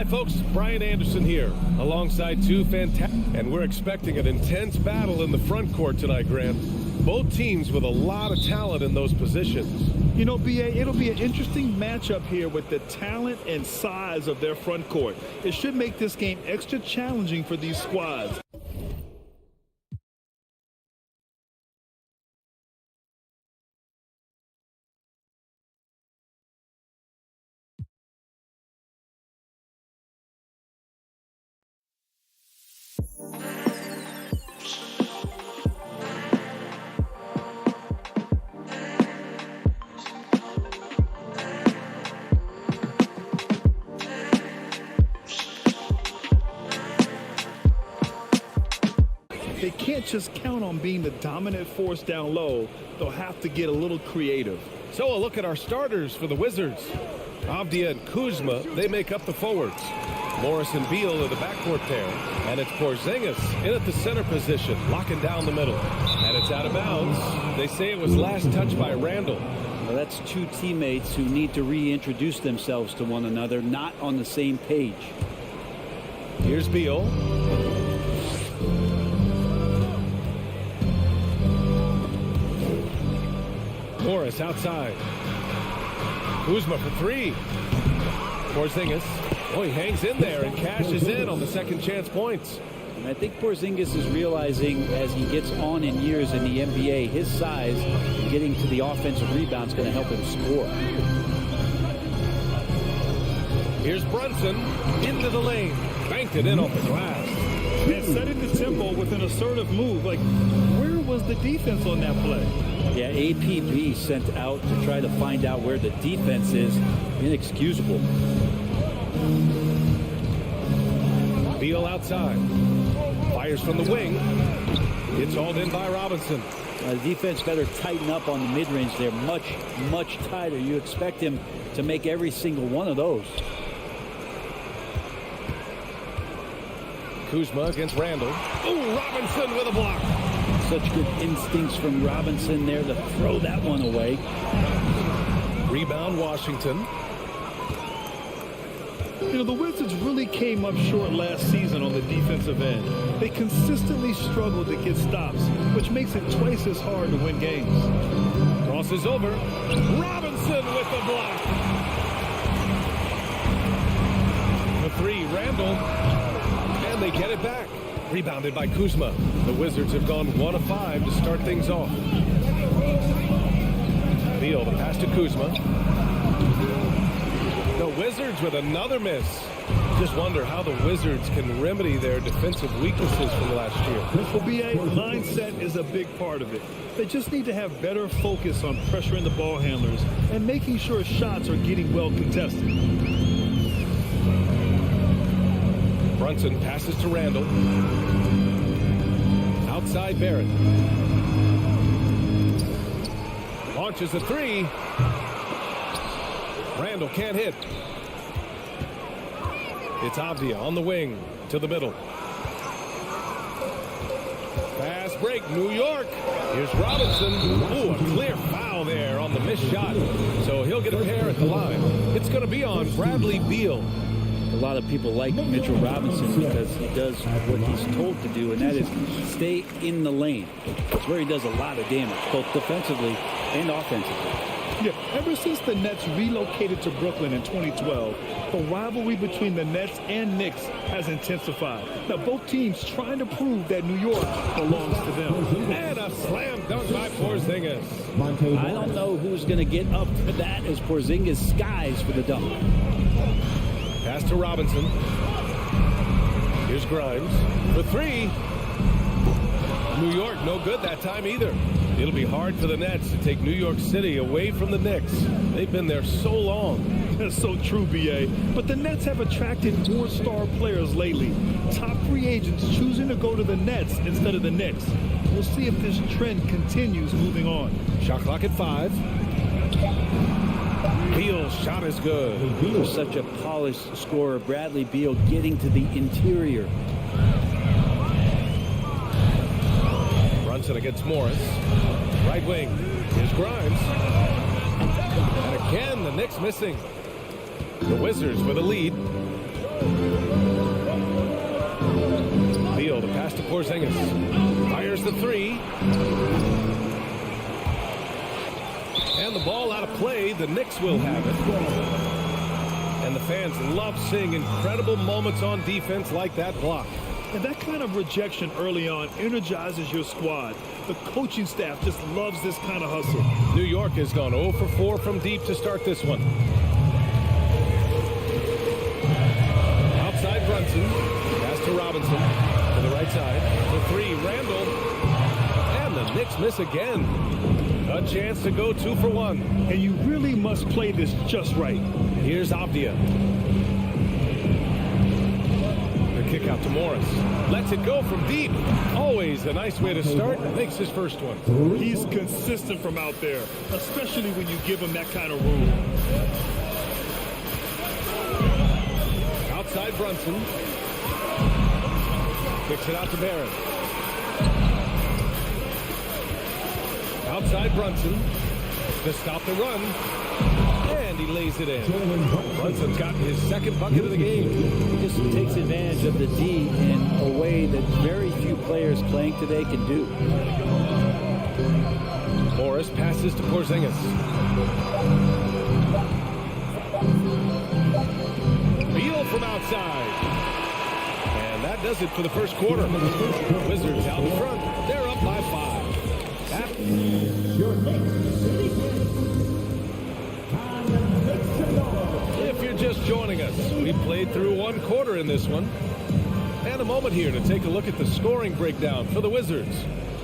folks, Brian Anderson here, alongside two fantastic, and we're expecting an intense battle in the front court tonight, Grant. Both teams with a lot of talent in those positions. You know, B.A., it'll be an interesting matchup here with the talent and size of their front court. It should make this game extra challenging for these squads. They can't just count on being the dominant force down low. They'll have to get a little creative. So a look at our starters for the Wizards. Avdia and Kuzma, they make up the forwards. Morris and Beal are the backcourt pair. And it's Porzingis in at the center position, locking down the middle. And it's out of bounds. They say it was last touched by Randall. Well, that's two teammates who need to reintroduce themselves to one another, not on the same page. Here's Beal. Morris outside. Kuzma for three. Porzingis. Oh, he hangs in there and cashes in on the second chance points. And I think Porzingis is realizing as he gets on in years in the NBA, his size getting to the offensive rebound is going to help him score. Here's Brunson into the lane. Banked it in off the glass. And setting the tempo with an assertive move. Like, where was the defense on that play? Yeah, APB sent out to try to find out where the defense is. Inexcusable. Beal outside. Fires from the wing. It's hauled in by Robinson. The defense better tighten up on the mid-range there. Much tighter. You expect him to make every single one of those. Kuzma against Randall. Oh, Robinson with a block. Such good instincts from Robinson there to throw that one away. Rebound Washington. You know, the Wizards really came up short last season on the defensive end. They consistently struggled to get stops, which makes it twice as hard to win games. Crosses over. Robinson with the block. The three, Randall. And they get it back. Rebounded by Kuzma. The Wizards have gone 1 of 5 to start things off. Beal, the pass to Kuzma. The Wizards with another miss. Just wonder how the Wizards can remedy their defensive weaknesses from last year. For BA, mindset is a big part of it. They just need to have better focus on pressuring the ball handlers and making sure shots are getting well contested. Brunson passes to Randall. Outside Barrett. Launches a three. Randall can't hit. It's Avdia on the wing to the middle. Fast break, New York. Here's Robinson. Ooh, a clear foul there on the missed shot. So he'll get a pair at the line. It's going to be on Bradley Beal. A lot of people like Mitchell Robinson because he does what he's told to do, and that is stay in the lane. That's where he does a lot of damage, both defensively and offensively. Yeah, ever since the Nets relocated to Brooklyn in 2012, the rivalry between the Nets and Knicks has intensified. Now, both teams trying to prove that New York belongs to them. And a slam dunk by Porzingis. I don't know who's going to get up for that as Porzingis skies for the dunk. Pass to Robinson. Here's Grimes for three. New York no good that time either. It'll be hard for the Nets to take New York City away from the Knicks. They've been there so long. That's so true, B.A. But the Nets have attracted more star players lately. Top free agents choosing to go to the Nets instead of the Knicks. We'll see if this trend continues moving on. Shot clock at 5. Beal's shot is good. Beal's such a polished scorer. Bradley Beal getting to the interior. Brunson against Morris. Right wing. Here's Grimes. And again, the Knicks missing. The Wizards with a lead. Beal, the pass to Porzingis. Fires the three. And the ball out of play. The Knicks will have it. And the fans love seeing incredible moments on defense like that block. And that kind of rejection early on energizes your squad. The coaching staff just loves this kind of hustle. New York has gone 0 for 4 from deep to start this one. Outside Brunson. Pass to Robinson. To the right side. The three, Randall. And the Knicks miss again. A chance to go 2 for 1. And you really must play this just right. Here's Avdia. The kick out to Morris. Lets it go from deep. Always a nice way to start. Makes his first one. He's consistent from out there, especially when you give him that kind of room. Outside Brunson. Kicks it out to Barron. Outside Brunson to stop the run. And he lays it in. Brunson's got his second bucket of the game. He just takes advantage of the D in a way that very few players playing today can do. Morris passes to Porzingis. Beal from outside. And that does it for the first quarter. Wizards out in front. They're up by 5. If you're just joining us, we played through 1 quarter in this one. And a moment here to take a look at the scoring breakdown for the Wizards.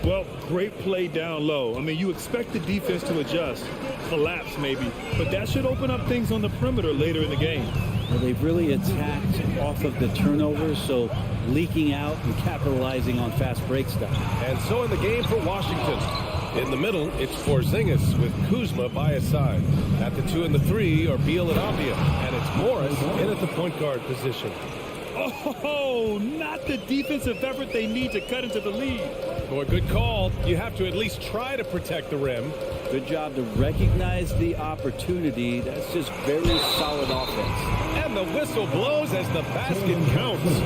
Well, great play down low. I mean, you expect the defense to adjust, collapse maybe, but that should open up things on the perimeter later in the game. Well, they've really attacked off of the turnovers, so leaking out and capitalizing on fast break stuff. And so in the game for Washington. In the middle, it's Porzingis with Kuzma by his side. At the 2 and the 3 are Beal and Avdia. And it's Morris in at the point guard position. Oh, not the defensive effort they need to cut into the lead. Boy, good call. You have to at least try to protect the rim. Good job to recognize the opportunity. That's just very solid offense. And the whistle blows as the basket counts.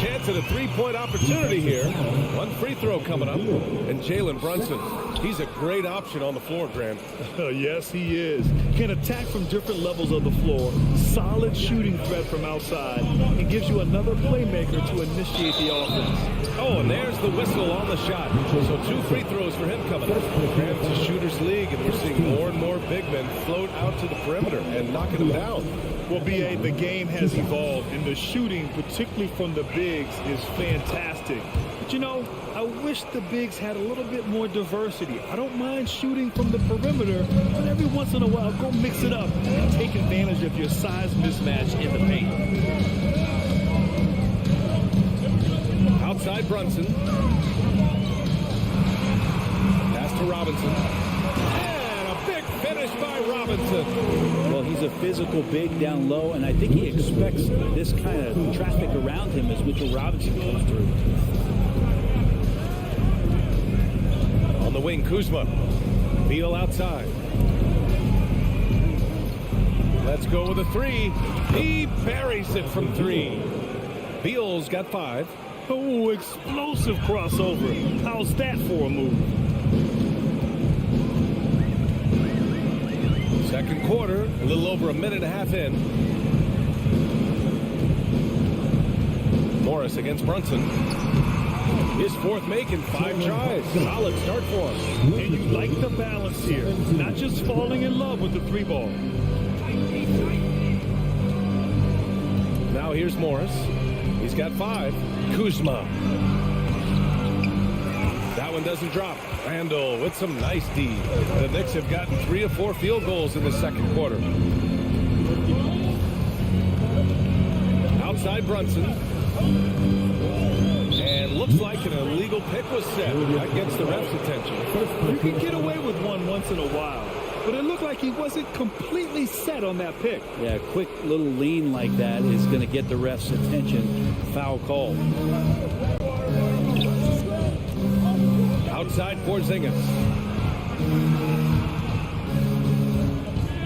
Chance at a 3-point opportunity here. 1 free throw coming up. And Jalen Brunson, he's a great option on the floor, Graham. Yes, he is. Can attack from different levels of the floor. Solid shooting threat from outside. And gives you another playmaker to initiate the offense. Oh, and there's the whistle on the shot. So 2 free throws for him coming up. Graham's a shooter's league, and we're seeing more and more big men float out to the perimeter and knocking them down. Well, B.A., the game has evolved, and the shooting, particularly from the bigs, is fantastic. But, you know, I wish the bigs had a little bit more diversity. I don't mind shooting from the perimeter, but every once in a while, go mix it up and take advantage of your size mismatch in the paint. Outside Brunson. Pass to Robinson. And a big finish by Robinson. Well, he's a physical big down low, and I think he expects this kind of traffic around him as Mitchell Robinson comes through. On the wing, Kuzma. Beal outside. Let's go with a 3. He buries it from 3. Beal's got 5. Oh, explosive crossover. How's that for a move? Second quarter, a little over a minute and a half in. Morris against Brunson. His 4th make in 5 tries. Solid start for him. And you like the balance here. Not just falling in love with the 3 ball. Now here's Morris. He's got 5. Kuzma. That one doesn't drop. Randall with some nice D. The Knicks have gotten 3 of 4 field goals in the second quarter. Outside Brunson. And looks like an illegal pick was set. That gets the ref's attention. You can get away with one once in a while, but it looked like he wasn't completely set on that pick. Yeah, a quick little lean like that is going to get the ref's attention. Foul call. Outside Porzingis.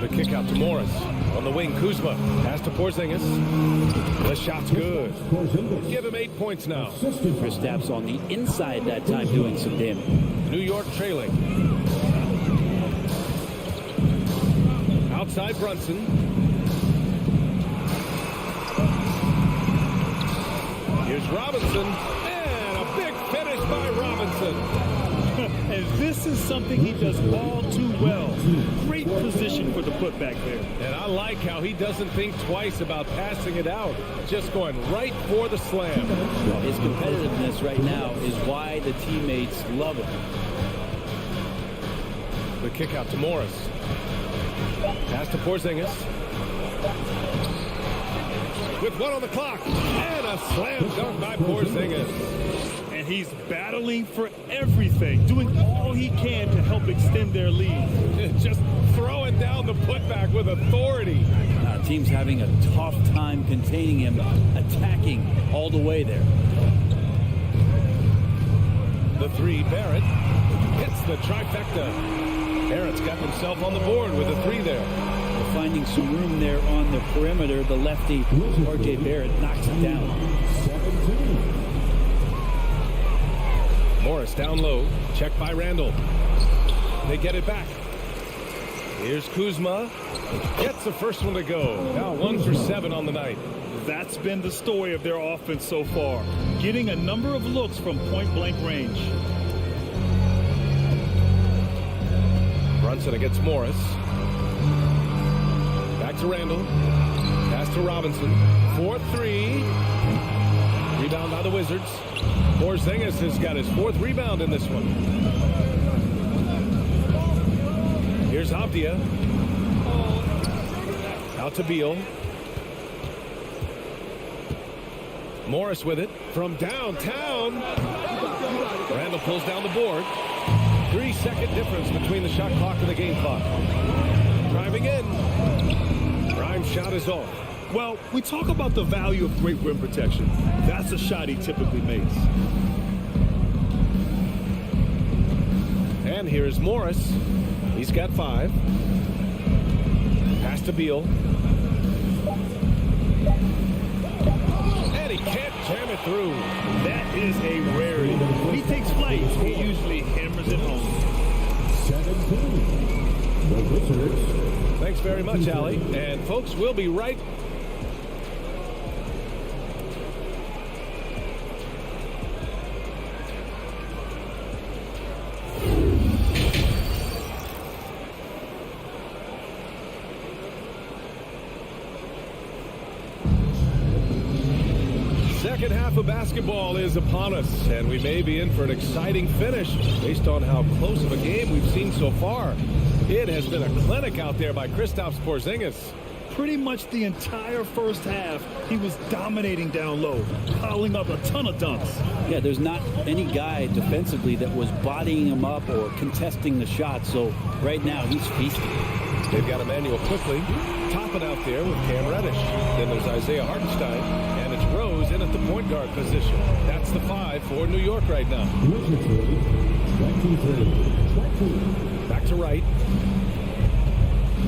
The The kick out to Morris. On the wing, Kuzma. Pass to Porzingis. The shot's good. Give him 8 points now. Kristaps on the inside that time doing some damage. New York trailing. Outside Brunson. Here's Robinson. And a big finish by Robinson. And this is something he does all too well. Great position for the putback there. And I like how he doesn't think twice about passing it out. Just going right for the slam. His competitiveness right now is why the teammates love him. The kick out to Morris. Pass to Porzingis. With 1 on the clock. And a slam dunk by Porzingis. And he's battling for everything, doing all he can to help extend their lead. Just throwing down the putback with authority. Team's having a tough time containing him, attacking all the way there. The three, Barrett. Hits the trifecta. Barrett's got himself on the board with a 3 there. They're finding some room there on the perimeter. The lefty, R.J. Barrett, knocks it down. Morris down low. Checked by Randall. They get it back. Here's Kuzma. Gets the first one to go. Now 1 for 7 on the night. That's been the story of their offense so far. Getting a number of looks from point-blank range. Brunson against Morris. Back to Randall. Pass to Robinson. 4-3. Rebound by the Wizards. Porzingis has got his 4th rebound in this one. Here's Avdia. Out to Beal. Morris with it from downtown. Randall pulls down the board. 3-second difference between the shot clock and the game clock. Driving in. Grimes' shot is off. Well, we talk about the value of great rim protection. That's a shot he typically makes. And here's Morris. He's got 5. Pass to Beal. And he can't jam it through. That is a rarity. When he takes flight, he usually hammers it home. 17. The Wizards. Thanks very much, Allie. And folks, we'll be right. Second half of basketball is upon us, and we may be in for an exciting finish based on how close of a game we've seen so far. It has been a clinic out there by Kristaps Porzingis. Pretty much the entire first half, he was dominating down low, piling up a ton of dunks. Yeah, there's not any guy defensively that was bodying him up or contesting the shot, so right now he's feasting. They've got Emmanuel quickly, topping out there with Cam Reddish. Then there's Isaiah Hartenstein, and it's Rose in at the point guard position. That's the 5 for New York right now. Back to right.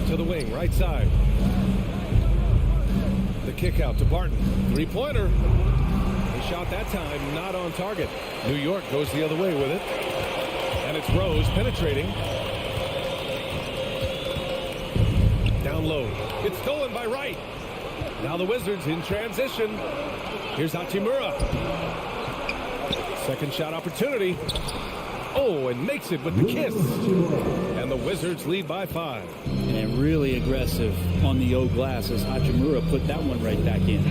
To the wing, right side. The kick out to Barton. 3-pointer. He shot that time, not on target. New York goes the other way with it. And it's Rose penetrating. Down low. It's stolen by Wright. Now the Wizards in transition. Here's Hachimura. Second shot opportunity. Oh, and makes it with the kiss. And the Wizards lead by 5. And really aggressive on the O glass as Hachimura put that one right back in.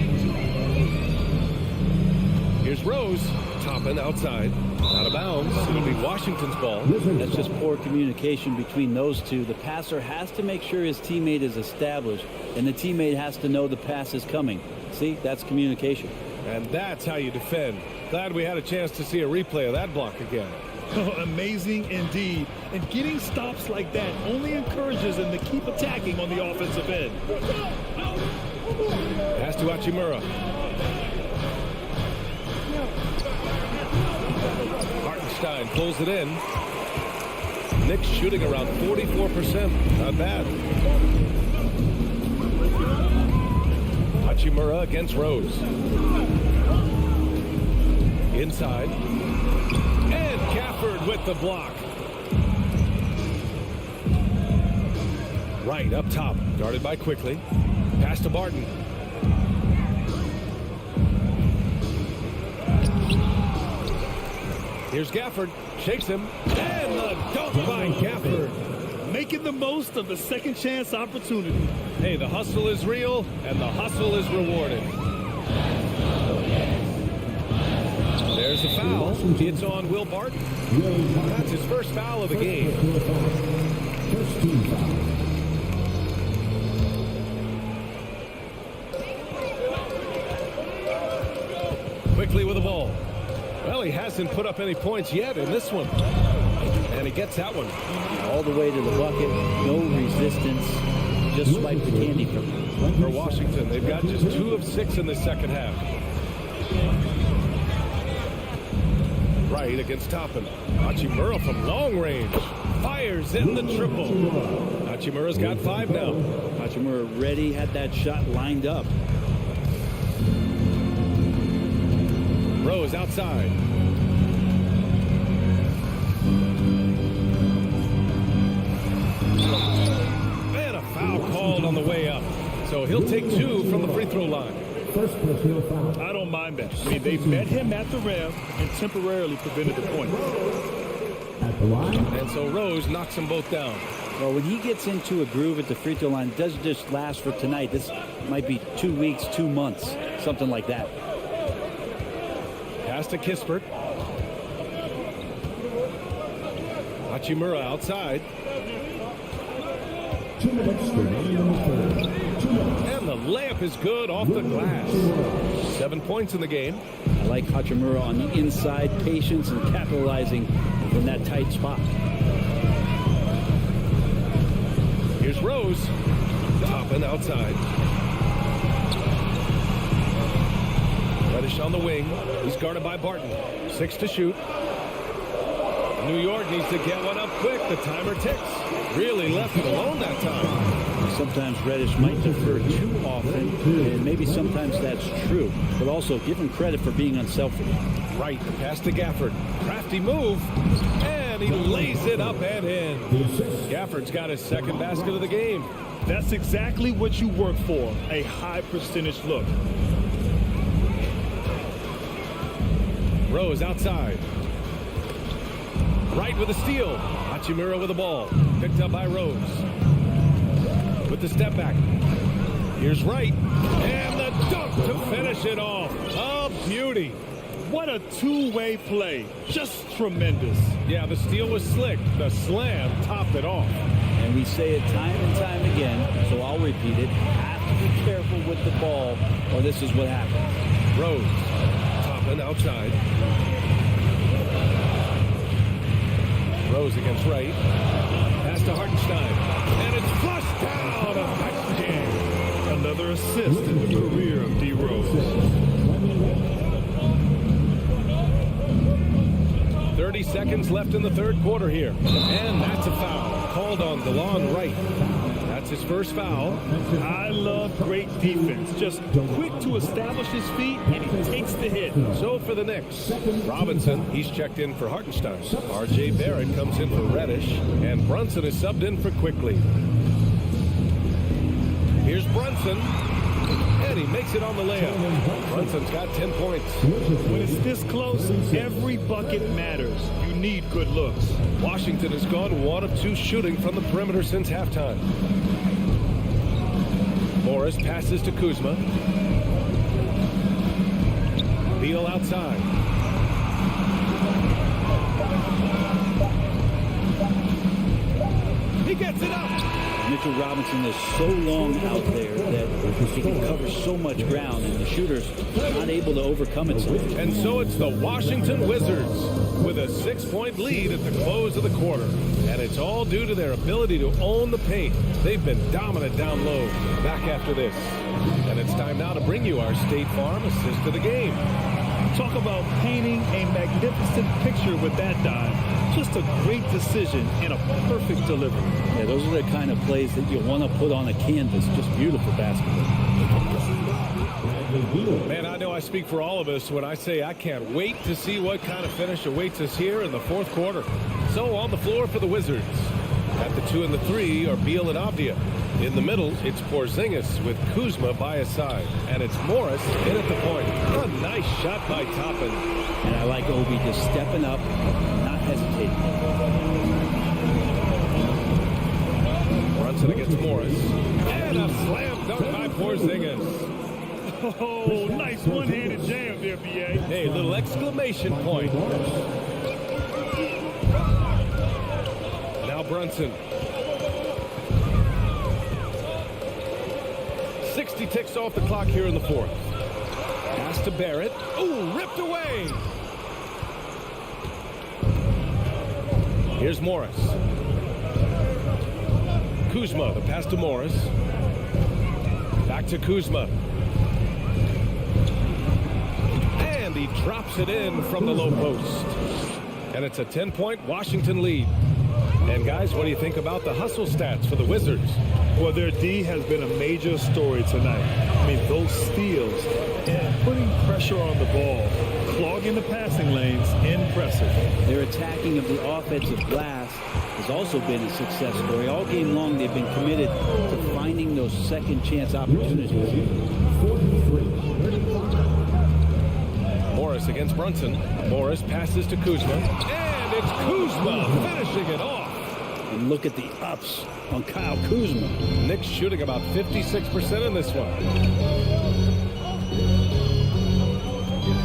Here's Rose. Toppin outside. Out of bounds. It'll be Washington's ball. That's just poor communication between those two. The passer has to make sure his teammate is established, and the teammate has to know the pass is coming. See, that's communication. And that's how you defend. Glad we had a chance to see a replay of that block again. Amazing indeed. And getting stops like that only encourages them to keep attacking on the offensive end. Pass to Hachimura. Hartenstein pulls it in. Knicks shooting around 44%. Not bad. Hachimura against Rose. Inside. And Gafford with the block. Right up top. Guarded by Quickly. Pass to Barton. Here's Gafford. Shakes him. And the dunk by Gafford. Making the most of the second chance opportunity. Hey, the hustle is real, and the hustle is rewarded. There's the foul. It's on Will Barton. That's his first foul of the game. First team foul. Quickly with the ball. Well, he hasn't put up any points yet in this one. And he gets that one. All the way to the bucket. No resistance. Just swipe the candy from him. For Washington, they've got just 2 of 6 in the second half. Right against Toppin. Hachimura from long range. Fires in the triple. Hachimura's got 5 now. Hachimura ready, had that shot lined up. Rose outside. And a foul called on the way up. So he'll take 2 from the free throw line. First personal foul. I don't mind that. I mean, they met him at the rim and temporarily prevented the point. At the line. And so Rose knocks them both down. Well, when he gets into a groove at the free throw line, it doesn't just last for tonight. This might be 2 weeks, 2 months, something like that. Pass to Kispert. Hachimura outside. 2 minutes remaining in the third. 2 minutes. And the layup is good off the glass. 7 points in the game. I like Hachimura on the inside, patience and capitalizing from that tight spot. Here's Rose. Toppin outside. Reddish on the wing. He's guarded by Barton. 6 to shoot. New York needs to get one up quick. The timer ticks. Really left it alone that time. Sometimes Reddish might defer too often, and maybe sometimes that's true. But also give him credit for being unselfish. Right, pass to Gafford. Crafty move. And he lays it up and in. Gafford's got his second basket of the game. That's exactly what you work for, a high percentage look. Rose outside. Right with a steal. Hachimura with the ball. Picked up by Rose. With the step back. Here's Wright. And the dunk to finish it off. A beauty. What a two-way play. Just tremendous. Yeah, the steal was slick. The slam topped it off. And we say it time and time again, so I'll repeat it. Have to be careful with the ball, or this is what happens. Rose. Toppin outside. Rose against Wright. Pass to Hartenstein. And it's flushed down. A nice jam. Another assist in the career of D. Rose. 30 seconds left in the third quarter here. And that's a foul. Called on DeLon Wright. That's his first foul. I love great defense. Just quick to establish his feet, and he takes the hit. So for the Knicks, Robinson, he's checked in for Hartenstein. R.J. Barrett comes in for Reddish. And Brunson is subbed in for Quickly. Here's Brunson. And he makes it on the layup. Brunson's got 10 points. When it's this close, every bucket matters. You need good looks. Washington has gone 1 of 2 shooting from the perimeter since halftime. Morris passes to Kuzma. Beal outside. He gets it up. Mitchell Robinson is so long out there that he can cover so much ground, and the shooter's not able to overcome it. And so it's the Washington Wizards with a 6-point lead at the close of the quarter. And it's all due to their ability to own the paint. They've been dominant down low. Back after this. And it's time now to bring you our State Farm assist of the game. Talk about painting a magnificent picture with that dive. Just a great decision and a perfect delivery. Yeah, those are the kind of plays that you want to put on a canvas. Just beautiful basketball. Man, I know I speak for all of us when I say I can't wait to see what kind of finish awaits us here in the fourth quarter. So on the floor for the Wizards. At the 2 and the 3 are Beal and Avdia. In the middle, it's Porzingis with Kuzma by his side. And it's Morris in at the point. A nice shot by Toppin. And I like Obi just stepping up, not hesitating. Brunson against Morris. And a slam dunk by Porzingis. Oh, nice one-handed jam there, B.A. Hey, little exclamation point. Now Brunson. 60 ticks off the clock here in the fourth. Pass to Barrett. Ooh, ripped away. Here's Morris. Kuzma, the pass to Morris. Back to Kuzma. And he drops it in from the low post. And it's a 10-point Washington lead. And guys, what do you think about the hustle stats for the Wizards? Well, their D has been a major story tonight. I mean, those steals and putting pressure on the ball, clogging the passing lanes, impressive. Their attacking of the offensive glass has also been a success story. All game long, they've been committed to finding those second chance opportunities. Morris against Brunson. Morris passes to Kuzma. And it's Kuzma finishing it off. And look at the ups on Kyle Kuzma. Knicks shooting about 56% in this one.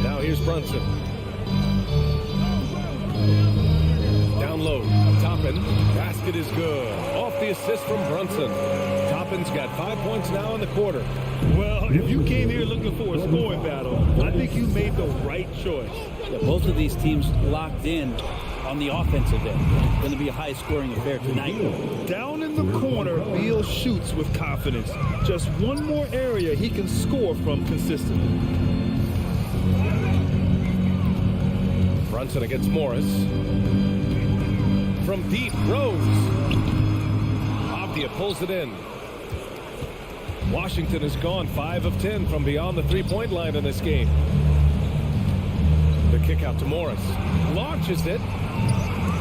Now here's Brunson. Down low. Toppin. Basket is good. Off the assist from Brunson. Toppin's got 5 points now in the quarter. Well, if you came here looking for a scoring battle, I think you made the right choice. Yeah, both of these teams locked in on the offensive end. Going to be a high-scoring affair tonight. Down in the corner, Beal shoots with confidence. Just one more area he can score from consistently. Brunson against Morris. From deep, Rose. Avdia pulls it in. Washington has gone 5 of 10 from beyond the three-point line in this game. The kick out to Morris. Launches it.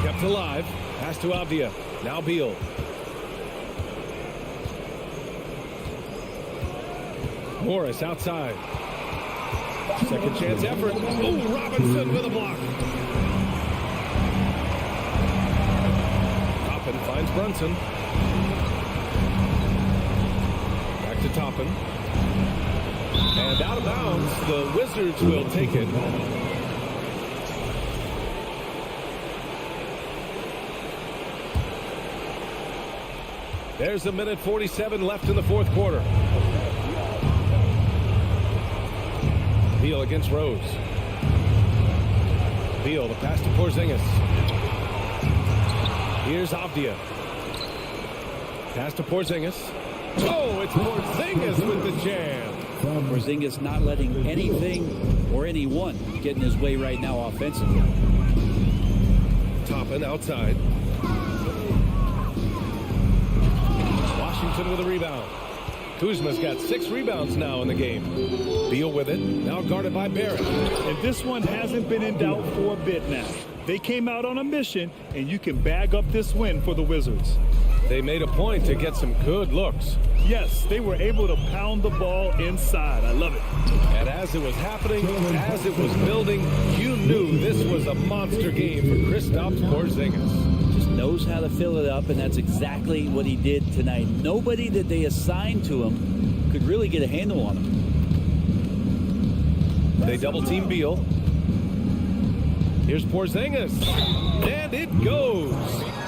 Kept alive. Pass to Avdia. Now Beal. Morris outside. Second chance effort. Oh, Robinson with a block. Toppin finds Brunson. Back to Toppin. And out of bounds, the Wizards will take it. There's a minute 47 left in the fourth quarter. Beal against Rose. Beal, the pass to Porzingis. Here's Avdia. Pass to Porzingis. Oh, it's Porzingis with the jam. Porzingis not letting anything or anyone get in his way right now offensively. Toppin outside. Washington with a rebound. Kuzma's got 6 rebounds now in the game. Beal with it. Now guarded by Barrett. And this one hasn't been in doubt for a bit now. They came out on a mission, and you can bag up this win for the Wizards. They made a point to get some good looks. Yes, they were able to pound the ball inside. I love it. And as it was happening, as it was building, you knew this was a monster game for Kristaps Porzingis. Just knows how to fill it up, and that's exactly what he did tonight. Nobody that they assigned to him could really get a handle on him. They double-team Beal. Here's Porzingis. And it goes.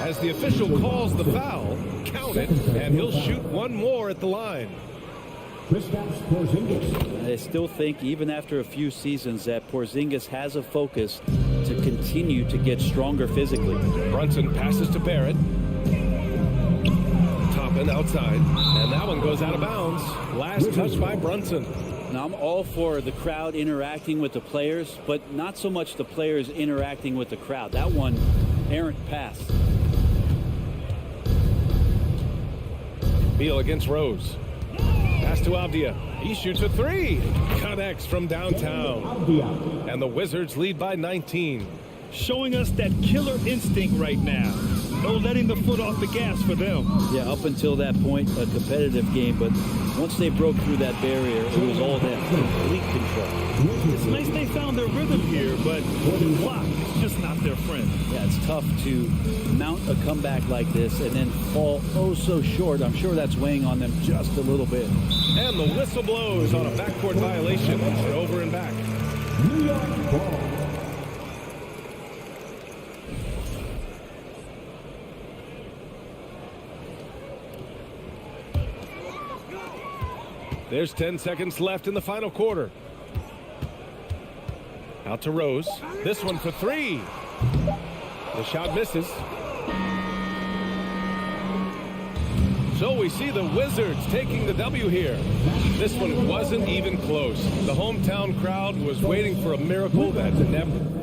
As the official calls the foul, count it, and he'll shoot one more at the line. I still think, even after a few seasons, that Porzingis has a focus to continue to get stronger physically. Brunson passes to Barrett. Toppin outside. And that one goes out of bounds. Last touch by Brunson. Now, I'm all for the crowd interacting with the players, but not so much the players interacting with the crowd. That one, errant pass. Beal against Rose. Pass to Avdia. He shoots a three. Connects from downtown. Avdia. And the Wizards lead by 19. Showing us that killer instinct right now. No letting the foot off the gas for them. Yeah, up until that point, a competitive game, but once they broke through that barrier, it was all that complete control. It's nice they found their rhythm here, but the clock is just not their friend. Yeah, it's tough to mount a comeback like this and then fall oh so short. I'm sure that's weighing on them just a little bit. And the whistle blows on a backcourt violation for over and back. New York ball. There's 10 seconds left in the final quarter. Out to Rose. This one for three. The shot misses. So we see the Wizards taking the W here. This one wasn't even close. The hometown crowd was waiting for a miracle that never...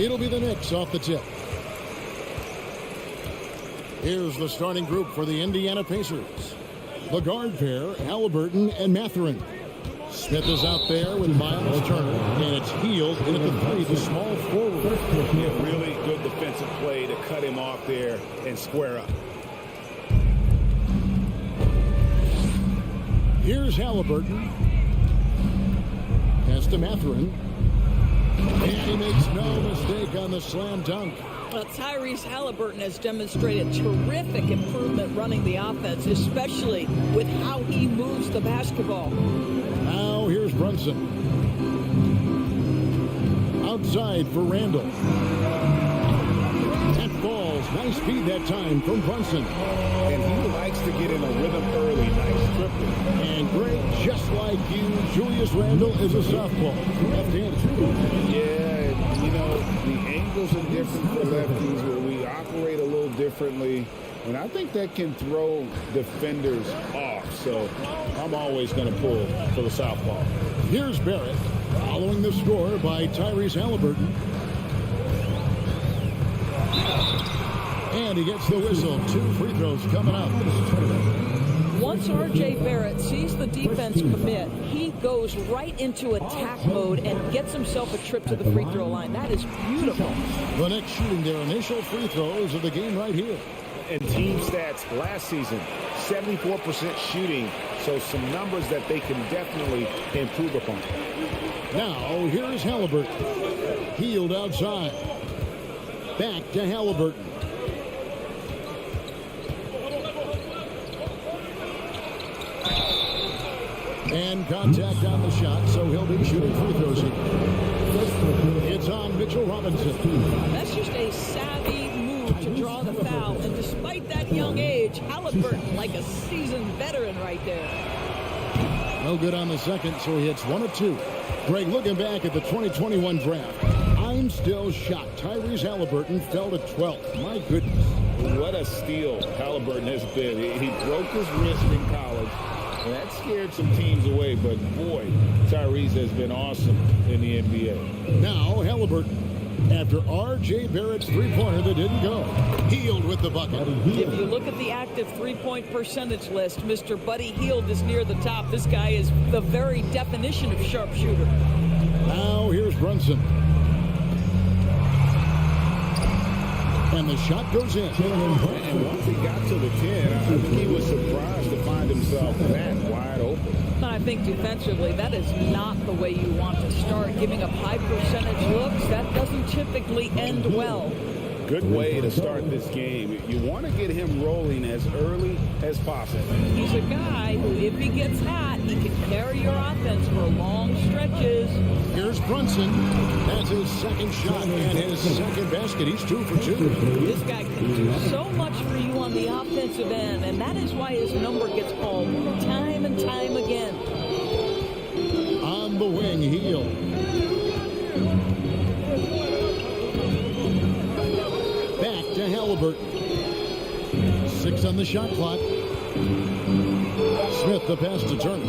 It'll be the Knicks off the tip. Here's the starting group for the Indiana Pacers. The guard pair, Halliburton and Mathurin. Smith is out there with Miles Turner, and it's Hield in at the three, the small forward. Really good defensive play to cut him off there and square up. Here's Halliburton. Pass to Mathurin. And he makes no mistake on the slam dunk. Well, Tyrese Halliburton has demonstrated terrific improvement running the offense, especially with how he moves the basketball. Now here's Brunson. Outside for Randall. That falls. Nice feed that time from Brunson. And he likes to get in a rhythm early. Nice triplet. And Greg, just like you, Julius Randle is a softball. Left-handed. Yeah, you know, the angles are different for lefties, where we operate a little differently. And I think that can throw defenders off. So I'm always going to pull for the southpaw. Here's Barrett, following the score by Tyrese Halliburton. And he gets the whistle. 2 free throws coming up. Once R.J. Barrett sees the defense commit, he goes right into attack mode and gets himself a trip to the free throw line. That is beautiful. The Knicks shooting their initial free throws of the game right here. And team stats last season, 74% shooting. So some numbers that they can definitely improve upon. Now, here's Halliburton. Healed outside. Back to Halliburton. And contact on the shot, so he'll be shooting free throws here. It's on Mitchell Robinson. That's just a savvy move to draw the foul. And despite that young age, Halliburton like a seasoned veteran right there. No good on the second, so he hits 1 of 2. Greg, looking back at the 2021 draft, I'm still shocked. Tyrese Halliburton fell to 12th. My goodness. What a steal Halliburton has been. He broke his wrist in college. And that scared some teams away, but boy, Tyrese has been awesome in the NBA. Now Halliburton, after R.J. Barrett's three-pointer that didn't go, Hield with the bucket. If you look at the active three-point percentage list, Mr. Buddy Hield is near the top. This guy is the very definition of sharpshooter. Now here's Brunson. And the shot goes in. And once he got to the 10, I think he was surprised to find himself that wide open. I think defensively, that is not the way you want to start. Giving up high percentage looks, that doesn't typically end well. Good way to start this game. You want to get him rolling as early as possible. He's a guy who, if he gets hot, he can carry your offense for long stretches. Here's Brunson. That's his second shot and his second basket. He's 2 for 2. This guy can do so much for you on the offensive end, and that is why his number gets called time and time again. On the wing, Hield. Back to Halliburton. 6 on the shot clock. Smith the pass to Turner.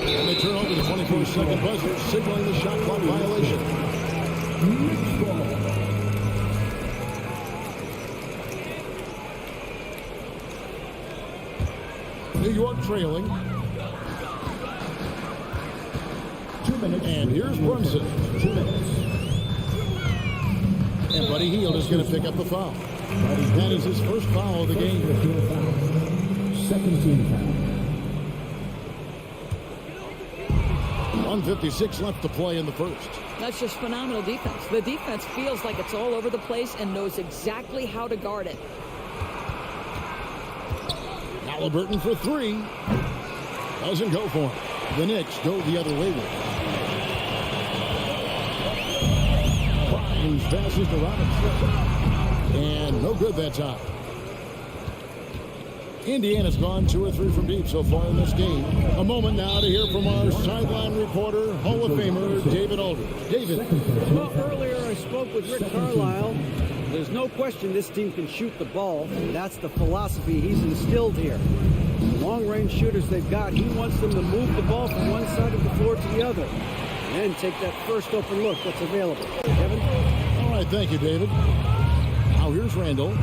And they turn over the 24-second buzzer, signaling the shot clock violation. New York trailing. 2 minutes. And here's Brunson. 2 minutes. And Buddy Hield is going to pick up the foul. That is his first foul of the game. Second team foul. 1:56 left to play in the first. That's just phenomenal defense. The defense feels like it's all over the place and knows exactly how to guard it. Halliburton for 3. Doesn't go for him. The Knicks go the other way with it. Grimes passes to Robinson. And no good that time. Indiana's gone 2 or 3 from deep so far in this game. A moment now to hear from our sideline reporter, Hall of Famer David Aldridge. David. Well, earlier I spoke with Rick Carlisle. There's no question this team can shoot the ball. That's the philosophy he's instilled here. The long-range shooters they've got, he wants them to move the ball from one side of the floor to the other. And take that first open look that's available. Kevin? All right, thank you, David. Now here's Randle.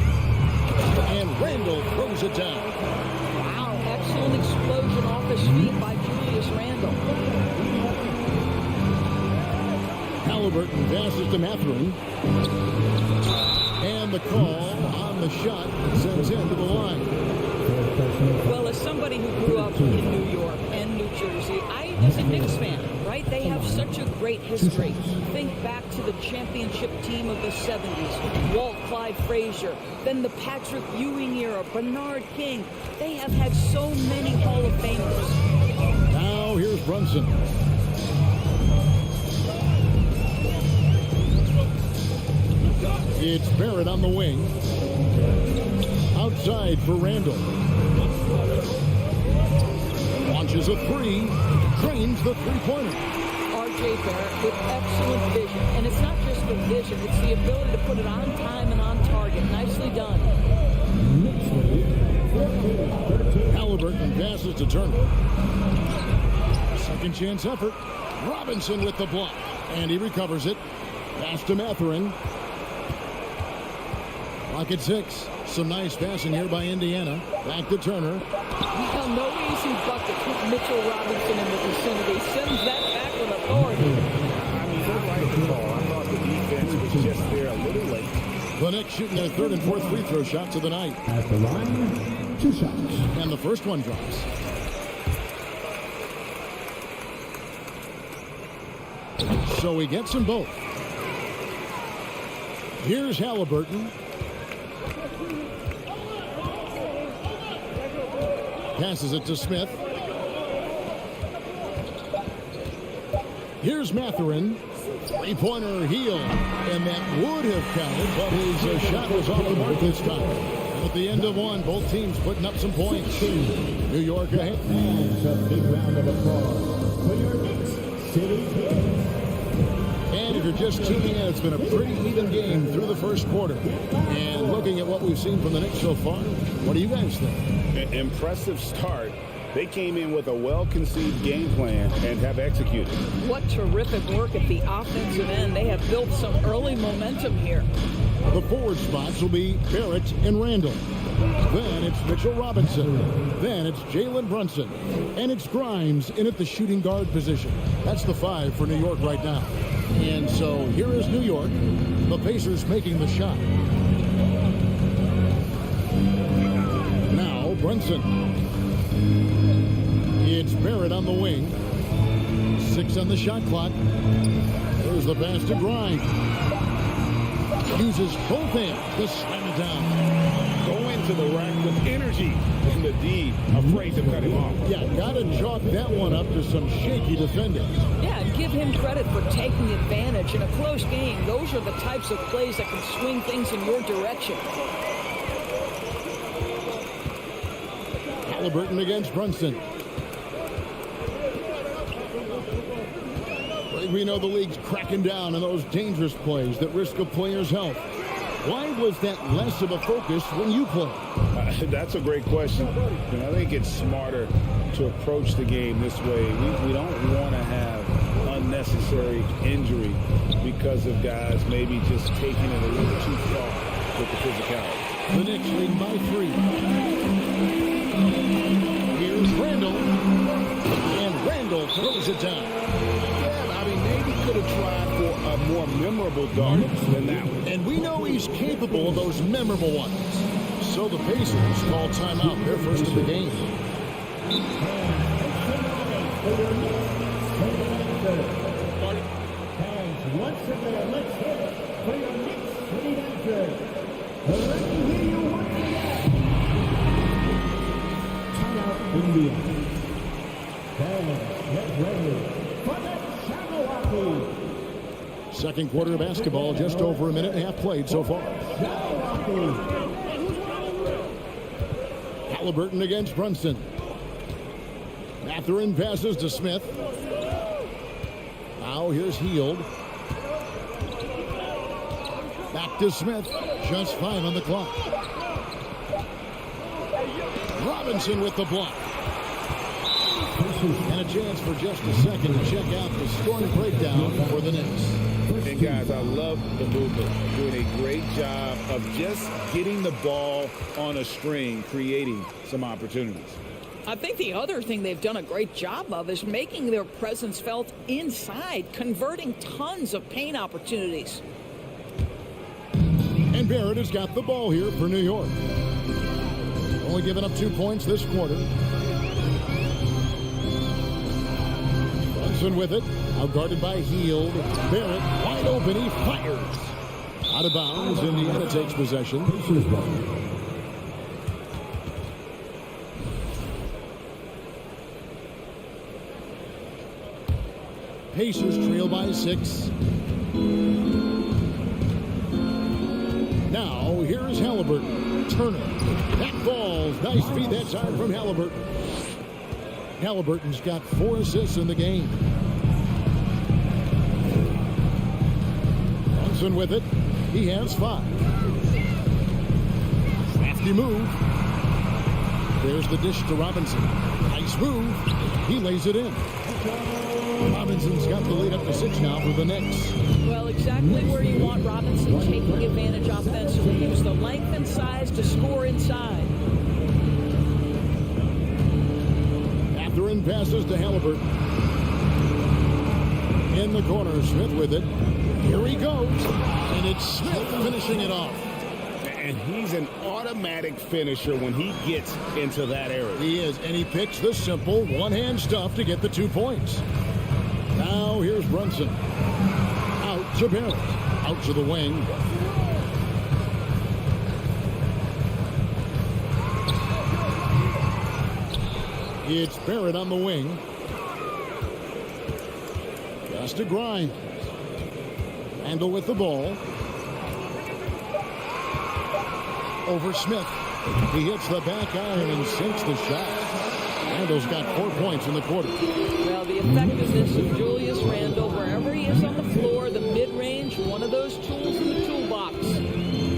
And Randle throws it down. Wow, excellent explosion off his feet by Julius Randle. Halliburton passes to Mathurin. And the call on the shot sends him to the line. Well, as somebody who grew up in New York and New Jersey, I was a Knicks fan, right? They have such a great history. Think back to the championship team of the 70s, Walt Clyde Frazier, then the Patrick Ewing era, Bernard King. They have had so many Hall of Famers. Now here's Brunson. It's Barrett on the wing. outside for Randall. Launches a three. Drains the three-pointer. R.J. Barrett with excellent vision. And it's not just the vision, it's the ability to put it on time and on target. Nicely done. Halliburton passes to Turner. Second chance effort. Robinson with the block. And he recovers it. Pass to Mathurin. Clock at 6. Some nice passing here by Indiana. Back to Turner. Well, no easy buckets with Mitchell Robinson in the vicinity. Sends that back with authority. I mean, I like the call. I thought the defense was just there a little late. The Knicks shooting their third and fourth free throw shots of the night. At the line, 2 shots. And the first one drops. So he gets them both. Here's Halliburton. Passes it to Smith. Here's Mathurin. Three-pointer heel. And that would have counted, but his shot was off the mark this time. And at the end of one, both teams putting up some points. New York ahead. And a big round of applause for your Knicks City Kings. And if you're just tuning in, it's been a pretty even game through the first quarter. And looking at what we've seen from the Knicks so far, what do you guys think? Impressive start. They came in with a well-conceived game plan and have executed. What terrific work at the offensive end. They have built some early momentum here. The forward spots will be Barrett and Randall. Then it's Mitchell Robinson. Then it's Jalen Brunson. And it's Grimes in at the shooting guard position. That's the 5 for New York right now. And so here is New York. The Pacers making the shot. Now Brunson. It's Barrett on the wing. 6 on the shot clock. There's the pass to Grimes. Uses both hands to slam it down. Go into the rack with energy. And the D afraid to cut him off. Yeah, got to chalk that one up to some shaky defending. Yeah, and give him credit for taking advantage. In a close game, those are the types of plays that can swing things in your direction. Halliburton against Brunson. We know the league's cracking down on those dangerous plays that risk a player's health. Why was that less of a focus when you play? That's a great question. And I think it's smarter to approach the game this way. We don't want to have unnecessary injury because of guys maybe just taking it a little too far with the physicality. The Knicks lead by 3. Here's Randall. And Randall throws it down. Maybe could have tried for a more memorable dart than that one. And we know he's capable of those memorable ones. So the Pacers call timeout, their first of the game. And once again, let's hear it for your Knicks City Raptors. Let me hear you once again. Timeout, Indiana. Fans, get ready for the Second quarter of basketball, just over a minute and a half played so far. Halliburton against Brunson. Mathurin passes to Smith. Now here's Hield. Back to Smith. Just 5 on the clock. Robinson with the block. And a chance for just a second to check out the scoring breakdown for the Knicks. And guys, I love the movement. Doing a great job of just getting the ball on a string, creating some opportunities. I think the other thing they've done a great job of is making their presence felt inside, converting tons of paint opportunities. And Barrett has got the ball here for New York. Only giving up 2 points this quarter. Brunson with it. Out guarded by Hield. Barrett wide open. He fires. Out of bounds. Indiana takes possession. Pacers trail by 6. Now here is Halliburton. Turner. That falls. Nice feed that time from Halliburton. Halliburton's got 4 assists in the game. Brunson with it. He has 5. Crafty move. There's the dish to Robinson. Nice move. He lays it in. Robinson's got the lead up to 6 now for the Knicks. Well, exactly where you want Robinson taking advantage offensively. Use the length and size to score inside. Mathurin passes to Halliburton. In the corner, Smith with it. Here he goes. And it's Smith finishing it off. And he's an automatic finisher when he gets into that area. He is, and he picks the simple one-hand stuff to get the 2 points. Now here's Brunson. Out to Barrett. Out to the wing. It's Barrett on the wing. Just a grind. Randall with the ball. Over Smith. He hits the back iron and sinks the shot. Randall's got 4 points in the quarter. Well, the effectiveness of Julius Randle, wherever he is on the floor, the mid-range, one of those tools in the toolbox.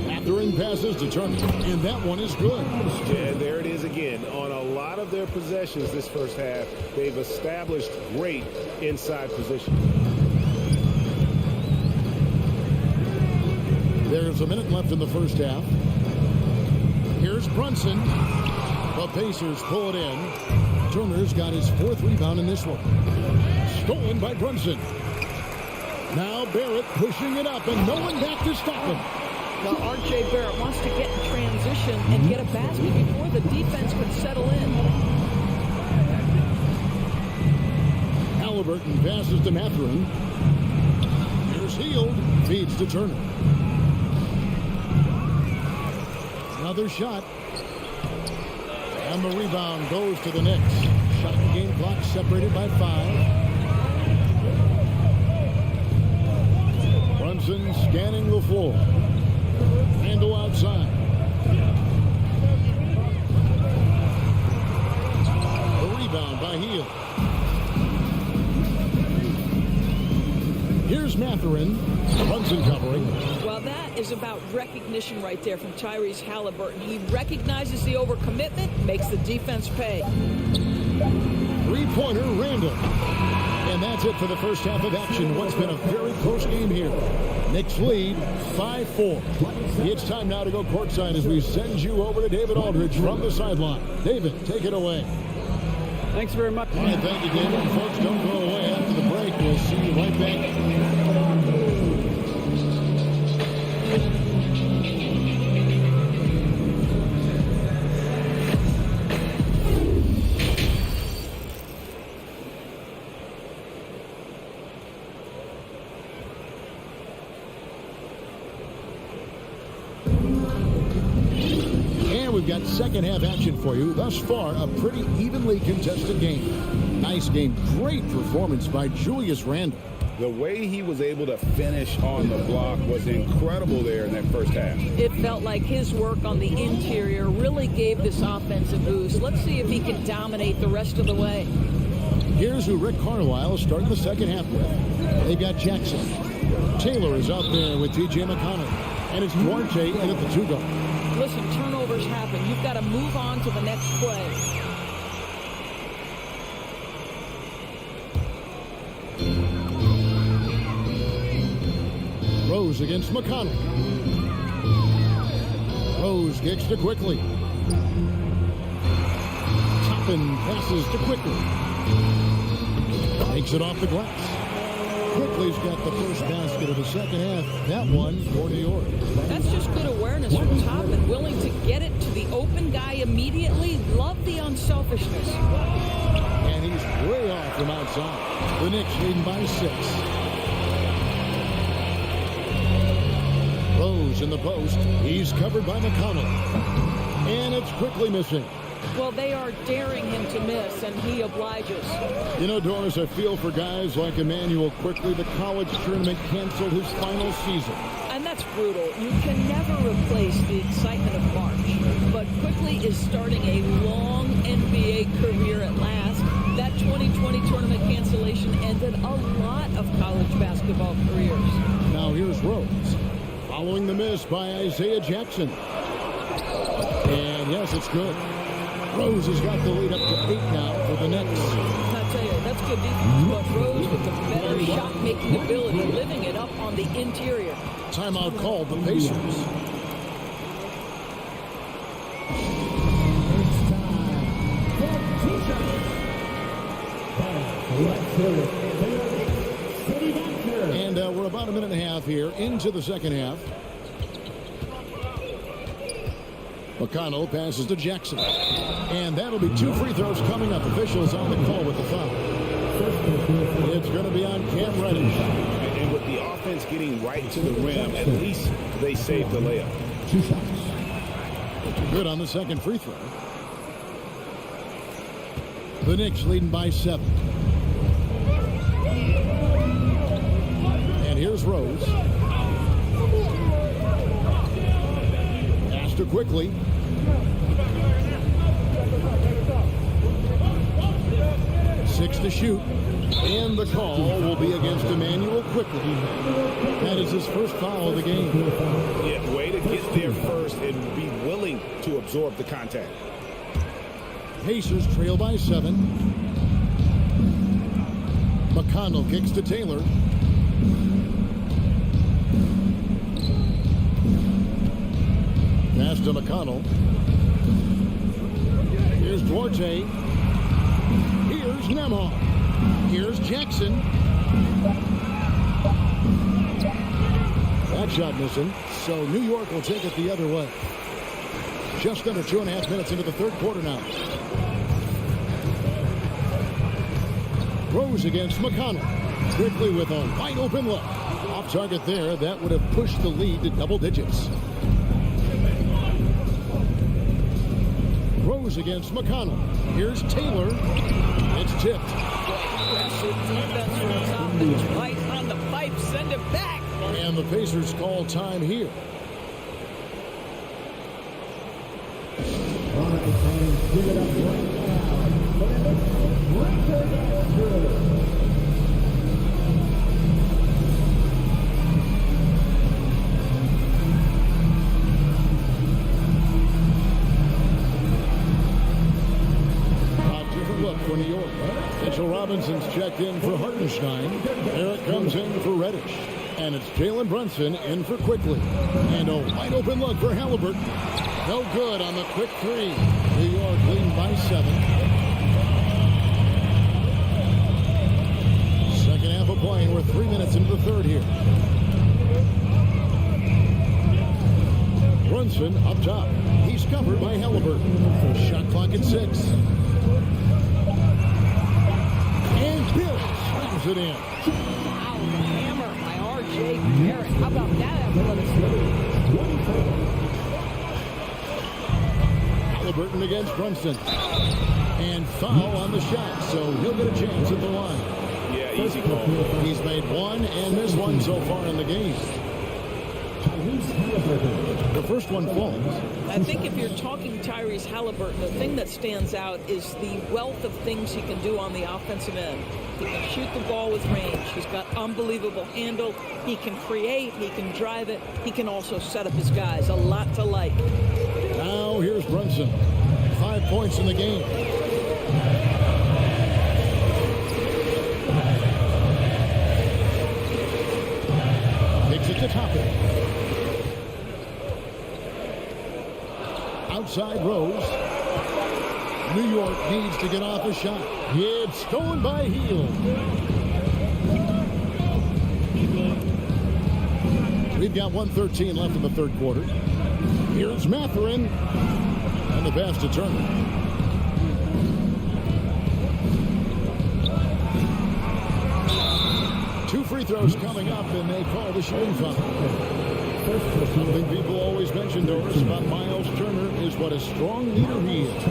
Mathurin passes to Turner, and that one is good. Yeah, there it is again. On a lot of their possessions this first half, they've established great inside position. There's a minute left in the first half. Here's Brunson. The Pacers pull it in. Turner's got his 4th rebound in this one. Stolen by Brunson. Now Barrett pushing it up, and no one back to stop him. Now, R.J. Barrett wants to get in transition and get a basket before the defense can settle in. Halliburton passes to Mathurin. Here's Hield. Feeds to Turner. Another shot. And the rebound goes to the Knicks. Shot game clock separated by 5. Brunson scanning the floor. Randall outside. The rebound by Hield. Here's Mathurin. Brunson covering. Well, that is about recognition right there from Tyrese Halliburton. He recognizes the overcommitment, makes the defense pay. Three-pointer, Randall. And that's it for the first half of action. What's been a very close game here. Knicks lead 5-4. It's time now to go courtside as we send you over to David Aldridge from the sideline. David, take it away. Thanks very much. All right, thank you, David. Folks, don't go away after the break. We'll see you right back. We've got second half action for you. Thus far, a pretty evenly contested game. Nice game. Great performance by Julius Randle. The way he was able to finish on the block was incredible there in that first half. It felt like his work on the interior really gave this offense a boost. Let's see if he can dominate the rest of the way. Here's who Rick Carlisle is starting the second half with. They've got Jackson. Taylor is out there with T.J. McConnell. And it's Duarte in at the 2-guard. Listen, turnovers happen. You've got to move on to the next play. Rose against McConnell. Rose kicks to Quickly. Toppin passes to Quickly. Takes it off the glass. Quickly's got the first basket of the second half. That one for New York. That's just good awareness from Toppin, willing to get it to the open guy immediately. Love the unselfishness. And he's way off from outside. The Knicks leading by 6. Rose in the post. He's covered by McConnell. And it's Quickly missing. Well, they are daring him to miss, and he obliges. You know, Doris, I feel for guys like Emmanuel Quickly. The college tournament canceled his final season. And that's brutal. You can never replace the excitement of March. But Quickly is starting a long NBA career at last. That 2020 tournament cancellation ended a lot of college basketball careers. Now here's Rose. Following the miss by Isaiah Jackson. And yes, it's good. Rose has got the lead up to 8 now for the Knicks. I'll tell you, that's good defense. But Rose with the better shot-making ability, living it up on the interior. Timeout called the Pacers. It's time for two-shots. Let's hear it for your Knicks City Doctor. And we're about a minute and a half here into the second half. McConnell passes to Jackson. And that'll be 2 free throws coming up. Officials on the call with the foul. It's going to be on Cam Reddish. And with the offense getting right to the rim, at least they saved the layup. 2 shots. Good on the second free throw. The Knicks leading by 7. And here's Rose. Pass to Quickly. Six to shoot. And the call will be against Emmanuel Quickly. That is his first foul of the game. Yeah, way to get there first and be willing to absorb the contact. Pacers trail by 7. McConnell kicks to Taylor. Pass to McConnell. Here's Duarte. Here's Nembhard. Here's Jackson. That shot missing. So New York will take it the other way. Just under 2.5 minutes into the third quarter now. Rose against McConnell. Quickly with a wide open look. Off target there. That would have pushed the lead to double digits. Rose against McConnell. Here's Taylor. It's tipped. Aggressive defense from top. It's right on the pipe. Send it back. And the Pacers call time here. All right, fans, give it up right now for the Knicks record Astros. For New York. Mitchell Robinson's checked in for Hartenstein. Eric comes in for Reddish. And it's Jalen Brunson in for Quickly. And a wide open look for Halliburton. No good on the quick 3. New York leading by 7. Second half of play. We're 3 minutes into the third here. Brunson up top. He's covered by Halliburton. Shot clock at 6. And Bill slams it in. Wow, the hammer by R.J. Barrett. How about that athleticism? Halliburton against Brunson. And foul on the shot, so he'll get a chance at the line. Yeah, easy call. He's made 1 and missed 1 so far in the game. The first one falls. I think if you're talking Tyrese Halliburton, the thing that stands out is the wealth of things he can do on the offensive end. He can shoot the ball with range. He's got unbelievable handle. He can create. He can drive it. He can also set up his guys. A lot to like. Now here's Brunson. 5 points in the game. Takes it to Toppin. Outside Rose. New York needs to get off a shot. It's stolen by Hield. We've got 1:13 left in the third quarter. Here's Mathurin. And the pass to Turner. Two free throws coming up, and they call the shooting foul. Something people always mention, Doris, about Miles Turner is what a strong leader he is.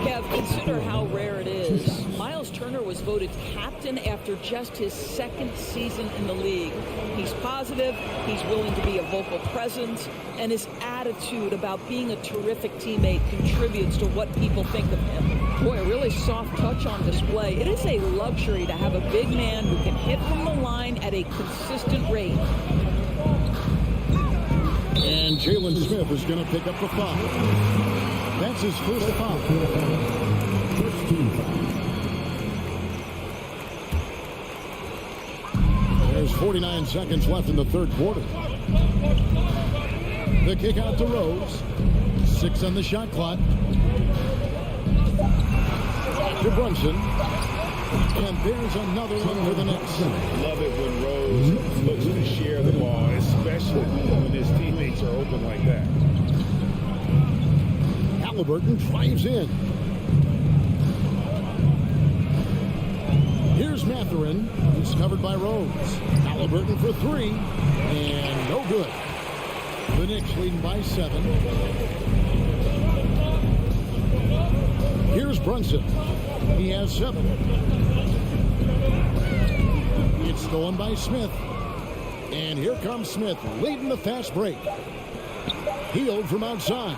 Kev, consider how rare it is. Miles Turner was voted captain after just his second season in the league. He's positive, he's willing to be a vocal presence, and his attitude about being a terrific teammate contributes to what people think of him. Boy, a really soft touch on display. It is a luxury to have a big man who can hit from the line at a consistent rate. And Jalen Smith is going to pick up the foul. That's his first foul. There's 49 seconds left in the third quarter. The kick out to Rose. 6 on the shot clock. To Brunson. And there's another one for the Knicks. Love it when Rose looks to share the ball, especially when his teammates are open like that. Halliburton drives in. Here's Mathurin. He's covered by Rose. Halliburton for 3. And no good. The Knicks leading by 7. Here's Brunson. He has 7. It's stolen by Smith. And here comes Smith leading the fast break. Healed from outside.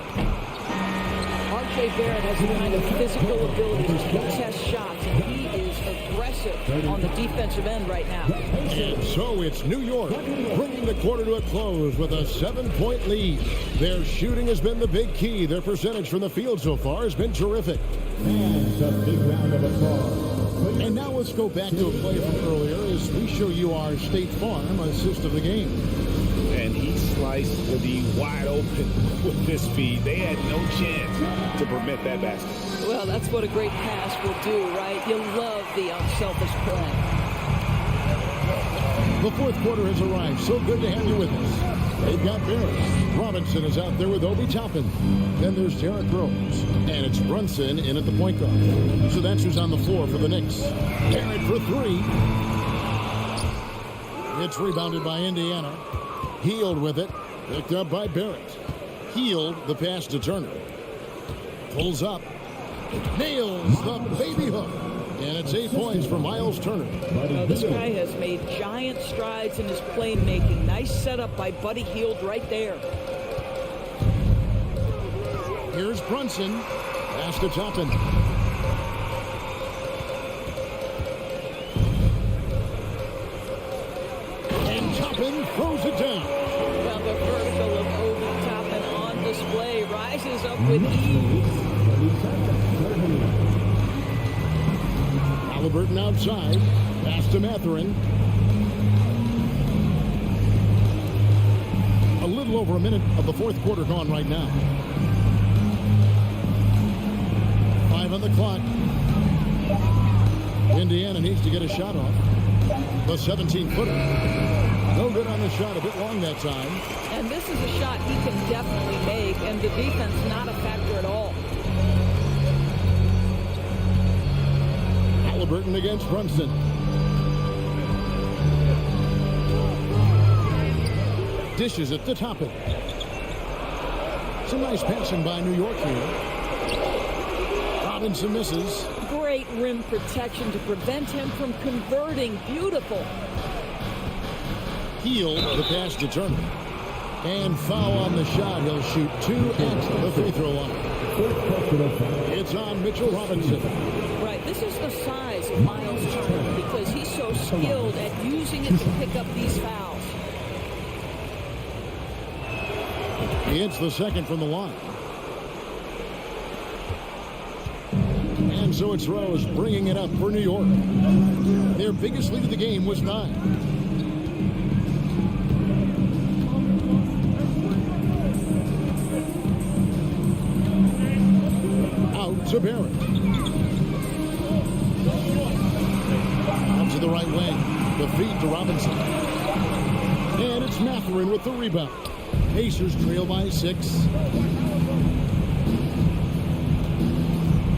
R.J. Barrett has the kind of physical ability to contest shots, and he is aggressive on the defensive end right now. And so it's New York bringing the quarter to a close with a 7-point lead. Their shooting has been the big key. Their percentage from the field so far has been terrific. And a big round of applause. And now let's go back to a play from earlier as we show you our State Farm assist of the game. And he sliced the wide open with this feed. They had no chance to prevent that basket. Well, that's what a great pass will do, right? You love the unselfish play. The fourth quarter has arrived. So good to have you with us. They've got Barrett. Robinson is out there with Obi Toppin. Then there's Derrick Rose. And it's Brunson in at the point guard. So that's who's on the floor for the Knicks. Barrett for 3. It's rebounded by Indiana. Healed with it. Picked up by Barrett. Healed the pass to Turner. Pulls up. Nails the baby hook. And it's 8 points for Miles Turner. Oh, this guy has made giant strides in his playmaking. Nice setup by Buddy Hield right there. Here's Brunson. Pass to Toppin. And Toppin throws it down. Well, the vertical of Obi Toppin on display rises up with ease. Halliburton outside. Pass to Mathurin. A little over a minute of the fourth quarter gone right now. 5 on the clock. Indiana needs to get a shot off. The 17-footer. No good on the shot. A bit long that time. And this is a shot he can definitely make, and the defense not a factor at all. Halliburton against Brunson. Dishes at the top of it. Some nice passing by New York here. Robinson misses. Great rim protection to prevent him from converting. Beautiful. Healed the pass to Turner. And foul on the shot. He'll shoot 2 at the free throw line. It's on Mitchell Robinson. Right, this is the size of Miles Turner because he's so skilled at using it to pick up these fouls. He hits the second from the line. And so it's Rose bringing it up for New York. Their biggest lead of the game was 9. Out to Barrett. Up to the right wing. The feed to Robinson. And it's Mathurin with the rebound. Pacers trail by 6.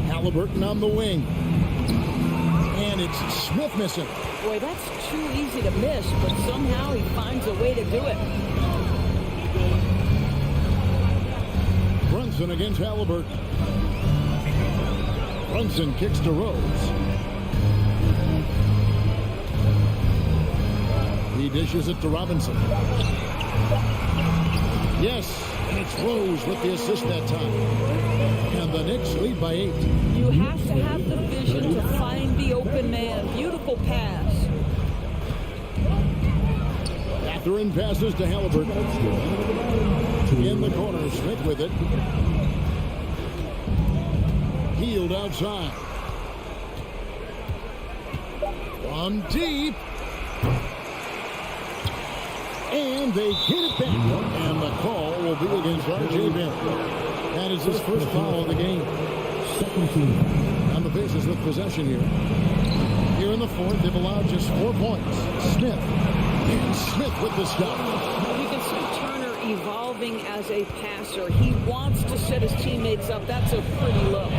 Halliburton on the wing. And it's Smith missing. Boy, that's too easy to miss, but somehow he finds a way to do it. Brunson against Halliburton. Brunson kicks to Rose. dishes it to Robinson. Yes, and it's Rose with the assist that time. And the Knicks lead by 8. You have to have the vision to find the open man. Beautiful pass. Mathurin passes to Halliburton. In the corner, Smith with it. Healed outside. From deep. And they get it back. And the call will be against R.J. Barrett. That is his first foul of the game. On the Pacers with possession here. Here in the fourth, they've allowed just 4 points. Smith. And Smith with the stop. You can see Turner evolving as a passer. He wants to set his teammates up. That's a pretty look.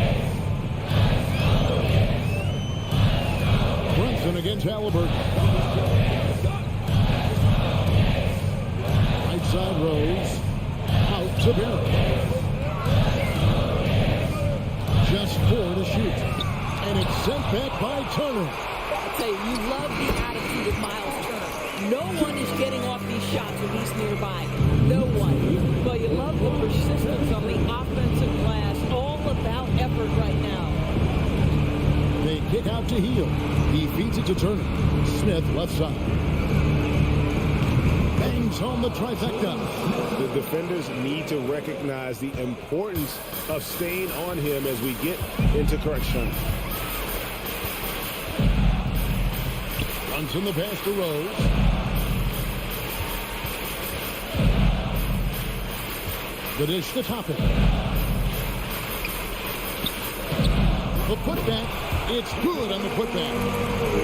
Brunson against Halliburton. Right side Rose. Out to Barrett. Just 4 to shoot. And it's sent back by Turner. I'll tell you, you love the attitude of Miles Turner. No one is getting off these shots when he's nearby. No one. But you love the persistence on the offensive glass. All about effort right now. They kick out to Hield. He feeds it to Turner. Smith left side. Bangs home the trifecta. The defenders need to recognize the importance of staying on him as we get into correction. Runs in the pass to Rose. The dish to Toppin. The putback. It's good on the putback.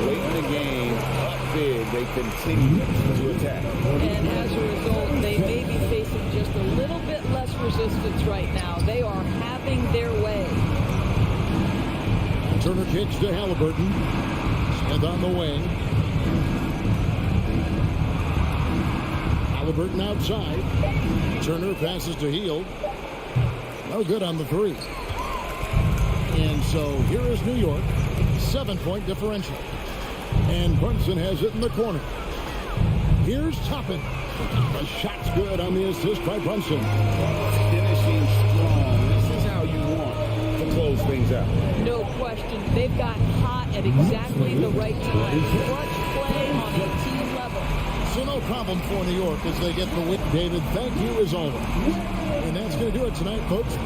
Late in the game, up big, they continue to attack. And as a result, they may be facing just a little bit less resistance right now. They are having their way. Turner kicks to Halliburton. Smith on the wing. Halliburton outside. Turner passes to Hield. No good on the 3. And so here is New York. 7-point differential. And Brunson has it in the corner. Here's Toppin. The shot's good on the assist by Brunson. Finishing strong. This is how you want to close things out. No question. They've got hot at exactly the right time. Clutch play on a team level. So no problem for New York as they get the win. David, thank you as always. And that's going to do it tonight, folks.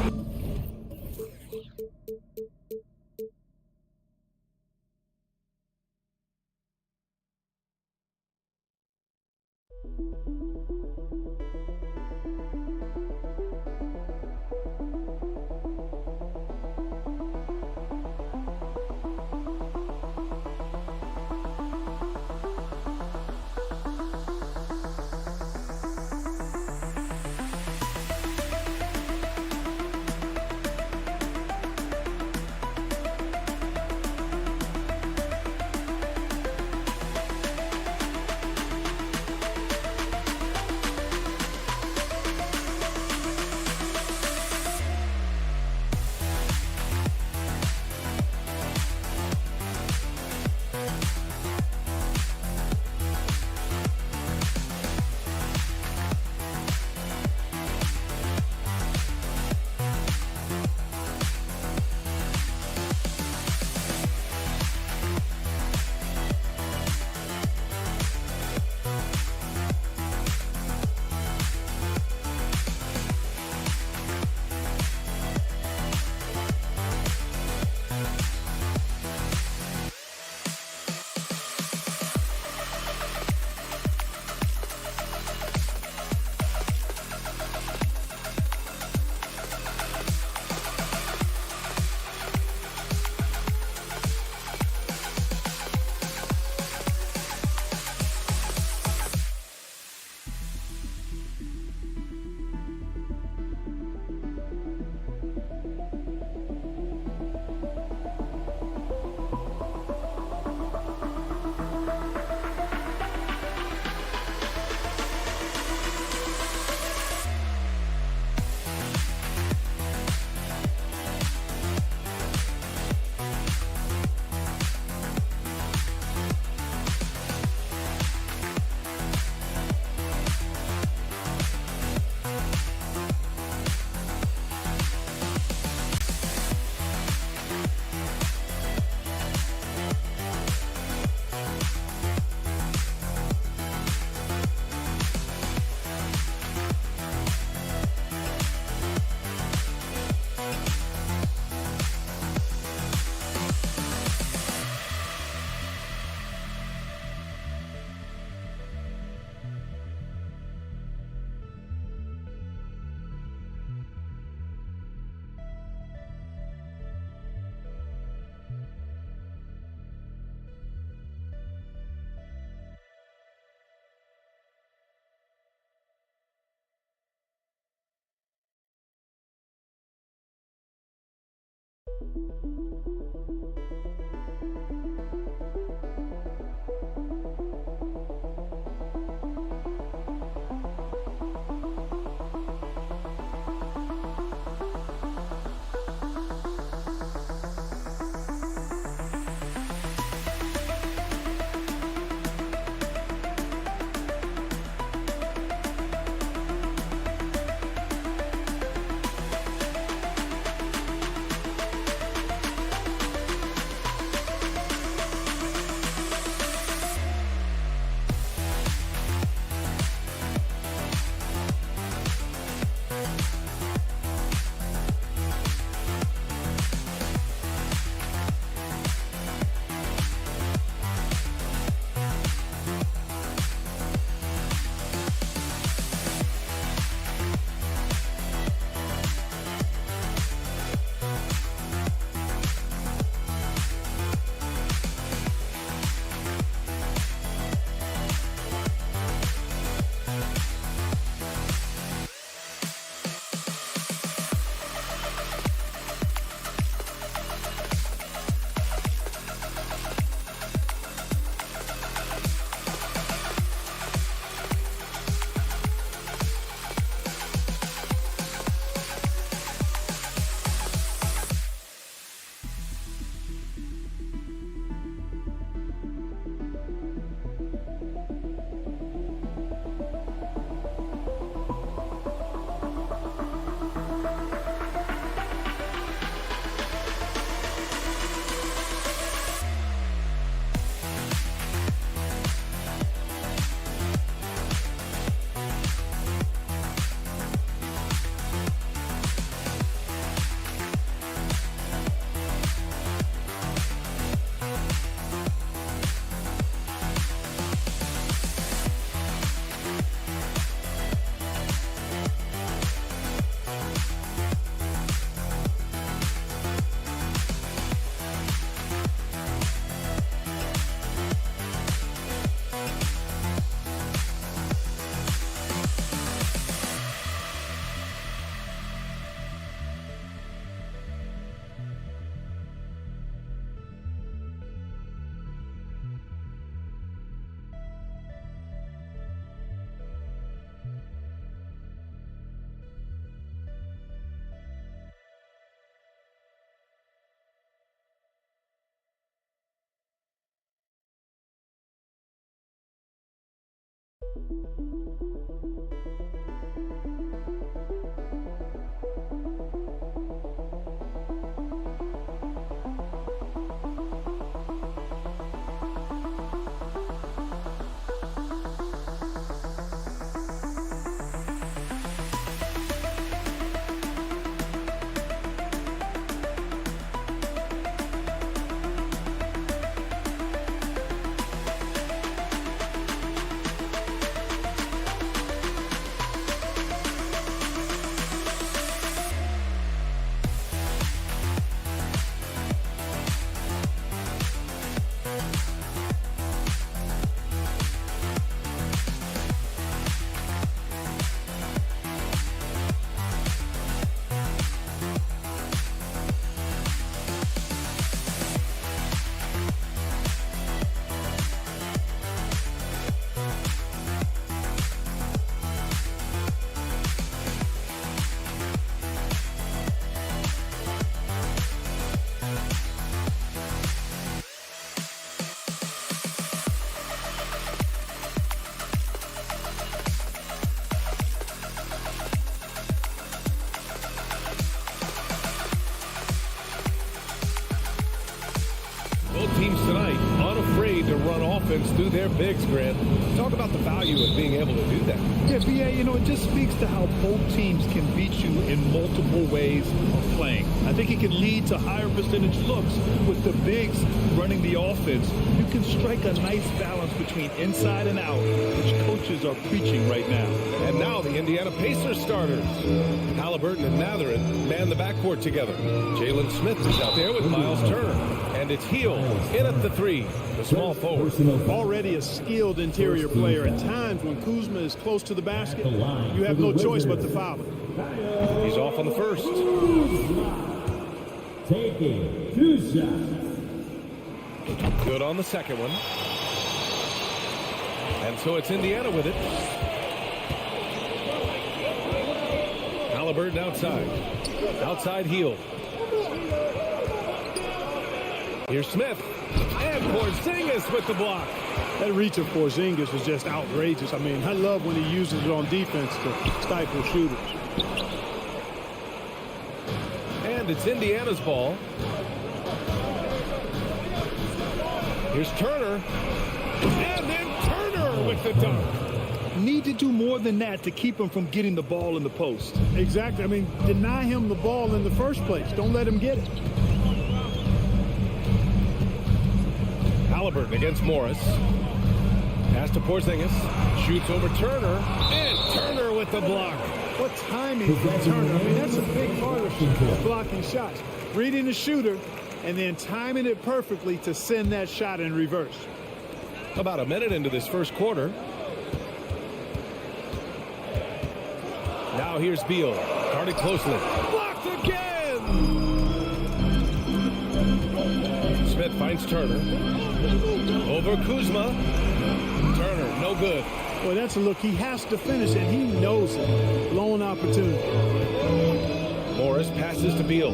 teams tonight unafraid to run offense through their bigs, Grant. Talk about the value of being able to do that. Yeah, BA, it just speaks to how both teams can beat you in multiple ways of playing. I think it can lead to higher percentage looks with the bigs running the offense. You can strike a nice balance between inside and out, which coaches are preaching right now. And now the Indiana Pacers starters. Halliburton and Mathurin man the backcourt together. Jalen Smith is out there with Miles Turner. And it's Heel in at the three, the small forward. Already a skilled interior player. At times when Kuzma is close to the basket, you have no choice but to foul him. He's off on the first. Taking 2 shots. Good on the second one. And so it's Indiana with it. Halliburton outside. Outside heel. Here's Smith. And Porzingis with the block. That reach of Porzingis was just outrageous. I mean, I love when he uses it on defense to stifle shooters. And it's Indiana's ball. Here's Turner. And then Turner with the dunk. Need to do more than that to keep him from getting the ball in the post. Exactly. I mean, deny him the ball in the first place. Don't let him get it. Halliburton against Morris. Pass to Porzingis. Shoots over Turner. And Turner with the block. What timing from Turner? I mean, that's a big part of blocking shots. Reading the shooter and then timing it perfectly to send that shot in reverse. About a minute into this first quarter. Now here's Beal. Guarded closely. Blocked again! Smith finds Turner. Over Kuzma. Turner, no good. Boy, that's a look. He has to finish, and he knows it. Blown opportunity. Morris passes to Beal.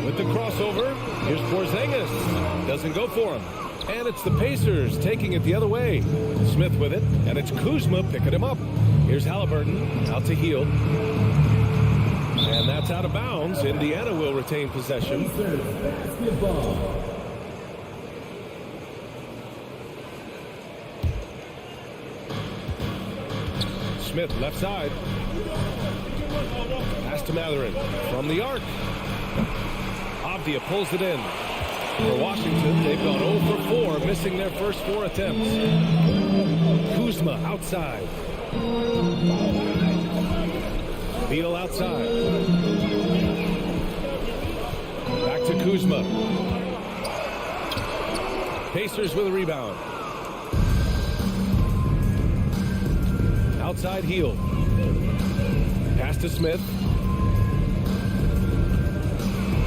With the crossover, here's Porzingis. Doesn't go for him. And it's the Pacers taking it the other way. Smith with it, and it's Kuzma picking him up. Here's Halliburton, out to Hield. And that's out of bounds. Indiana will retain possession. Smith left side. Pass to Mathurin from the arc. Avdia pulls it in. For Washington, they've gone 0 for 4, missing their first 4 attempts. Kuzma outside. Beal outside. Back to Kuzma. Pacers with a rebound. Outside heel. Pass to Smith.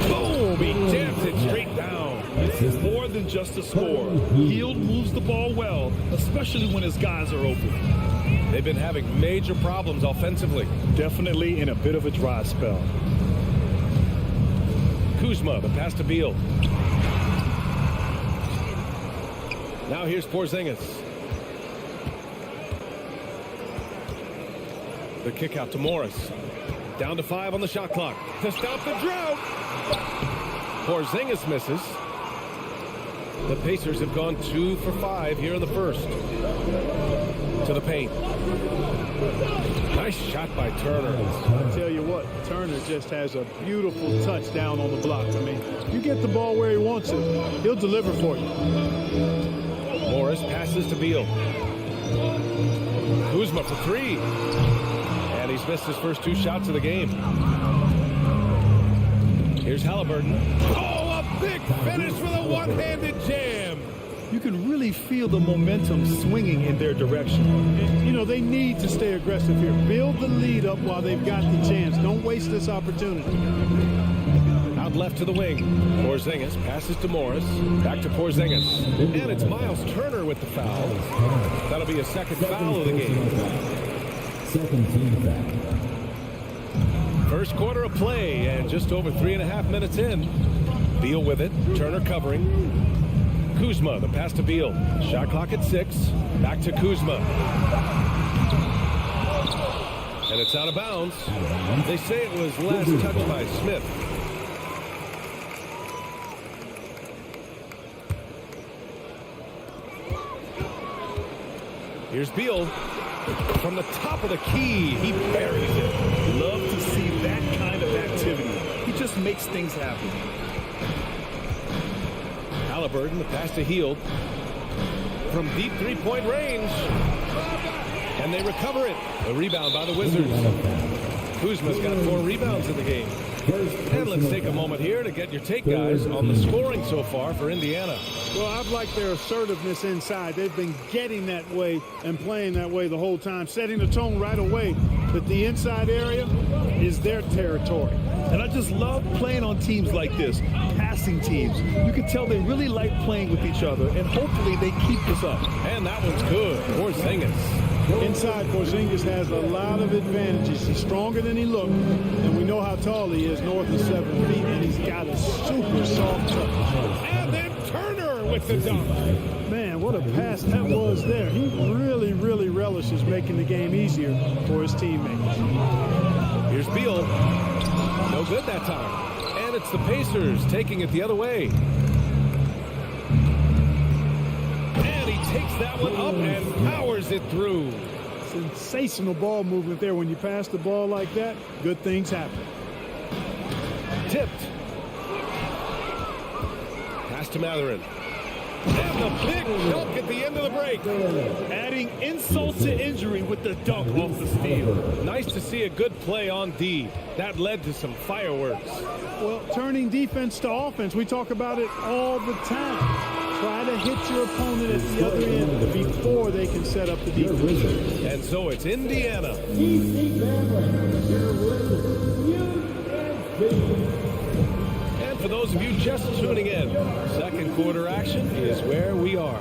Boom! He jams it straight down. This is more than just a score. Hield moves the ball well, especially when his guys are open. They've been having major problems offensively. Definitely in a bit of a dry spell. Kuzma, the pass to Beal. Now here's Porzingis. The kick out to Morris. Down to 5 on the shot clock. To stop the drought. Porzingis misses. The Pacers have gone 2 for 5 here in the first. To the paint. Nice shot by Turner. I tell you what, Turner just has a beautiful touch down on the block. I mean, you get the ball where he wants it, he'll deliver for you. Morris passes to Beal. Kuzma for 3. And he's missed his first 2 shots of the game. Here's Halliburton. Oh, a big finish with a one-handed jam. You can really feel the momentum swinging in their direction. And, you know, they need to stay aggressive here. Build the lead up while they've got the chance. Don't waste this opportunity. Out left to the wing. Porzingis passes to Morris. Back to Porzingis. And it's Miles Turner with the foul. That'll be a second foul of the game. Second team foul. First quarter of play, and just over 3.5 minutes in. Beal with it. Turner covering. Kuzma, the pass to Beal. Shot clock at 6. Back to Kuzma. And it's out of bounds. They say it was last touched by Smith. Here's Beal. From the top of the key, he buries it. Love to see that kind of activity. He just makes things happen. Halliburton, the pass to Hield. From deep three-point range. And they recover it. A rebound by the Wizards. Kuzma's got 4 rebounds in the game. And let's take a moment here to get your take, guys, on the scoring so far for Indiana. Well, I've liked their assertiveness inside. They've been getting that way and playing that way the whole time, setting the tone right away that the inside area is their territory. And I just love playing on teams like this, passing teams. You can tell they really like playing with each other, and hopefully they keep this up. And that one's good. Porzingis. Inside, Porzingis has a lot of advantages. He's stronger than he looked, and we know how tall he is, north of 7 feet, and he's got a super soft touch. And then Turner with the dunk. Man, what a pass that was there. He really, really relishes making the game easier for his teammates. Here's Beal. No good that time. And it's the Pacers taking it the other way. And he takes that one up and powers it through. Sensational ball movement there. When you pass the ball like that, good things happen. Tipped. Pass to Mathurin. And the big dunk at the end of the break. Adding insult to injury with the dunk off the steal. Nice to see a good play on D. That led to some fireworks. Well, turning defense to offense, we talk about it all the time. Try to hit your opponent at the other end before they can set up the defense. And so it's Indiana. And for those of you just tuning in, second quarter action is where we are.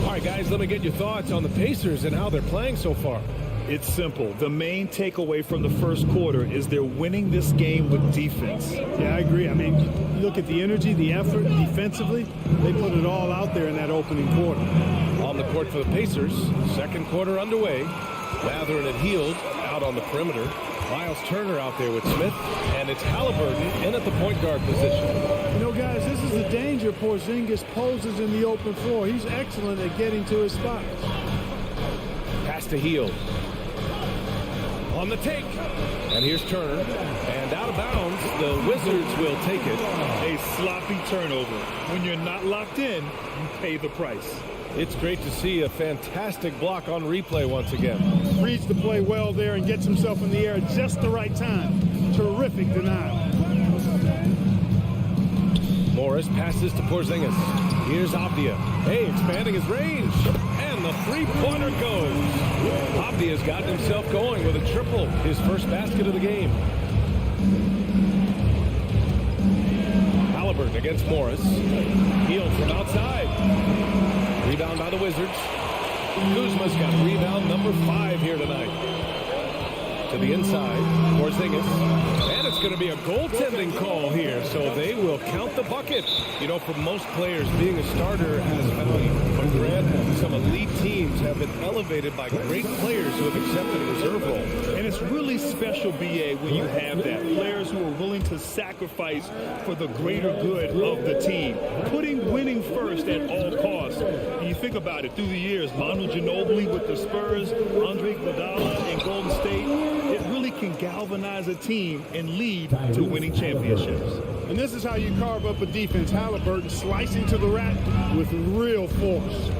All right, guys, let me get your thoughts on the Pacers and how they're playing so far. It's simple. The main takeaway from the first quarter is they're winning this game with defense. Yeah, I agree. I mean, you look at the energy, the effort defensively, they put it all out there in that opening quarter. On the court for the Pacers, second quarter underway. Mathurin and Hield out on the perimeter. Miles Turner out there with Smith, and it's Halliburton in at the point guard position. You know, guys, this is the danger Porzingis poses in the open floor. He's excellent at getting to his spots. Pass to Hield. On the take. And here's Turner. And out of bounds, the Wizards will take it. A sloppy turnover. When you're not locked in, you pay the price. It's great to see a fantastic block on replay once again. Reads the play well there and gets himself in the air at just the right time. Terrific denial. Morris passes to Porzingis. Here's Avdia. Hey, expanding his range. And the three-pointer goes. Avdia's gotten himself going with a triple, his first basket of the game. Halliburton against Morris. Hield from outside. Rebound by the Wizards. Kuzma's got rebound number 5 here tonight. To the inside, Porzingis. And it's going to be a goaltending call here, so they will count the bucket. You know, for most players, being a starter has value. But Grant, some elite teams have been elevated by great players who have accepted a reserve role. And it's really special, B.A., when you have that. Players who are willing to sacrifice for the greater good of the team. Putting winning first at all costs. And you think about it, through the years, Manu Ginobili with the Spurs, Andre Iguodala in Golden State, it really can galvanize a team and lead to winning championships. And this is how you carve up a defense. Halliburton slicing to the rack with real force.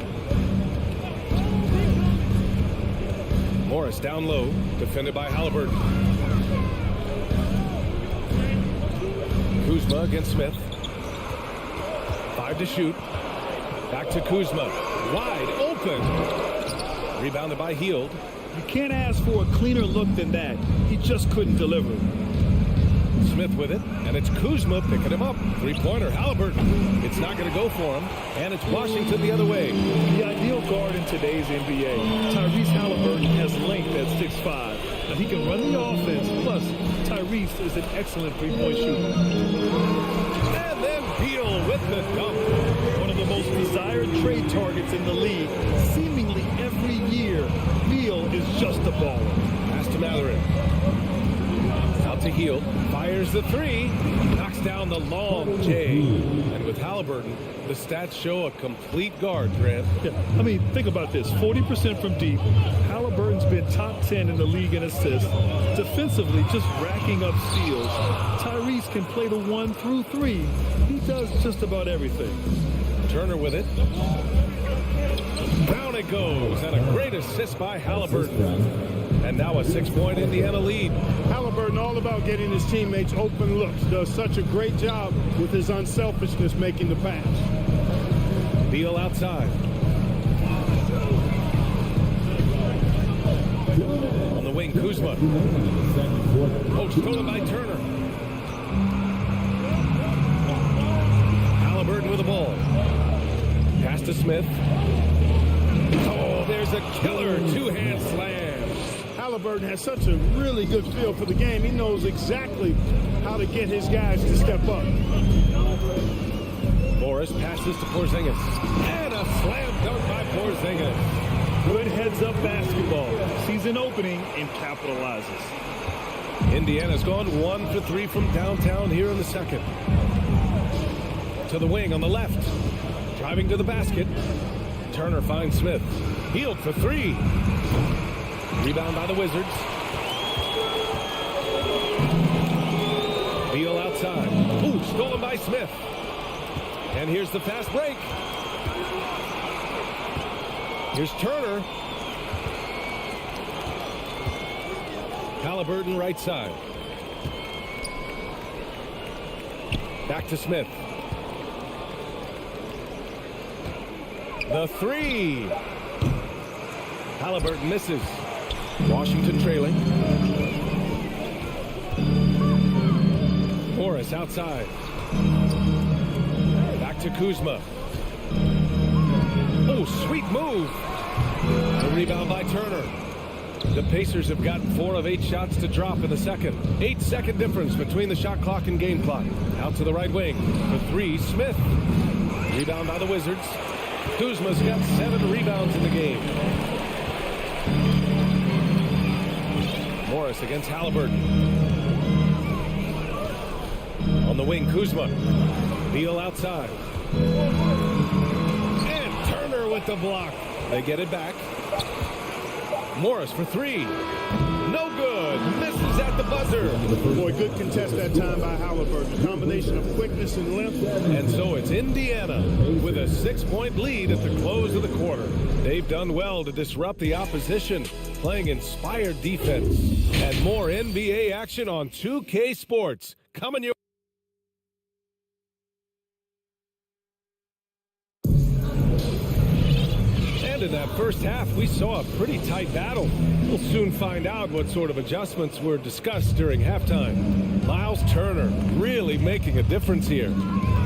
Morris down low, defended by Halliburton. Kuzma against Smith. 5 to shoot. Back to Kuzma. Wide open. Rebounded by Hield. You can't ask for a cleaner look than that. He just couldn't deliver. Smith with it, and it's Kuzma picking him up. Three-pointer, Halliburton. It's not going to go for him, and it's Washington the other way. The ideal guard in today's NBA. Tyrese Halliburton has length at 6'5". Now he can run the offense, plus Tyrese is an excellent three-point shooter. And then Beal with the dunk. One of the most desired trade targets in the league. Seemingly every year, Beal is just a baller. Pass to Mathurin. Out to Hield. Fires the three. Knocks down the long J. And with Halliburton, the stats show a complete guard, Grant. Yeah, I mean, think about this. 40% from deep. Halliburton's been top 10 in the league in assists. Defensively, just racking up steals. Tyrese can play the 1 through 3. He does just about everything. Turner with it. Down it goes. And a great assist by Halliburton. And now a 6-point Indiana lead. Halliburton all about getting his teammates open looks. Does such a great job with his unselfishness making the pass. Beal outside. On the wing, Kuzma. Poached over by Turner. ball. Pass to Smith. Oh, there's a killer two-hand slam. Halliburton has such a really good feel for the game. He knows exactly how to get his guys to step up. Morris passes to Porzingis. And a slam dunk by Porzingis. Good heads-up basketball. Sees an opening and capitalizes. Indiana's gone 1 for 3 from downtown here in the second. To the wing on the left. Driving to the basket. Turner finds Smith. Healed for 3. Rebound by the Wizards. Beal outside. Ooh, stolen by Smith. And here's the fast break. Here's Turner. Halliburton right side. Back to Smith. The 3. Halliburton misses. Washington trailing. Morris outside. Back to Kuzma. Oh, sweet move. The rebound by Turner. The Pacers have gotten 4 of 8 shots to drop in the second. 8-second difference between the shot clock and game clock. Out to the right wing. For 3, Smith. Rebound by the Wizards. Kuzma's got 7 rebounds in the game. Morris against Halliburton. On the wing, Kuzma. Beal outside. And Turner with the block. They get it back. Morris for 3. No good. Misses at the buzzer. Boy, good contest that time by Halliburton. A combination of quickness and length. And so it's Indiana with a 6-point lead at the close of the quarter. They've done well to disrupt the opposition, playing inspired defense. And more NBA action on 2K Sports. Coming your in that first half, we saw a pretty tight battle. We'll soon find out what sort of adjustments were discussed during halftime. Miles Turner really making a difference here.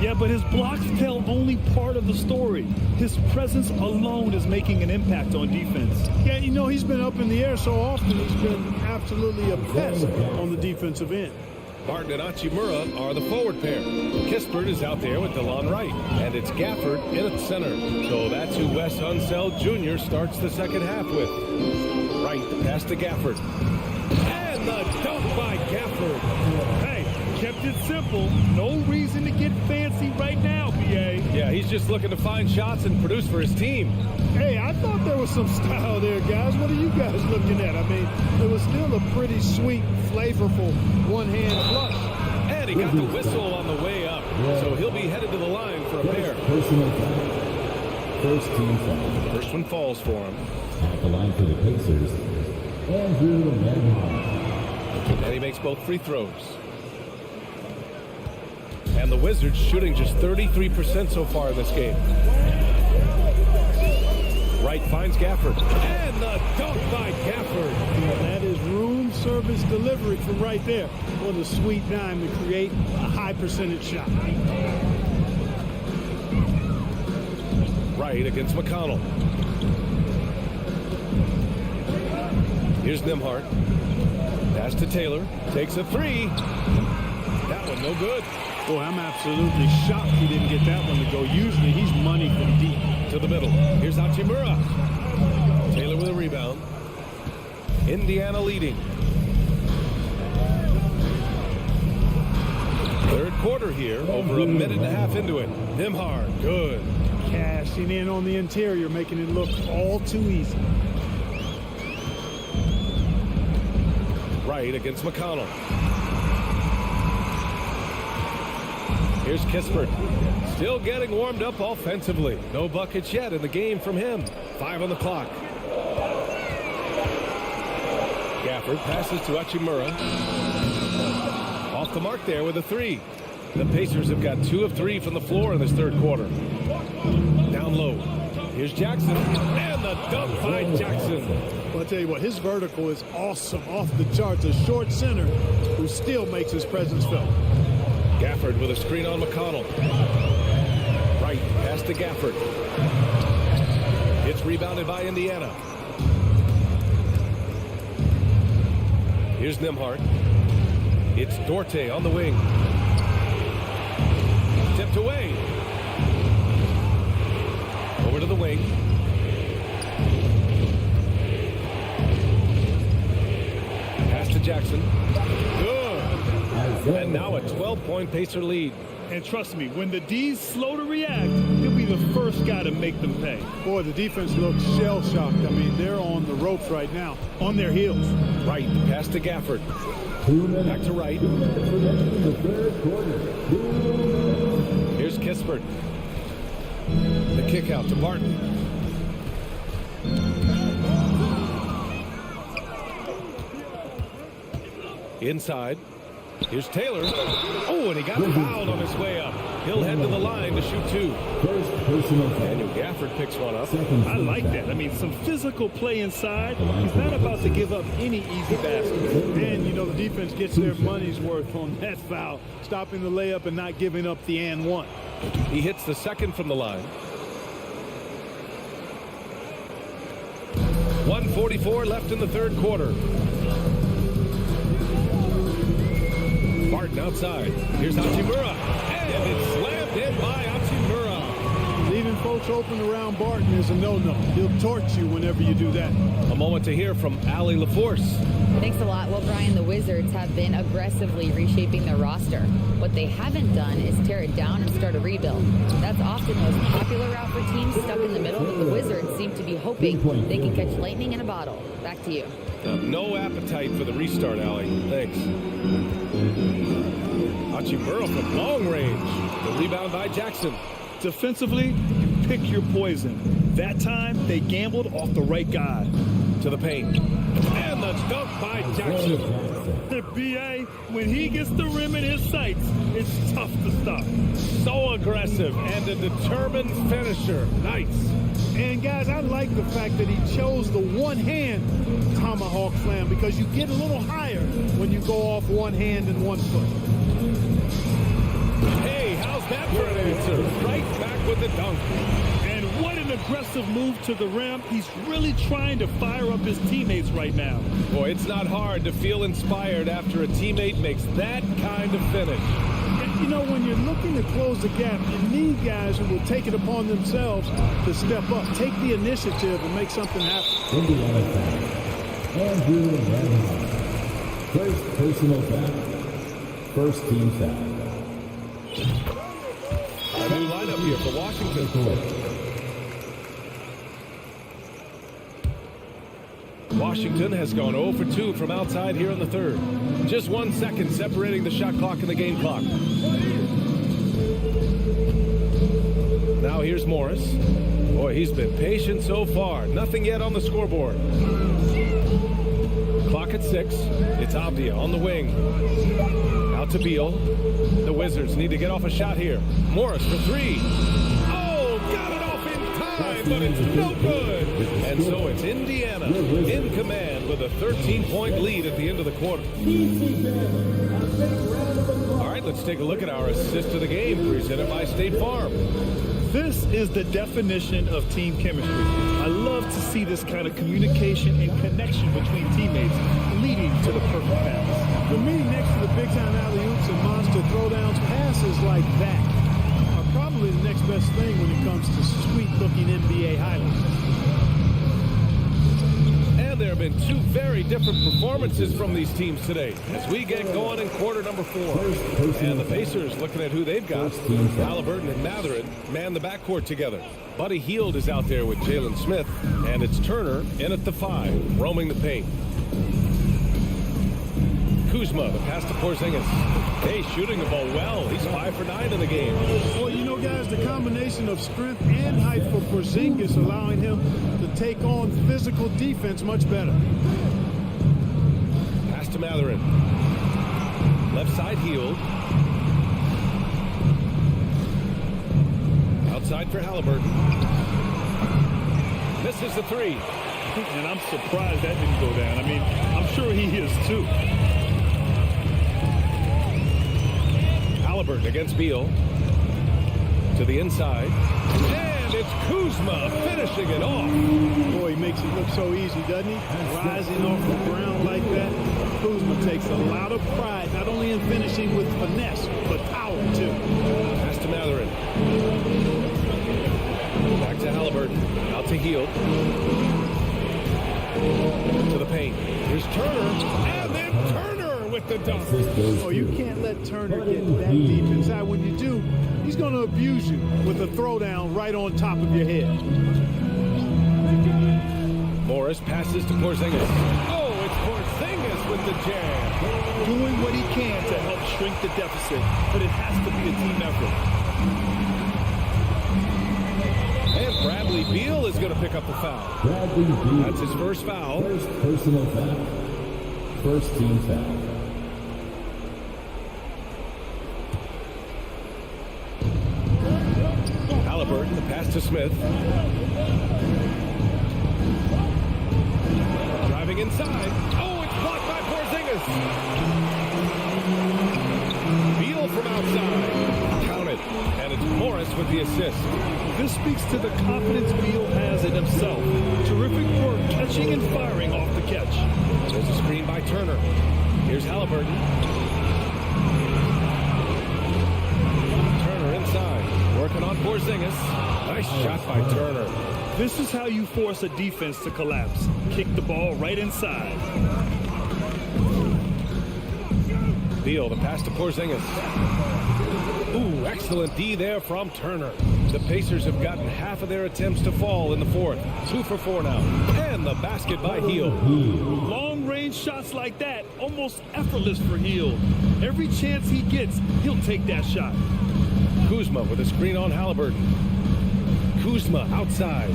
Yeah, but his blocks tell only part of the story. His presence alone is making an impact on defense. Yeah, you know, he's been up in the air so often, he's been absolutely a pest on the defensive end. Martin and Hachimura are the forward pair. Kispert is out there with DeLon Wright. And it's Gafford in at center. So that's who Wes Unseld Jr. starts the second half with. Wright, the pass to Gafford. And the dunk by Gafford. Hey, kept it simple. No reason to get fancy right now, BA. Yeah, he's just looking to find shots and produce for his team. Hey, I thought there was some style there, guys. What are you guys looking at? I mean, it was still a pretty sweet, flavorful one-hand flush. And he got the whistle on the way up. So he'll be headed to the line for a pair. Personal foul. First team foul. First one falls for him. At the line for the Pacers, Andrew Nembhard. And he makes both free throws. And the Wizards shooting just 33% so far in this game. Wright finds Gafford. And the dunk by Gafford. Yeah, that is room service delivery from right there. What a sweet dime to create a high percentage shot. Wright against McConnell. Here's Nembhard. Pass to Taylor. Takes a 3. That one no good. Boy, I'm absolutely shocked he didn't get that one to go. Usually he's money from deep. To the middle. Here's Hachimura. Taylor with a rebound. Indiana leading. Third quarter here. Over a minute and a half into it. Nembhard. Good. Cashing in on the interior, making it look all too easy. Wright against McConnell. Here's Kispert. Still getting warmed up offensively. No buckets yet in the game from him. 5 on the clock. Gafford passes to Hachimura. Off the mark there with a 3. The Pacers have got 2 of 3 from the floor in this third quarter. Down low. Here's Jackson. And the dunk by Jackson. Well, I'll tell you what, his vertical is awesome, off the charts. A short center who still makes his presence felt. Gafford with a screen on McConnell. Wright to Gafford. It's rebounded by Indiana. Here's Nembhard. It's Dorte on the wing. Tipped away. Over to the wing. Pass to Jackson. Good. And now a 12-point Pacer lead. And trust me, when the D's slow to react, he'll be the first guy to make them pay. Boy, the defense looks shell-shocked. I mean, they're on the ropes right now, on their heels. Right, pass to Gafford. Back to right. Here's Kispert. The kick out to Barton. Inside. Here's Taylor. Oh, and he got fouled on his way up. He'll head to the line to shoot two. Daniel Gafford picks one up. I like that. I mean, some physical play inside. He's not about to give up any easy baskets. And, you know, the defense gets their money's worth on that foul, stopping the layup and not giving up the and one. He hits the second from the line. 1:44 left in the third quarter. Barton outside. Here's Hachimura. And it's slammed in by Hachimura. Leaving folks open around Barton is a no-no. He'll torch you whenever you do that. A moment to hear from Allie LaForce. Thanks a lot. Well, Brian, the Wizards have been aggressively reshaping their roster. What they haven't done is tear it down and start a rebuild. That's often the most popular route for teams stuck in the middle, but the Wizards seem to be hoping they can catch lightning in a bottle. Back to you. No appetite for the restart, Allie. Thanks. Hachimura from long range. The rebound by Jackson. Defensively, you pick your poison. That time, they gambled off the right guy. To the paint. And the dunk by Jackson. The BA, when he gets the rim in his sights, it's tough to stop. So aggressive and a determined finisher. Nice. And, guys, I like the fact that he chose the one-hand tomahawk slam because you get a little higher when you go off one hand and 1 foot. Hey, how's that for an answer? Right back with the dunk. And what an aggressive move to the rim. He's really trying to fire up his teammates right now. Boy, it's not hard to feel inspired after a teammate makes that kind of finish. And, you know, when you're looking to close the gap, you need guys who will take it upon themselves to step up, take the initiative, and make something happen. Indiana foul. Andrew Nembhard. First personal foul. First team foul. A new lineup here for Washington. Washington has gone 0 for 2 from outside here in the third. Just 1 second separating the shot clock and the game clock. Now here's Morris. Boy, he's been patient so far. Nothing yet on the scoreboard. Clock at 6. It's Avdia on the wing. Out to Beal. The Wizards need to get off a shot here. Morris for 3. Oh, got it off in time, but it's no good. And so it's Indiana in command with a 13-point lead at the end of the quarter. All right, let's take a look at our assist of the game presented by State Farm. This is the definition of team chemistry. I love to see this kind of communication and connection between teammates leading to the perfect pass. For me, next to the big-time alley-oops and monster throwdowns, passes like that are probably the next best thing when it comes to sweet-looking NBA highlights. And there have been 2 very different performances from these teams today as we get going in quarter number 4. And the Pacers, looking at who they've got, Halliburton and Mathurin man the backcourt together. Buddy Hield is out there with Jalen Smith, and it's Turner in at the 5, roaming the paint. Kuzma, the pass to Porzingis. Hey, shooting the ball well. He's 5 for 9 in the game. Well, you know, guys, the combination of strength and height for Porzingis allowing him to take on physical defense much better. Pass to Mathurin. Left side Hield. Outside for Halliburton. Misses the 3. And I'm surprised that didn't go down. I mean, I'm sure he is too. Halliburton against Beal. To the inside. And it's Kuzma finishing it off. Boy, he makes it look so easy, doesn't he? Rising off the ground like that. Kuzma takes a lot of pride, not only in finishing with finesse, but power, too. Pass to Matherin. Back to Halliburton. Out to Hield. To the paint. Here's Turner. And then Turner with the dunk. Oh, you can't let Turner get that deep inside. When you do, he's going to abuse you with a throwdown right on top of your head. Morris passes to Porzingis. Oh, it's Porzingis with the jam. Doing what he can to help shrink the deficit, but it has to be a team effort. And Bradley Beal is going to pick up the foul. That's his first foul. First personal foul. First team foul. Halliburton, the pass to Smith. Driving inside. Oh, it's blocked by Porzingis. Beal from outside. Counted. And it's Morris with the assist. This speaks to the confidence Beal has in himself. Terrific work catching and firing off the catch. There's a screen by Turner. Here's Halliburton. Turner inside. Working on Porzingis. Nice shot by Turner. This is how you force a defense to collapse. Kick the ball right inside. Beal, the pass to Porzingis. Ooh, excellent D there from Turner. The Pacers have gotten half of their attempts to fall in the fourth. 2 for 4 now. And the basket by Hield. Long-range shots like that, almost effortless for Hield. Every chance he gets, he'll take that shot. Kuzma with a screen on Halliburton. Kuzma outside.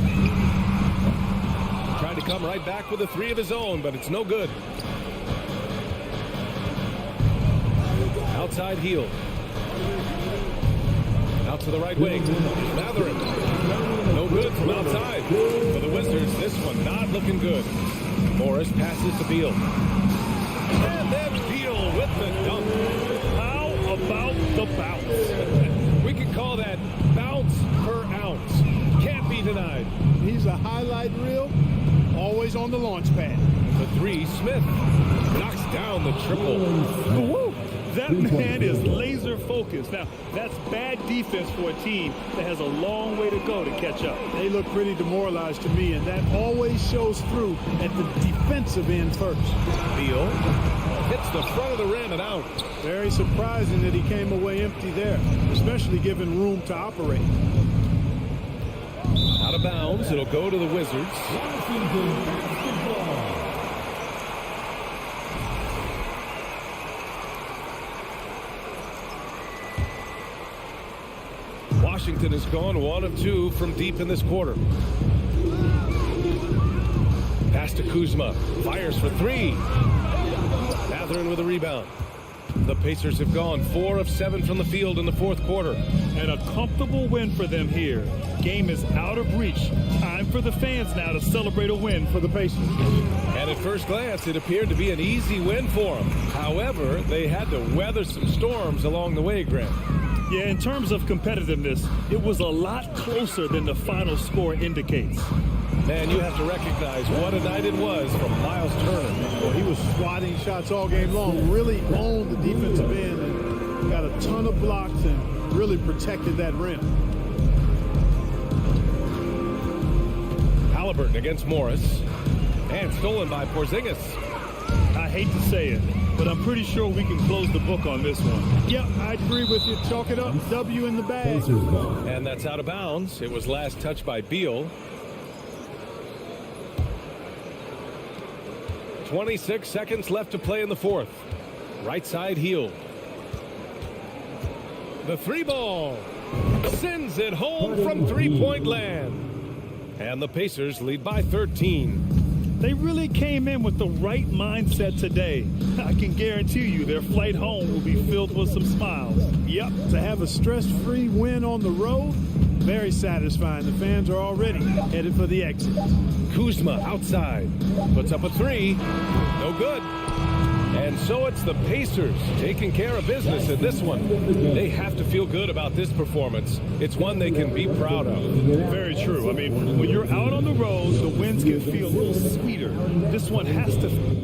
Tried to come right back with a 3 of his own, but it's no good. Outside Hield. Out to the right wing. Matherin. No good from outside. For the Wizards, this one not looking good. Morris passes to Beal. And then Beal with the dunk. How about the bounce? We could call that bounce per ounce. Can't be denied. He's a highlight reel, always on the launch pad. The 3, Smith knocks down the triple. Woo! That man is laser focused. Now, that's bad defense for a team that has a long way to go to catch up. They look pretty demoralized to me, and that always shows through at the defensive end first. Beal hits the front of the rim and out. Very surprising that he came away empty there, especially given room to operate. Out of bounds. It'll go to the Wizards. Washington has gone 1 of 2 from deep in this quarter. Pass to Kuzma. Fires for 3. Matherin with a rebound. The Pacers have gone 4 of 7 from the field in the fourth quarter. And a comfortable win for them here. Game is out of reach. Time for the fans now to celebrate a win for the Pacers. And at first glance, it appeared to be an easy win for them. However, they had to weather some storms along the way, Grant. Yeah, in terms of competitiveness, it was a lot closer than the final score indicates. Man, you have to recognize what a night it was from Miles Turner. Well, he was swatting shots all game long, really owned the defensive end and got a ton of blocks and really protected that rim. Halliburton against Morris. And stolen by Porzingis. I hate to say it, but I'm pretty sure we can close the book on this one. Yep, I agree with you. Chalk it up. W in the bag. And that's out of bounds. It was last touched by Beal. 26 seconds left to play in the fourth. Right side Hield. The 3 ball. Sends it home from 3-point land. And the Pacers lead by 13. They really came in with the right mindset today. I can guarantee you their flight home will be filled with some smiles. Yep, to have a stress-free win on the road, very satisfying. The fans are already headed for the exit. Kuzma outside. Puts up a 3. No good. And so it's the Pacers taking care of business in this one. They have to feel good about this performance. It's one they can be proud of. Very true. I mean, when you're out on the road, the wins can feel a little sweeter. This one has to...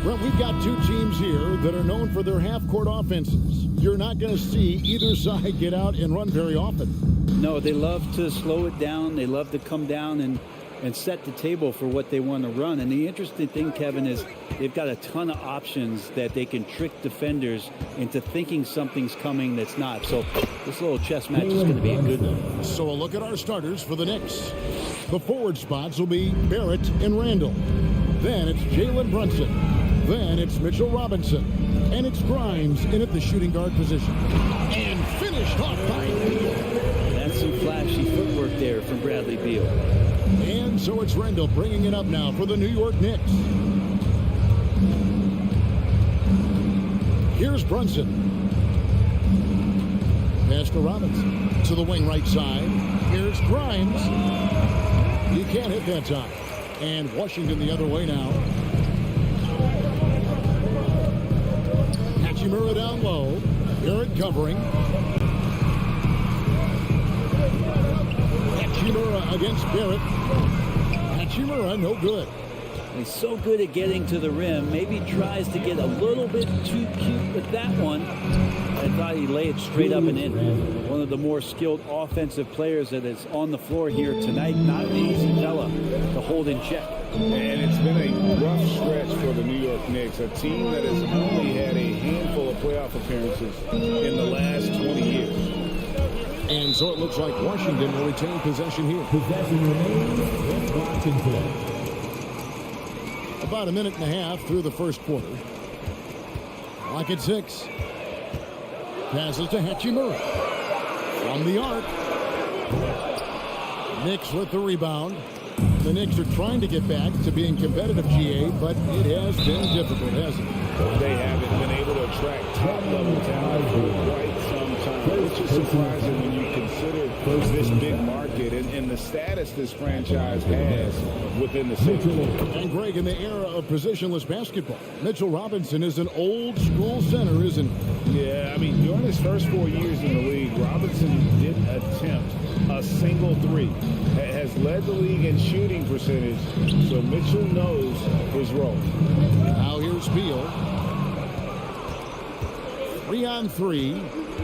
Well, we've got two teams here that are known for their half-court offenses. You're not going to see either side get out and run very often. No, they love to slow it down. They love to come down and set the table for what they want to run. And the interesting thing, Kevin, is they've got a ton of options that they can trick defenders into thinking something's coming that's not. So this little chess match is going to be a good one. So a look at our starters for the Knicks. The forward spots will be Barrett and Randall. Then it's Jalen Brunson. Then it's Mitchell Robinson. And it's Grimes in at the shooting guard position. And finished off by Beal. That's some flashy footwork there from Bradley Beal. And so it's Randall bringing it up now for the New York Knicks. Here's Brunson. Pass to Robinson. To the wing right side. Here's Grimes. He can't hit that time. And Washington the other way now. Hachimura down low. Garrett covering. Hachimura against Barrett. Hachimura no good. He's so good at getting to the rim. Maybe tries to get a little bit too cute with that one. I thought he laid it straight up and in. One of the more skilled offensive players that is on the floor here tonight. Not an easy fella to hold in check. And it's been a rough stretch for the New York Knicks, a team that has only had a handful of playoff appearances in the last 20 years. And so it looks like Washington will retain possession here. Possession remains with Washington. About a minute and a half through the first quarter. Clock at 6. Passes to Hachimura. From the arc. Knicks with the rebound. The Knicks are trying to get back to being competitive, GA, but it has been difficult, hasn't it? They haven't been able to attract top-level talent for quite some time, which is surprising when you consider this big market and the status this franchise has within the city. And Greg, in the era of positionless basketball, Mitchell Robinson is an old-school center, isn't he? Yeah, I mean, during his first 4 years in the league, Robinson didn't attempt a single three. Has led the league in shooting percentage, so Mitchell knows his role. Now here's Beal. 3 on 3.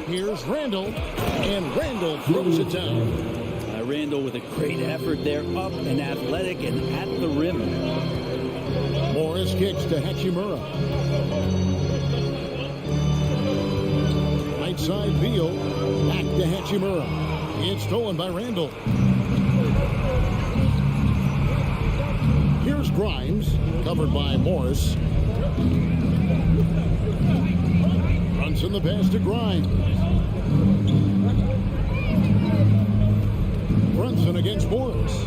Here's Randall, and Randall throws it down. Randall with a great effort there, up and athletic and at the rim. Morris kicks to Hachimura. Right side Beal, back to Hachimura. It's stolen by Randall. Here's Grimes, covered by Morris. Brunson the pass to Grimes. Brunson against Morris.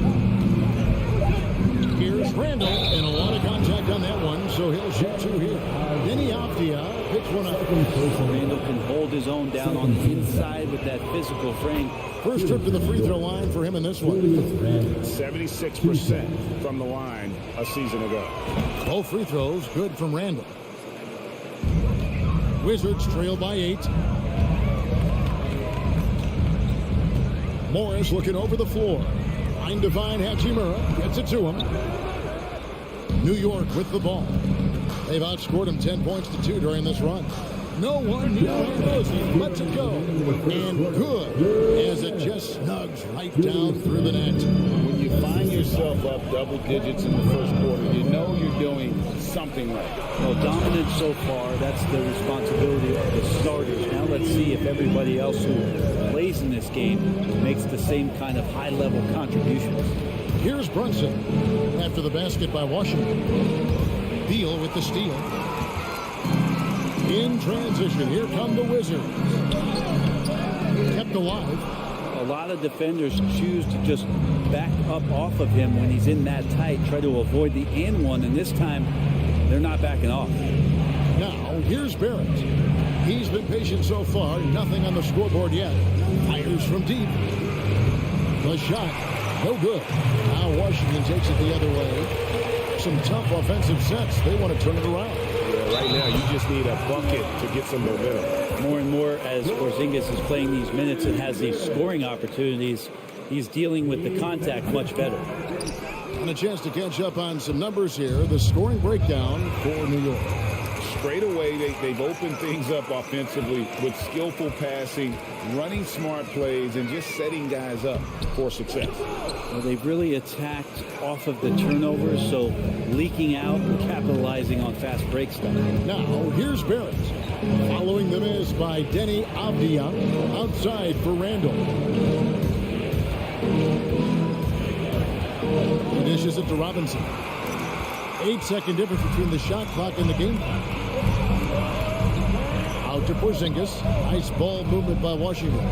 Here's Randall, and a lot of contact on that one, so he'll shoot 2 here. Denny Avdia picks one up. Randall can hold his own down on the inside with that physical frame. First trip to the free throw line for him in this one. 76% from the line a season ago. Both free throws good from Randall. Wizards trail by 8. Morris looking over the floor. Line to find Hachimura. Gets it to him. New York with the ball. They've outscored him 10 points to 2 during this run. No one near Rambosi lets it go. And good, as it just snugs right down through the net. When you find yourself up double digits in the first quarter, you know you're doing something right. Well, dominant so far, that's the responsibility of the starters. Now let's see if everybody else who plays in this game makes the same kind of high-level contributions. Here's Brunson after the basket by Washington. Beal with the steal. In transition, here come the Wizards. Kept alive. A lot of defenders choose to just back up off of him when he's in that tight, try to avoid the and one, and this time they're not backing off. Now, here's Barrett. He's been patient so far, nothing on the scoreboard yet. Fires from deep. The shot, no good. Now Washington takes it the other way. Some tough offensive sets. They want to turn it around. Right now, you just need a bucket to get some momentum. More and more as Porzingis is playing these minutes and has these scoring opportunities, he's dealing with the contact much better. And a chance to catch up on some numbers here. The scoring breakdown for New York. Straight away, they've opened things up offensively with skillful passing, running smart plays, and just setting guys up for success. Well, they've really attacked off of the turnovers, so leaking out and capitalizing on fast break stuff. Now, here's Barrett. Following the miss by Denny Avdia. Outside for Randall. He dishes it to Robinson. 8-second difference between the shot clock and the game clock. Out to Porzingis. Nice ball movement by Washington.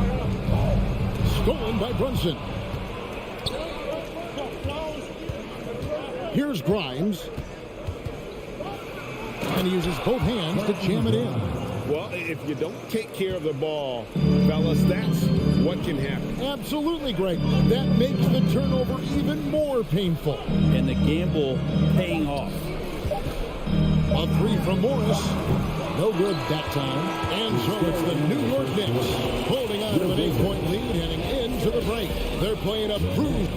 Stolen by Brunson. Here's Grimes. And he uses both hands to jam it in. Well, if you don't take care of the ball, fellas, that's what can happen. Absolutely, Greg. That makes the turnover even more painful. And the gamble paying off. A three from Morris. No good that time. And so it's the New York Knicks holding on to an 8-point lead heading into the break. They're playing a bruised.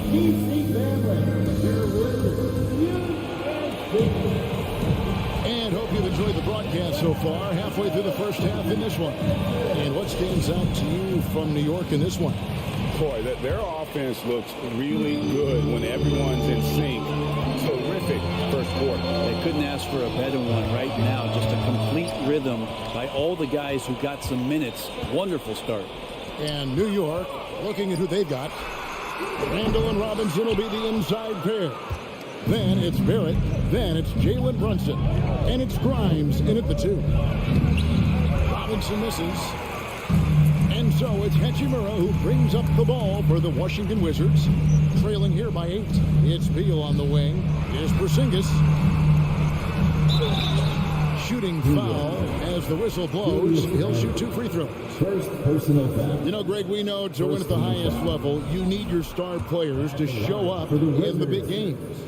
And hope you've enjoyed the broadcast so far. Halfway through the first half in this one. And what stands out to you from New York in this one? Boy, their offense looks really good when everyone's in sync. Terrific first quarter. They couldn't ask for a better one right now. Just a complete rhythm by all the guys who got some minutes. Wonderful start. And New York, looking at who they've got. Randall and Robinson will be the inside pair. Then it's Barrett. Then it's Jalen Brunson. And it's Grimes in at the 2. Robinson misses. And so it's Hachimura who brings up the ball for the Washington Wizards. Trailing here by 8. It's Beal on the wing. Here's Porzingis. Shooting foul as the whistle blows. He'll shoot 2 free throws. First personal foul. You know, Greg, we know to win at the highest level, you need your star players to show up in the big games.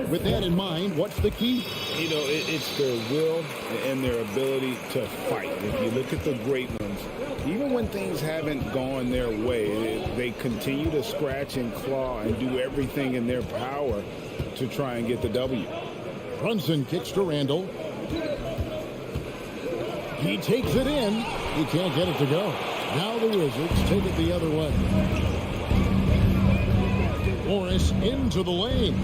With that in mind, what's the key? You know, it's their will and their ability to fight. If you look at the great ones, even when things haven't gone their way, they continue to scratch and claw and do everything in their power to try and get the W. Brunson kicks to Randall. He takes it in. He can't get it to go. Now the Wizards take it the other way. Morris into the lane.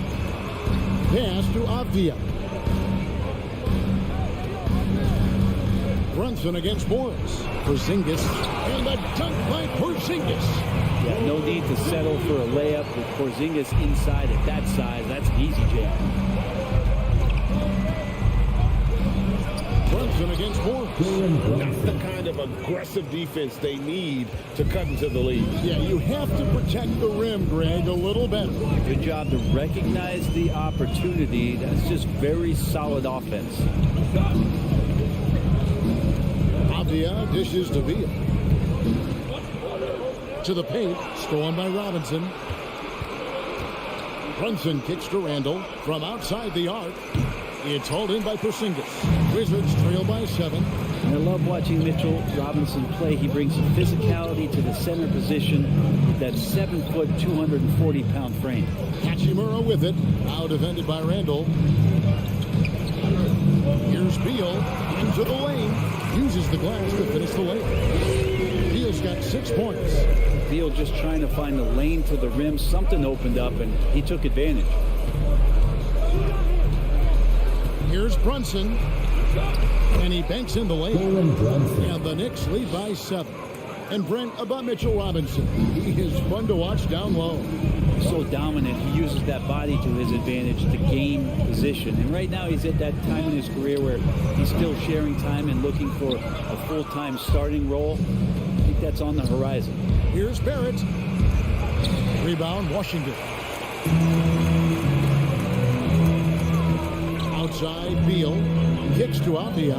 Pass to Avdia. Brunson against Morris. Porzingis. And a dunk by Porzingis. Yeah, no need to settle for a layup with Porzingis inside at that size. That's an easy jam. Brunson against Morris. Not the kind of aggressive defense they need to cut into the lead. Yeah, you have to protect the rim, Greg, a little better. Good job to recognize the opportunity. That's just very solid offense. Avdia dishes to Beal. To the paint, stolen by Robinson. Brunson kicks to Randall from outside the arc. It's hauled in by Porzingis. Wizards trail by 7. I love watching Mitchell Robinson play. He brings physicality to the center position with that 7-foot, 240-pound frame. Hachimura with it. Now defended by Randall. Here's Beal into the lane. Uses the glass to finish the lane. Beal's got 6 points. Beal just trying to find the lane to the rim. Something opened up, and he took advantage. Here's Brunson. And he banks in the lane. And the Knicks lead by 7. And Brent, about Mitchell Robinson. He is fun to watch down low. So dominant. He uses that body to his advantage to gain position. And right now he's at that time in his career where he's still sharing time and looking for a full-time starting role. I think that's on the horizon. Here's Barrett. Rebound, Washington. Outside, Beal. Kicks to Avdia.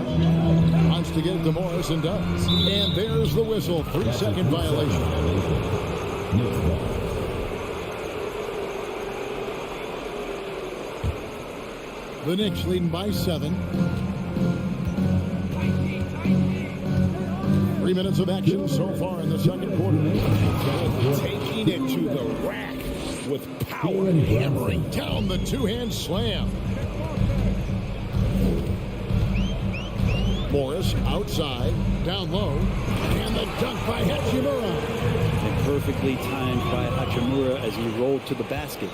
Wants to get it to Morris and does. And there's the whistle. 3-second violation. The Knicks leading by 7. 3 minutes of action so far in the second quarter. Taking it to the rack with power. Hammering down the two-hand slam. Morris outside, down low, and the dunk by Hachimura. And perfectly timed by Hachimura as he rolled to the basket.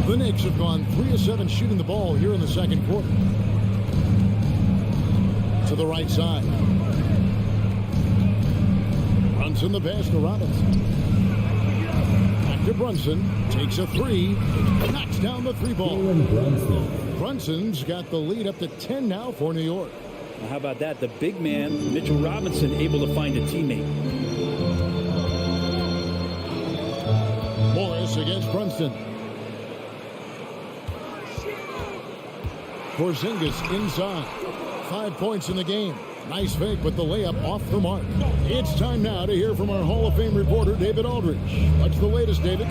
The Knicks have gone 3 of 7 shooting the ball here in the second quarter. To the right side. Brunson the pass to Robinson. Back to Brunson. Takes a 3. Knocks down the 3-ball. Brunson's got the lead up to 10 now for New York. Now how about that? The big man, Mitchell Robinson, able to find a teammate. Morris against Brunson. Porzingis inside. 5 points in the game. Nice fake, but the layup off the mark. It's time now to hear from our Hall of Fame reporter, David Aldridge. What's the latest, David?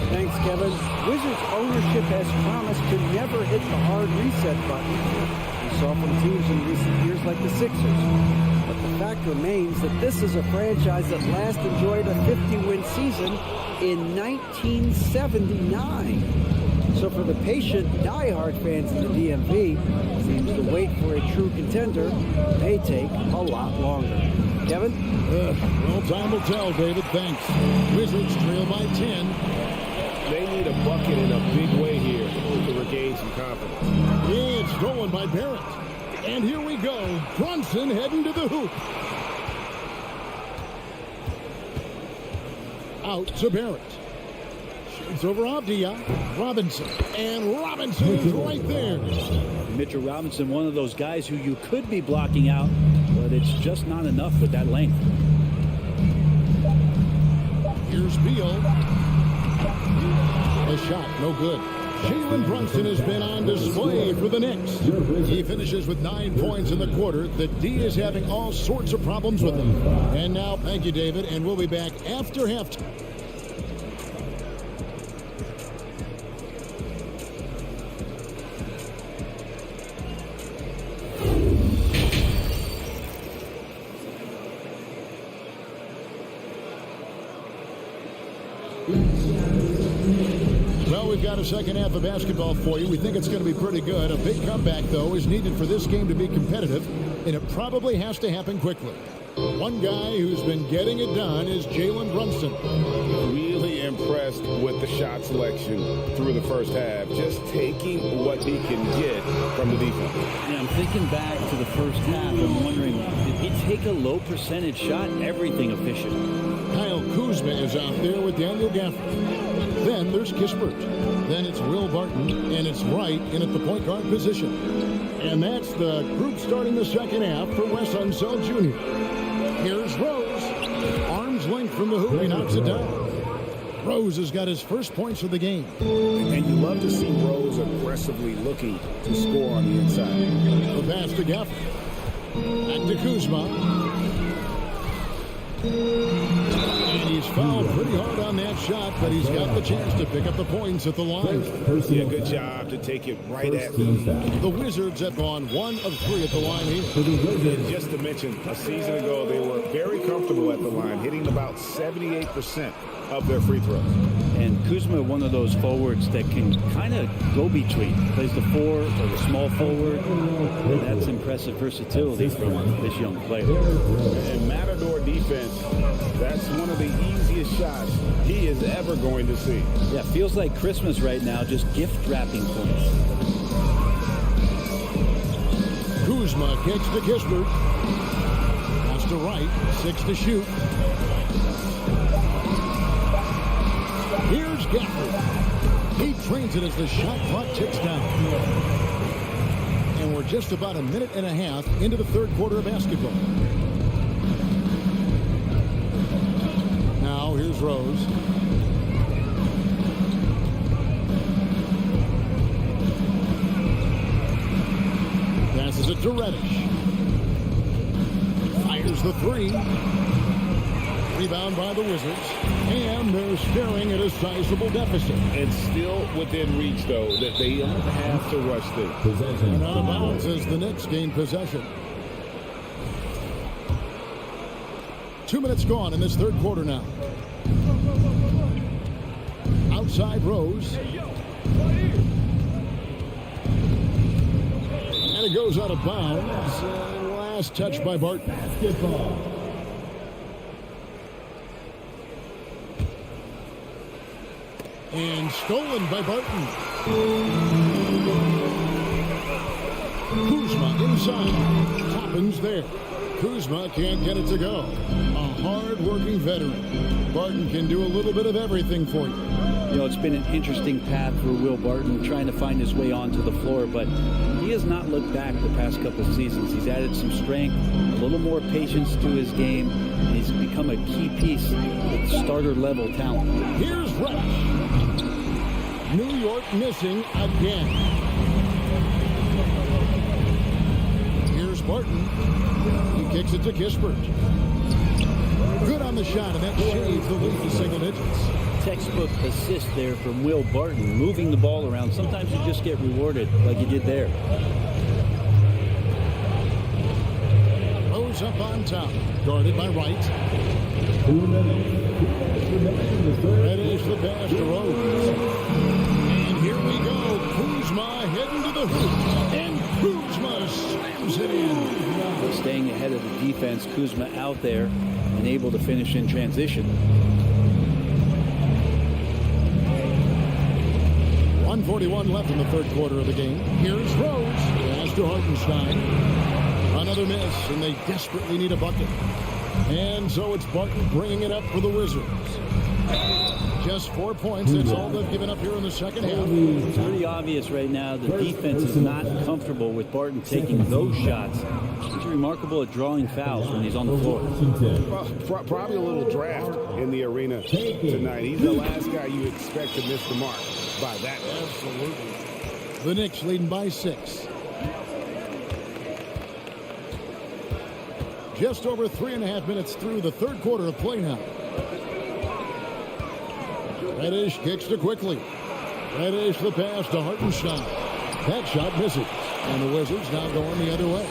Thanks, Kevin. Wizards ownership has promised to never hit the hard reset button. We saw from teams in recent years like the Sixers. But the fact remains that this is a franchise that last enjoyed a 50-win season in 1979. So for the patient, diehard fans in the DMV, seems the wait for a true contender may take a lot longer. Kevin? Well, time will tell, David. Thanks. Wizards trail by 10. They need a bucket in a big way here to regain some confidence. It's stolen by Barrett. And here we go. Brunson heading to the hoop. Out to Barrett. Shoots over Avdia. Robinson. And Robinson is right there. Mitchell Robinson, one of those guys who you could be blocking out, but it's just not enough with that length. Here's Beal. A shot, no good. Jalen Brunson has been on display for the Knicks. He finishes with 9 points in the quarter. The D is having all sorts of problems with him. And now, thank you, David, and we'll be back after halftime. Well, we've got a second half of basketball for you. We think it's going to be pretty good. A big comeback, though, is needed for this game to be competitive, and it probably has to happen quickly. One guy who's been getting it done is Jalen Brunson. Really impressed with the shot selection through the first half. Just taking what he can get from the defense. Yeah, I'm thinking back to the first half. I'm wondering, did he take a low percentage shot? Everything efficient. Kyle Kuzma is out there with Daniel Gafford. Then there's Kispert. Then it's Will Barton, and it's Wright in at the point guard position. And that's the group starting the second half for Wes Unseld Jr. Here's Rose. Arm's length from the hoop. He knocks it down. Rose has got his first points of the game. And you love to see Rose aggressively looking to score on the inside. The pass to Gafford. Back to Kuzma. And he's fouled pretty hard on that shot, but he's got the chance to pick up the points at the line. Yeah, good job to take it right at them. The Wizards have gone 1 of 3 at the line here. And just to mention, a season ago, they were very comfortable at the line, hitting about 78% of their free throws. And Kuzma, one of those forwards that can kind of go between. Plays the 4 or the small forward. And that's impressive versatility from this young player. And Matador defense, that's one of the easiest shots he is ever going to see. Yeah, feels like Christmas right now, just gift wrapping points. Kuzma kicks to Kispert. Pass to Wright. 6 to shoot. Here's Gafford. He trains it as the shot clock ticks down. And we're just about a minute and a half into the third quarter of basketball. Now here's Rose. Passes it to Reddish. Fires the 3. Rebound by the Wizards. And they're staring at a sizable deficit. It's still within reach, though, that they don't have to rush this. And out of bounds as the Knicks gain possession. 2 minutes gone in this third quarter now. Outside Rose. And it goes out of bounds. Last touch by Barton. And stolen by Barton. Kuzma inside. Toppin's there. Kuzma can't get it to go. A hard-working veteran. Barton can do a little bit of everything for you. You know, it's been an interesting path for Will Barton trying to find his way onto the floor, but he has not looked back the past couple of seasons. He's added some strength, a little more patience to his game, and he's become a key piece with starter-level talent. Here's Reddish. New York missing again. Barton. He kicks it to Kispert. Good on the shot, and that shaves the lead to single digits. Textbook assist there from Will Barton, moving the ball around. Sometimes you just get rewarded like you did there. Rose up on top, guarded by Wright. Reddish the pass to Rose. And here we go. Kuzma heading to the hoop. And Kuzma slams it in. Staying ahead of the defense, Kuzma out there and able to finish in transition. 1:41 left in the third quarter of the game. Here's Rose. Pass to Hartenstein. Another miss, and they desperately need a bucket. And so it's Barton bringing it up for the Wizards. Just 4 points. That's all they've given up here in the second half. It's pretty obvious right now the defense is not comfortable with Barton taking those shots. He's remarkable at drawing fouls when he's on the floor. Well, probably a little draft in the arena tonight. He's the last guy you expect to miss the mark by that. Absolutely. The Knicks leading by 6. Just over 3.5 minutes through the third quarter of play now. Reddish kicks to Quickly. Reddish the pass to Hartenstein. That shot misses. And the Wizards now going the other way.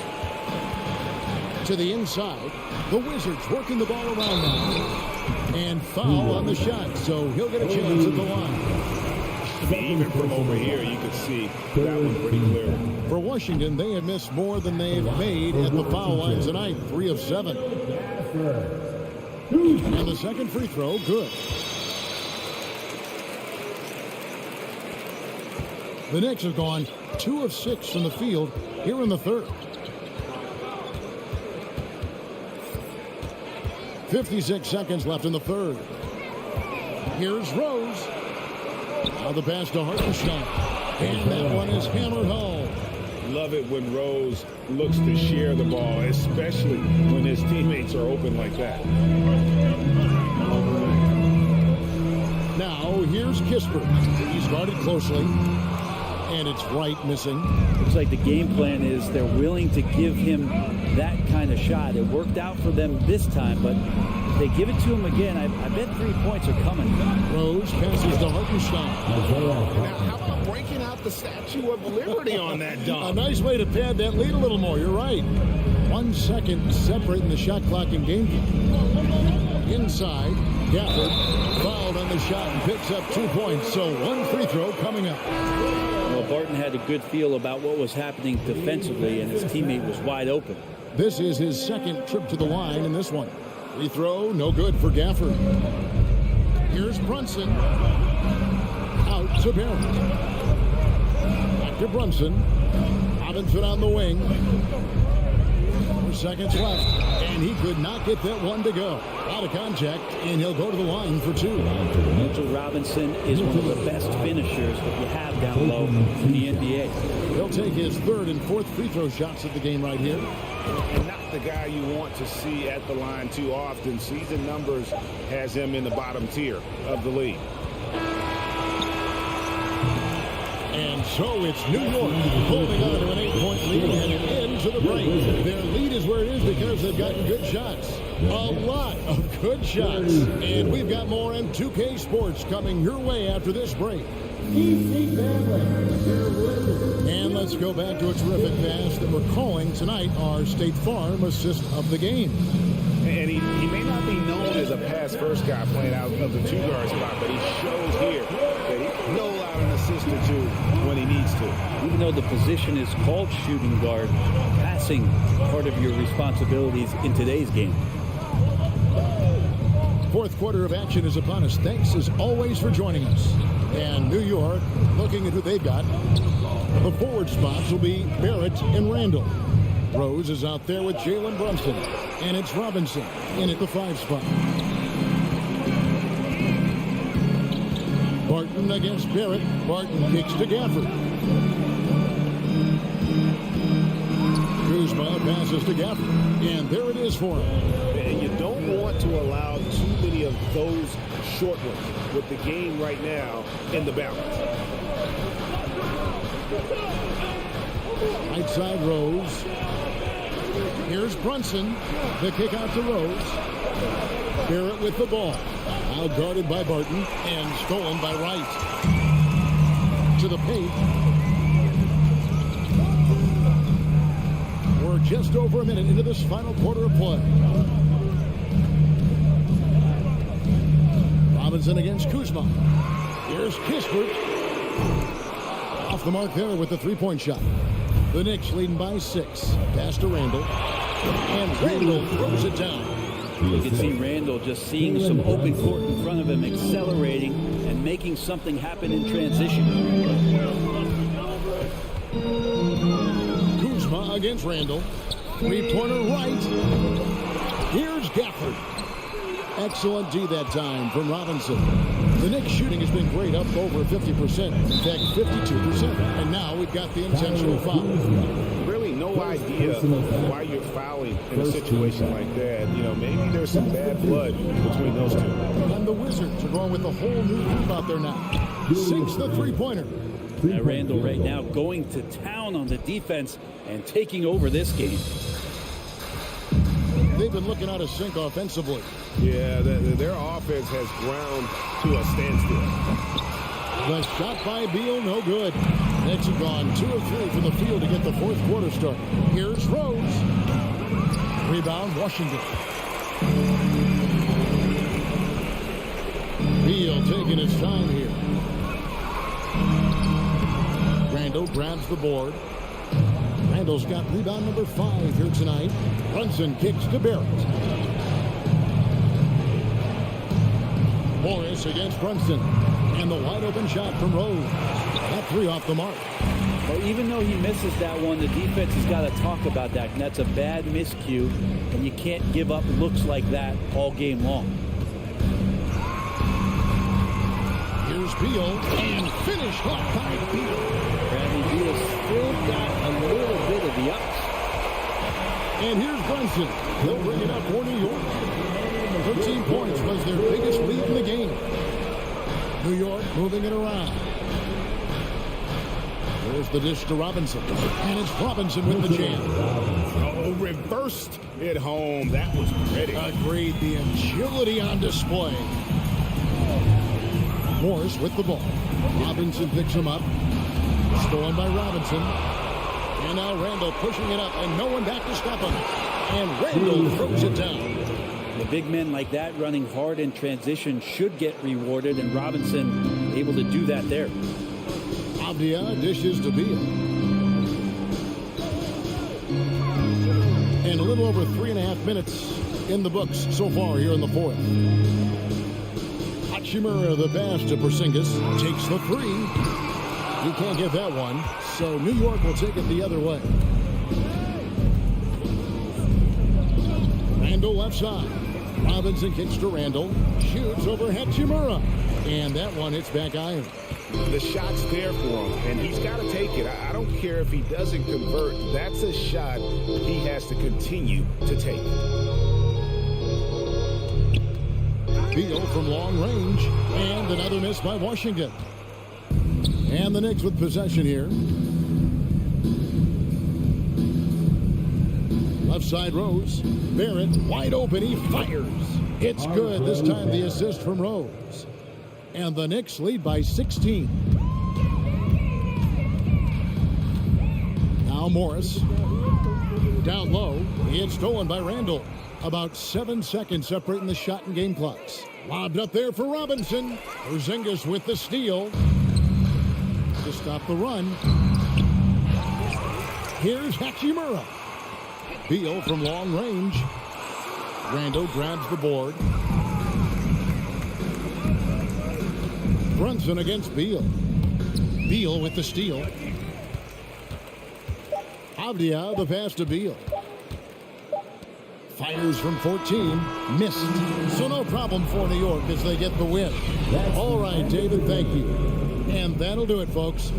To the inside. The Wizards working the ball around now. And foul on the shot. So he'll get a chance at the line. Even from over here, you could see that one pretty clear. For Washington, they have missed more than they've made at the foul line tonight. 3 of 7. And the second free throw, good. The Knicks have gone 2 of 6 from the field here in the third. 56 seconds left in the third. Here's Rose. Now the pass to Hartenstein. And that one is hammered home. Love it when Rose looks to share the ball, especially when his teammates are open like that. Now here's Kispert. He's guarded closely. And it's Wright missing. Looks like the game plan is they're willing to give him that kind of shot. It worked out for them this time, but if they give it to him again, I bet 3 points are coming. Rose passes to Hartenstein. Now, how about breaking out the Statue of Liberty on that dunk? A nice way to pad that lead a little more. You're right. 1 second separating the shot clock and game. Inside, Gafford fouled on the shot and picks up 2 points. So 1 free throw coming up. Well, Barton had a good feel about what was happening defensively, and his teammate was wide open. This is his second trip to the line in this one. Free throw, no good for Gafford. Here's Brunson. Out to Barrett. Back to Brunson. Robinson on the wing. 4 seconds left. And he could not get that one to go. Out of contact, and he'll go to the line for 2. Mitchell Robinson is one of the best finishers that you have down low in the NBA. He'll take his 3rd and 4th free throw shots of the game right here. And not the guy you want to see at the line too often. Season numbers has him in the bottom tier of the league. And so it's New York holding on to an 8-point lead and into the break. Their lead is where it is because they've gotten good shots. A lot of good shots. And we've got more M2K Sports coming your way after this break. And let's go back to a terrific pass that we're calling tonight our State Farm assist of the game. And he may not be known as a pass-first guy playing out of the 2-guard spot, but he shows here that he can dole out an assist or 2 when he needs to. Even though the position is called shooting guard, passing part of your responsibilities in today's game. Fourth quarter of action is upon us. Thanks as always for joining us. And New York, looking at who they've got, the forward spots will be Barrett and Randall. Rose is out there with Jalen Brunson. And it's Robinson in at the 5 spot. Barton against Barrett. Barton kicks to Gafford. Kuzma passes to Gafford. And there it is for him. And you don't want to allow too many of those short ones with the game right now in the balance. Right side Rose. Here's Brunson. The kick out to Rose. Barrett with the ball. Now guarded by Barton and stolen by Wright. To the paint. We're just over a minute into this final quarter of play. Robinson against Kuzma. Here's Kispert. Off the mark there with the three-point shot. The Knicks leading by 6. Pass to Randall. And Randall throws it down. You can see Randall just seeing some open court in front of him, accelerating and making something happen in transition. Kuzma against Randall. Three-pointer right. Here's Gafford. Excellent D that time from Robinson. The Knicks shooting has been great, up over 50%. In fact, 52%. And now we've got the intentional foul. Really no idea why you're fouling in a situation like that. You know, maybe there's some bad blood between those two. And the Wizards are going with a whole new group out there now. Sinks the three-pointer. Randall right now going to town on the defense and taking over this game. They've been looking out of sync offensively. Yeah, their offense has ground to a standstill. The shot by Beal, no good. Knicks have gone 2 of 3 from the field to get the fourth quarter started. Here's Rose. Rebound, Washington. Beal taking his time here. Randall grabs the board. Randall's got rebound number 5 here tonight. Brunson kicks to Barrett. Morris against Brunson. And the wide open shot from Rose. That 3 off the mark. But even though he misses that one, the defense has got to talk about that. And that's a bad miscue. And you can't give up looks like that all game long. Here's Beal. And finished off by Beal. Bradley Beal still got a little bit of the ups. And here's Brunson. He'll bring it up for New York. 13 points was their biggest lead in the game. New York moving it around. There's the dish to Robinson. And it's Robinson with the jam. Oh, reversed it home. That was pretty. Agreed. The agility on display. Morris with the ball. Robinson picks him up. Stolen by Robinson. And now Randall pushing it up, and no one back to stop him. And Randall throws it down. The big men like that running hard in transition should get rewarded, and Robinson able to do that there. Avdia dishes to Beal. And a little over 3.5 minutes in the books so far here in the fourth. Hachimura, the pass to Porzingis, takes the 3. You can't get that one, so New York will take it the other way. Randall left side. Robinson kicks to Randall. Shoots over Hachimura. And that one hits back iron. The shot's there for him, and he's got to take it. I don't care if he doesn't convert. That's a shot he has to continue to take. Beal from long range. And another miss by Washington. And the Knicks with possession here. Left side Rose. Barrett wide open. He fires. It's good. This time the assist from Rose. And the Knicks lead by 16. Now Morris. Down low. It's stolen by Randall. About 7 seconds separating the shot and game clocks. Lobbed up there for Robinson. Porzingis with the steal. To stop the run. Here's Hachimura. Beal from long range. Randall grabs the board. Brunson against Beal. Beal with the steal. Avdia, the pass to Beal. Fires from 14. Missed. So no problem for New York as they get the win. All right, David, thank you. And that'll do it, folks.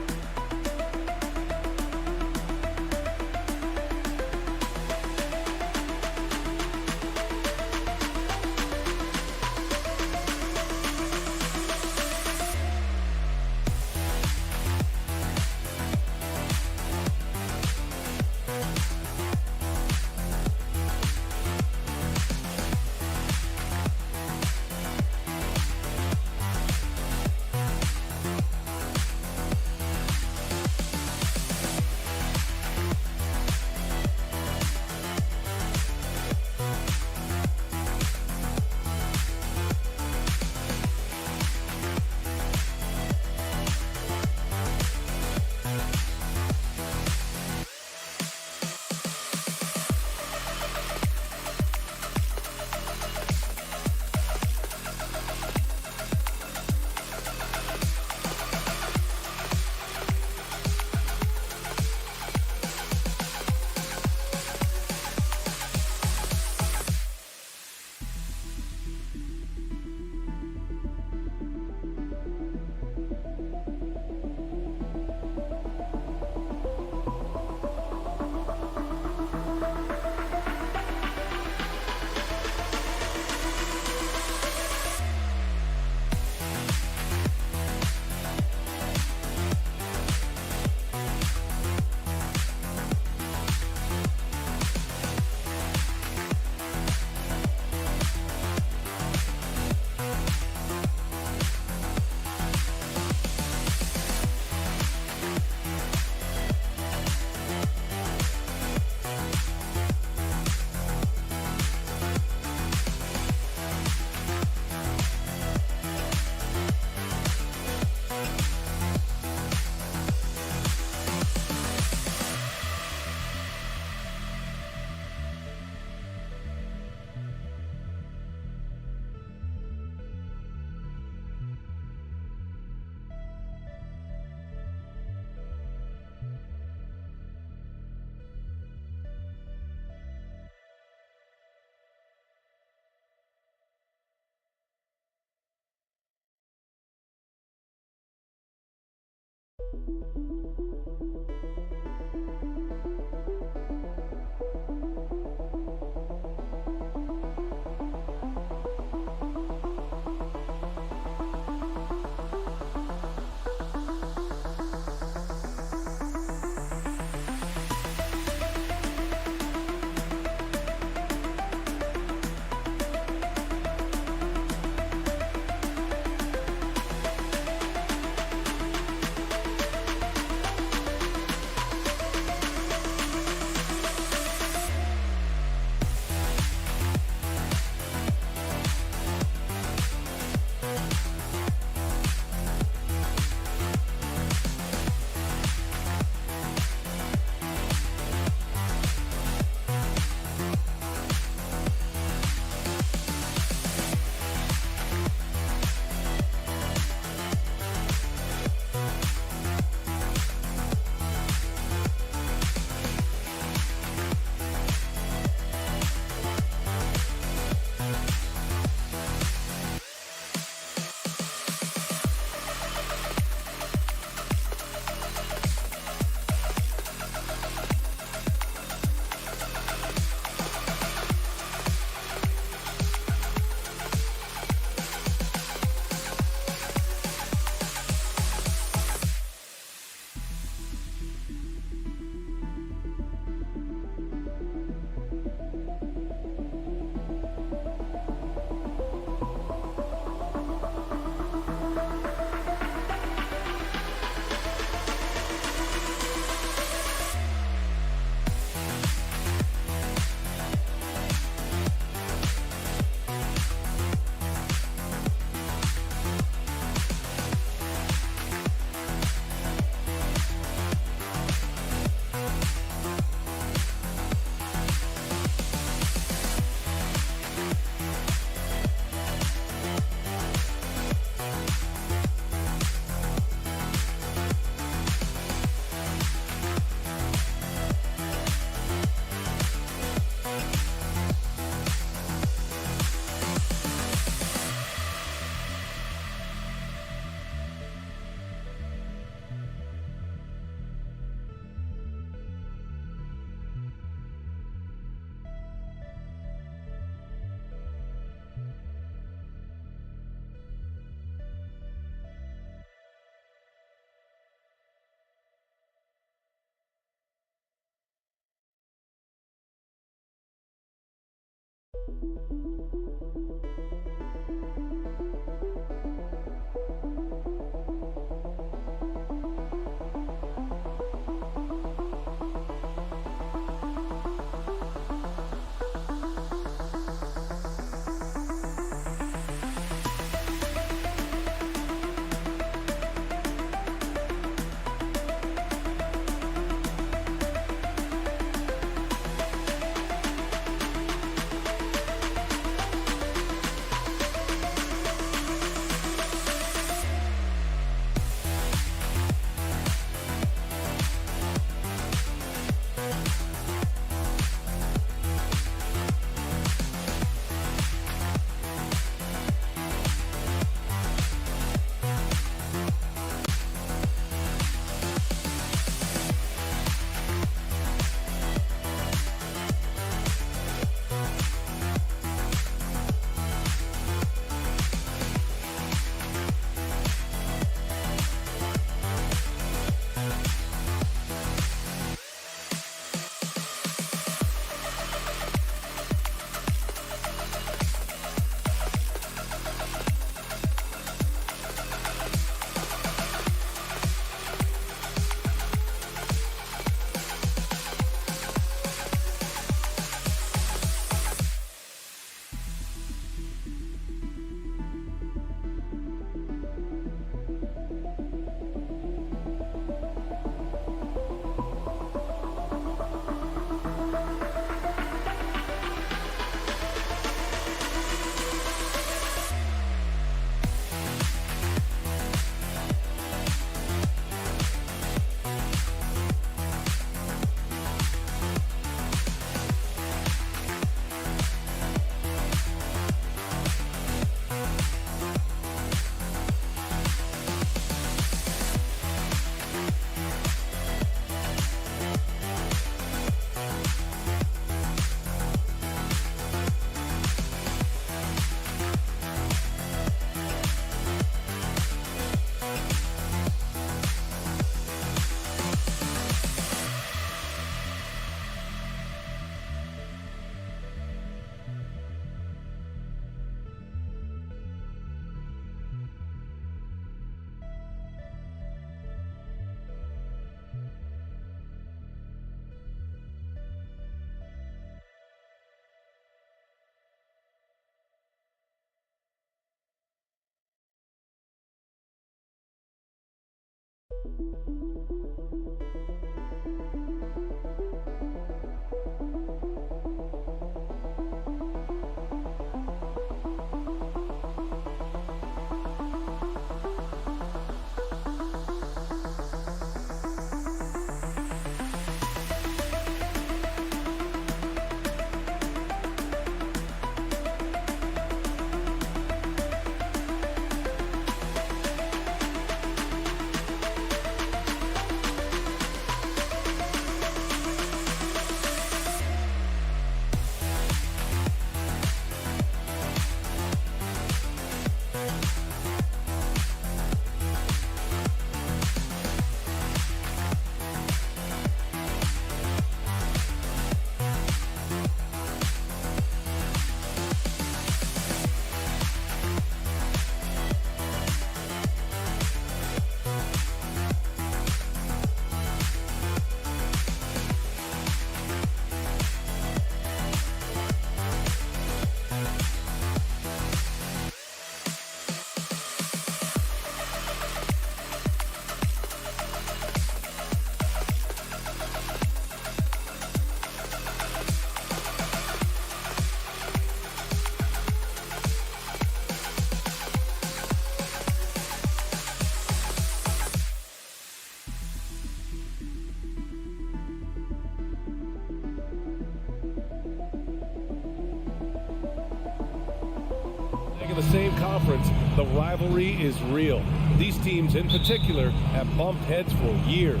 In the same conference, the rivalry is real. These teams in particular have bumped heads for years.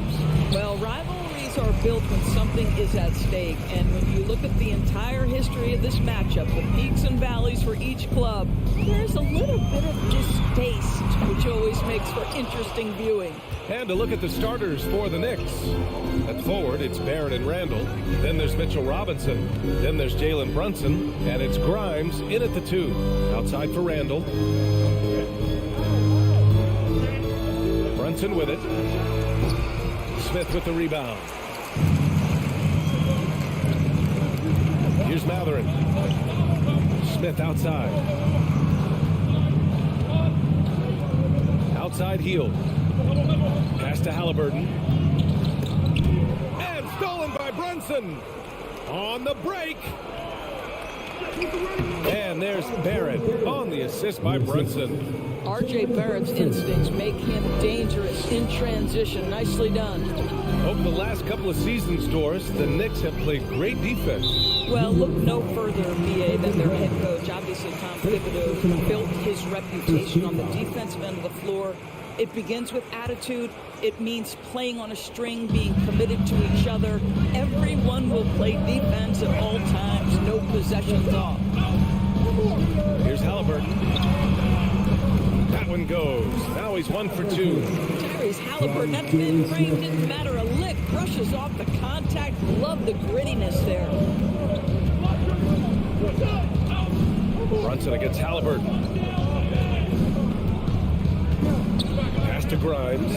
Well, rivalries are built when something is at stake. And when you look at the entire history of this matchup, the peaks and valleys for each club, there's a little bit of distaste, which always makes for interesting viewing. And to look at the starters for the Knicks. At forward, it's Barrett and Randall. Then there's Mitchell Robinson. Then there's Jalen Brunson. And it's Grimes in at the 2. Outside for Randall. Brunson with it. Smith with the rebound. Here's Matherin. Smith outside. Outside Hield. Pass to Halliburton. And stolen by Brunson. On the break. And there's Barrett on the assist by Brunson. R.J. Barrett's instincts make him dangerous in transition. Nicely done. Over the last couple of seasons, Doris, the Knicks have played great defense. Well, look no further, B.A., than their head coach. Obviously, Tom Thibodeau built his reputation on the defensive end of the floor. It begins with attitude. It means playing on a string, being committed to each other. Everyone will play defense at all times, no possessions off. Here's Halliburton. That one goes. Now he's 1 for 2. Tyrese Halliburton, that thin frame didn't matter a lick. Brushes off the contact. Love the grittiness there. Brunson against Halliburton. Pass to Grimes.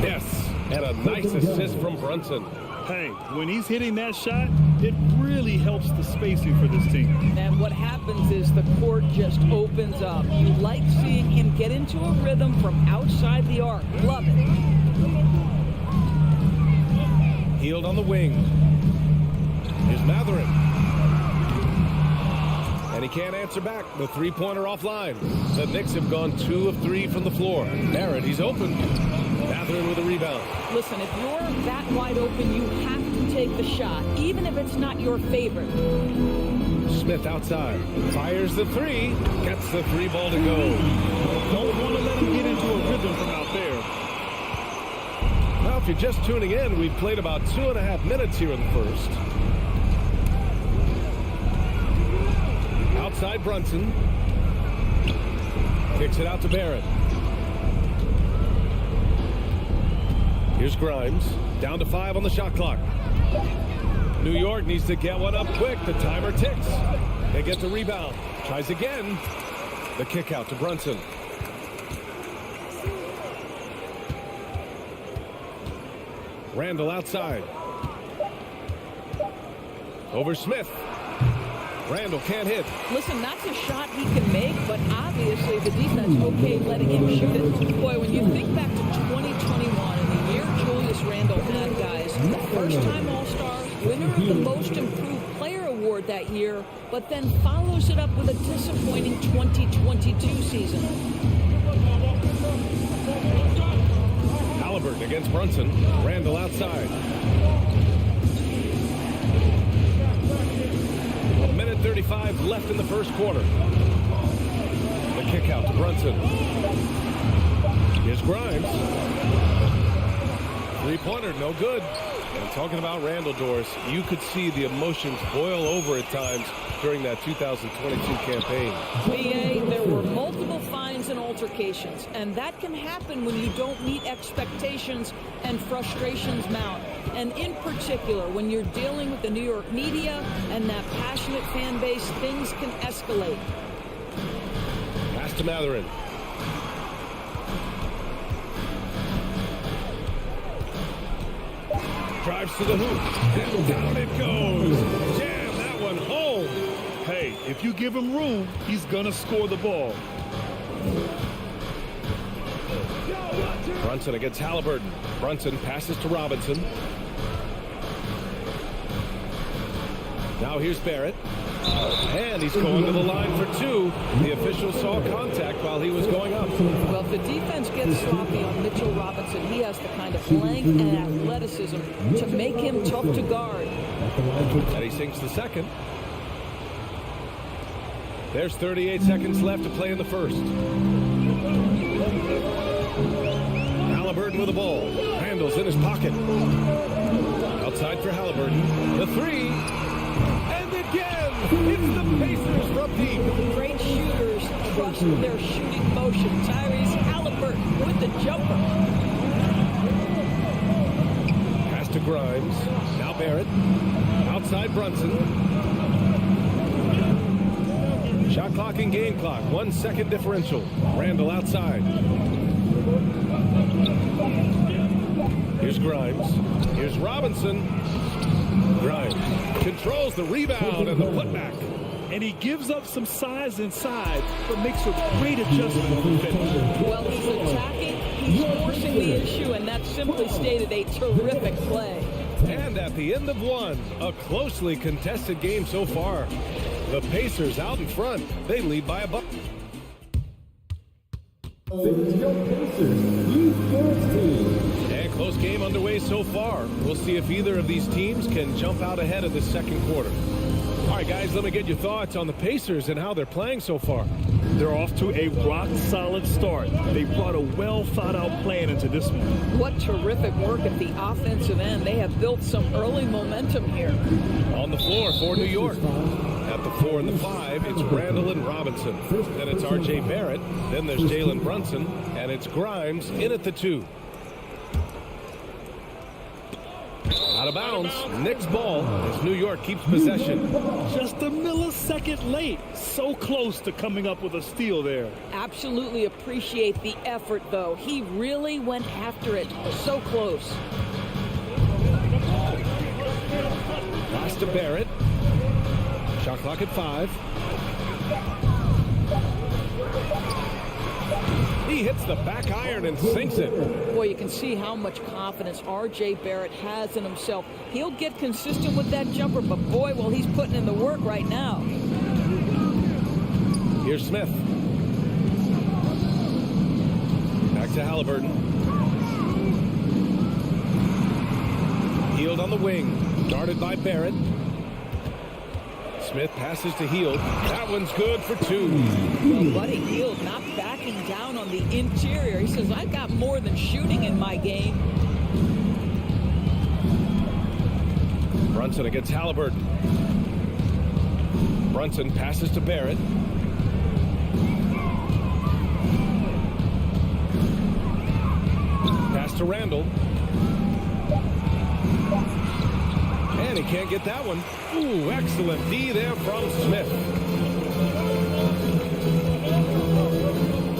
Yes, and a nice assist from Brunson. Hey, when he's hitting that shot, it really helps the spacing for this team. And what happens is the court just opens up. You like seeing him get into a rhythm from outside the arc. Love it. Hield on the wing. Here's Matherin. And he can't answer back. The three-pointer offline. The Knicks have gone 2 of 3 from the floor. Barrett, he's open. Matherin with a rebound. Listen, if you're that wide open, you have to take the shot, even if it's not your favorite. Smith outside. Fires the 3. Gets the 3 ball to go. Don't want to let him get into a rhythm from out there. Now, if you're just tuning in, we've played about 2.5 minutes here in the first. Outside Brunson. Kicks it out to Barrett. Here's Grimes. Down to 5 on the shot clock. New York needs to get one up quick. The timer ticks. They get the rebound. Tries again. The kick out to Brunson. Randall outside. Over Smith. Randall can't hit. Listen, that's a shot he can make, but obviously the defense okay letting him shoot it. Boy, when you think back to 20 the Most Improved Player award that year, but then follows it up with a disappointing 2022 season. Halliburton against Brunson. Randall outside. 1:35 left in the first quarter. The kick out to Brunson. Here's Grimes. Three-pointer, no good. And talking about Randall, Doris, you could see the emotions boil over at times during that 2022 campaign. BA, there were multiple fines and altercations, and that can happen when you don't meet expectations and frustrations mount. And in particular, when you're dealing with the New York media and that passionate fan base, things can escalate. Pass to Mathurin. Drives to the hoop. And down it goes. Jam that one home. Hey, if you give him room, he's going to score the ball. Brunson against Halliburton. Brunson passes to Robinson. Now here's Barrett. And he's going to the line for two. The official saw contact while he was going up. Well, if the defense gets sloppy on Mitchell Robinson, he has the kind of length and athleticism to make him tough to guard. And he sinks the second. There's 38 seconds left to play in the first. Halliburton with the ball. Randall's in his pocket. Outside for Halliburton. The three. And again, it's the Pacers from deep. Great shooters trust their shooting motion. Tyrese Halliburton with the jumper. Pass to Grimes. Now Barrett. Outside Brunson. Shot clock and game clock. 1 second differential. Randall outside. Here's Grimes. Here's Robinson. Grimes controls the rebound and the putback. And he gives up some size inside, but makes a great adjustment on the finish. Well, he's attacking, he's forcing the issue, and that's simply stated a terrific play. And at the end of one, a closely contested game so far. The Pacers out in front. They lead by a buck. And close game underway so far. We'll see if either of these teams can jump out ahead of the second quarter. All right, guys, let me get your thoughts on the Pacers and how they're playing so far. They're off to a rock-solid start. They brought a well-thought-out plan into this one. What terrific work at the offensive end. They have built some early momentum here. On the floor for New York. At the 4 and the 5, it's Randall and Robinson. Then it's R.J. Barrett. Then there's Jalen Brunson. And it's Grimes in at the 2. Out of bounds. Knicks ball as New York keeps possession. Just a millisecond late. So close to coming up with a steal there. Absolutely appreciate the effort, though. He really went after it. So close. Pass to Barrett. Shot clock at 5. He hits the back iron and sinks it. Boy, you can see how much confidence R.J. Barrett has in himself. He'll get consistent with that jumper, but boy, well, he's putting in the work right now. Here's Smith. Back to Halliburton. Hield on the wing. Guarded by Barrett. Smith passes to Hield. That one's good for 2. Well, Buddy Hield not backing down on the interior. He says, I've got more than shooting in my game. Brunson against Halliburton. Brunson passes to Barrett. Pass to Randall. And he can't get that one. Ooh, excellent D there from Smith.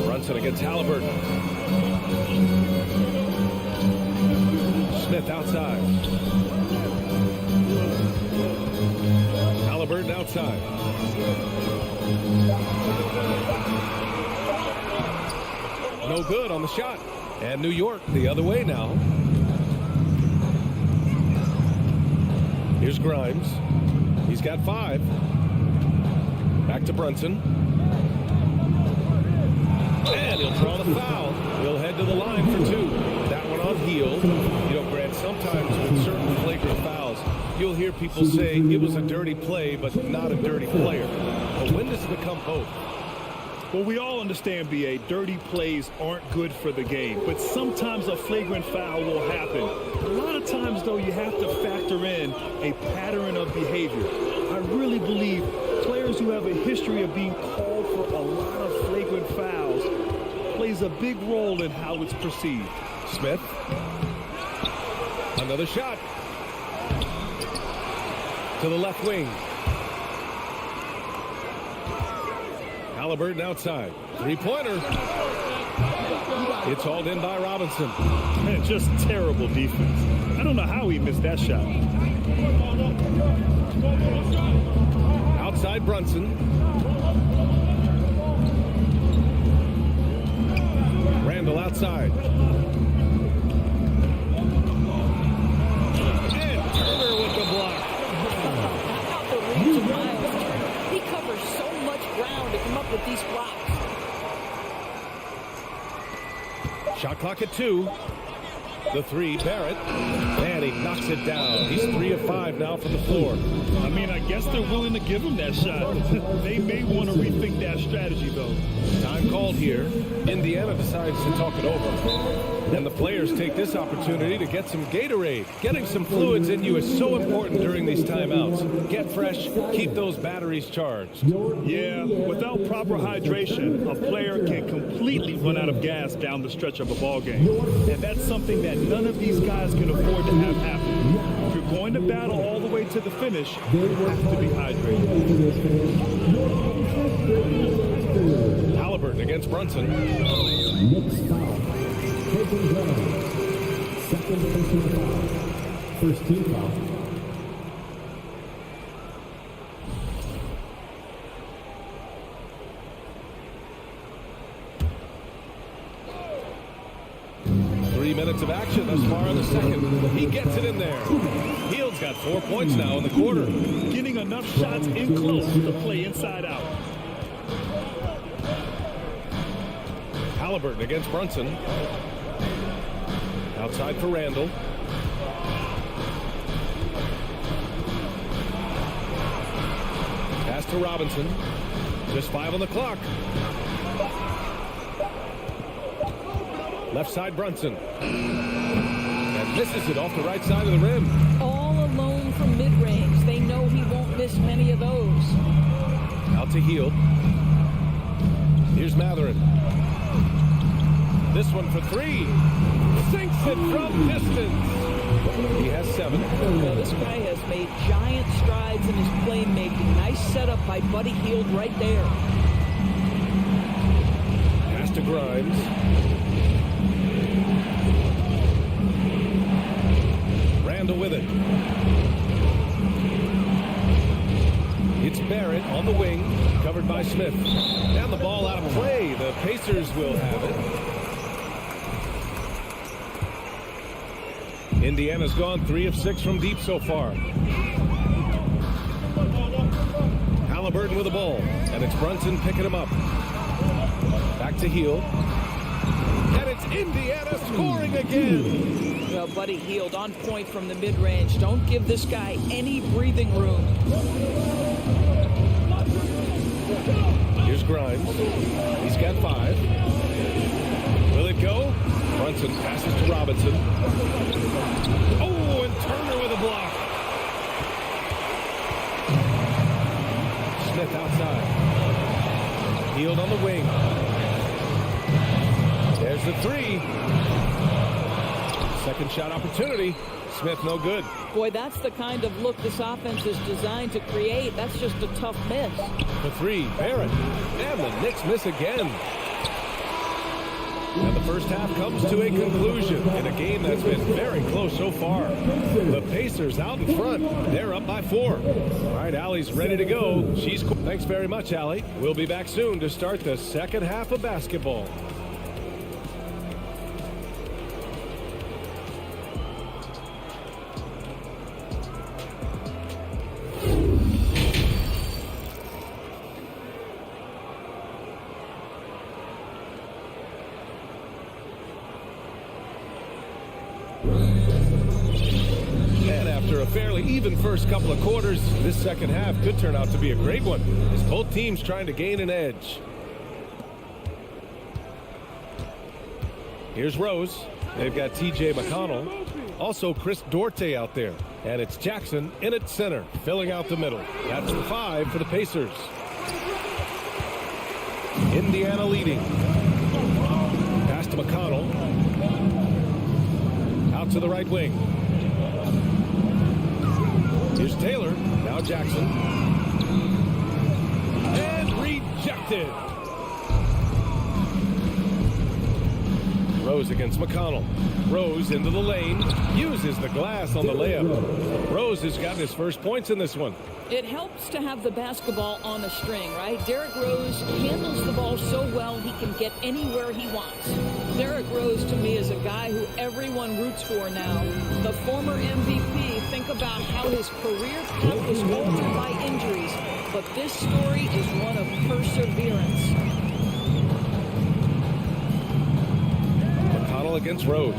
Brunson against Halliburton. Smith outside. Halliburton outside. No good on the shot. And New York the other way now. Here's Grimes. He's got 5. Back to Brunson. And he'll draw the foul. He'll head to the line for 2. That one on heel. You know, Grant, sometimes with certain flagrant fouls, you'll hear people say it was a dirty play, but not a dirty player. But when does it become both? Well, we all understand, B.A., dirty plays aren't good for the game, but sometimes a flagrant foul will happen. A lot of times, though, you have to factor in a pattern of behavior. I really believe players who have a history of being called for a lot of flagrant fouls plays a big role in how it's perceived. Smith. Another shot. To the left wing. Halliburton outside. 3-pointer. It's hauled in by Robinson. Man, just terrible defense. I don't know how he missed that shot. Outside Brunson. Randall outside. And Turner with the block. How about the reach of Miles Turner? He covers so much ground to come up with these blocks. Shot clock at 2. The 3, Barrett. And he knocks it down. He's 3 of 5 now from the floor. I mean, I guess they're willing to give him that shot. They may want to rethink that strategy, though. Time called here. Indiana decides to talk it over. And the players take this opportunity to get some Gatorade. Getting some fluids in you is so important during these timeouts. Get fresh, keep those batteries charged. Yeah, without proper hydration, a player can completely run out of gas down the stretch of a ball game. And that's something that none of these guys can afford to have happen. If you're going to battle all the way to the finish, you have to be hydrated. Halliburton against Brunson. Knicks foul. Taking ground. Second personal foul. First team foul. Minutes of action thus far in the second. He gets it in there. Hield's got 4 points now in the quarter. Getting enough shots in close to play inside out. Halliburton against Brunson. Outside for Randall. Pass to Robinson. Just 5 on the clock. Left side Brunson. And misses it off the right side of the rim. All alone from mid-range. They know he won't miss many of those. Out to Hield. Here's Matherin. This one for 3. Sinks it from distance. He has 7. Well, this guy has made giant strides in his playmaking. Nice setup by Buddy Hield right there. Pass to Grimes. Randall with it. It's Barrett on the wing, covered by Smith. Down the ball out of play. The Pacers will have it. Indiana's gone 3 of 6 from deep so far. Halliburton with the ball, and it's Brunson picking him up. Back to Hield. And it's Indiana scoring again. Well, Buddy Hield on point from the mid-range. Don't give this guy any breathing room. Here's Grimes. He's got 5. Will it go? Brunson passes to Robinson. Oh, and Turner with a block. Smith outside. Hield on the wing. There's the 3. Second shot opportunity. Smith no good. Boy, that's the kind of look this offense is designed to create. That's just a tough miss. The 3, Barrett. And the Knicks miss again. And the first half comes to a conclusion in a game that's been very close so far. The Pacers out in front. They're up by 4. All right, Allie's ready to go. She's cool. Thanks very much, Allie. We'll be back soon to start the second half of basketball. And after a fairly even first couple of quarters, this second half could turn out to be a great one, as both teams trying to gain an edge. Here's Rose. They've got T.J. McConnell. Also Chris Duarte out there. And it's Jackson in at center, filling out the middle. That's the 5 for the Pacers. Indiana leading. Pass to McConnell. Out to the right wing. Here's Taylor. Now Jackson. And rejected. Rose against McConnell. Rose into the lane. Uses the glass on the layup. Rose has gotten his first points in this one. It helps to have the basketball on the string, right? Derrick Rose handles the ball so well he can get anywhere he wants. Derrick Rose, to me, is a guy who everyone roots for now. The former MVP, think about how his career path was altered by injuries. But this story is one of perseverance. McConnell against Rose.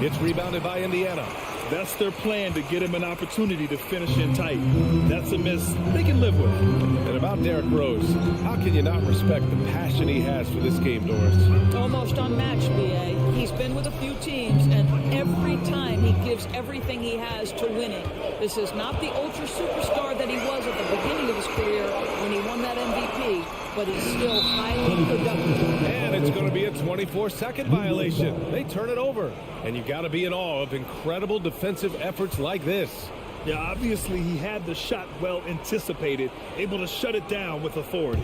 It's rebounded by Indiana. That's their plan, to get him an opportunity to finish in tight. That's a miss they can live with. And about Derrick Rose, how can you not respect the passion he has for this game, Doris? Almost unmatched, B.A. He's been with a few teams, and every time he gives everything he has to winning. This is not the ultra superstar that he was at the beginning of his career when he won that MVP, but he's still highly productive. And it's going to be a 24-second violation. They turn it over. And you got to be in awe of incredible defensive efforts like this. Yeah, obviously he had the shot well anticipated, able to shut it down with authority.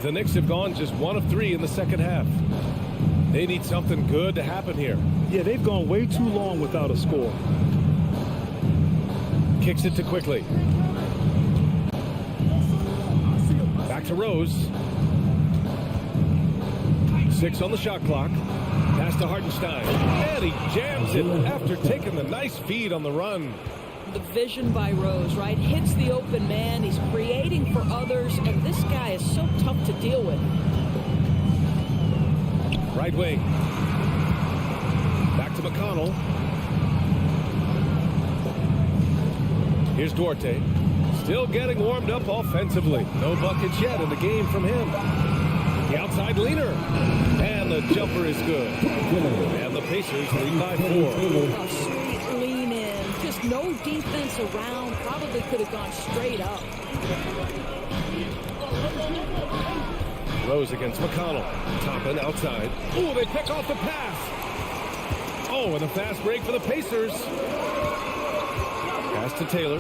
The Knicks have gone just 1 of 3 in the second half. They need something good to happen here. Yeah, they've gone way too long without a score. Kicks it to Quickly. Back to Rose. 6 on the shot clock. Pass to Hartenstein. And he jams it after taking the nice feed on the run. The vision by Rose, right? Hits the open man. He's creating for others. And this guy is so tough to deal with. Right wing. Back to McConnell. Here's Duarte. Still getting warmed up offensively. No buckets yet in the game from him. The outside leaner. And the jumper is good. And the Pacers lead by 4. A sweet lean in. Just no defense around. Probably could have gone straight up. Rose against McConnell. Toppin outside. Ooh, they pick off the pass. Oh, and a fast break for the Pacers. Pass to Taylor.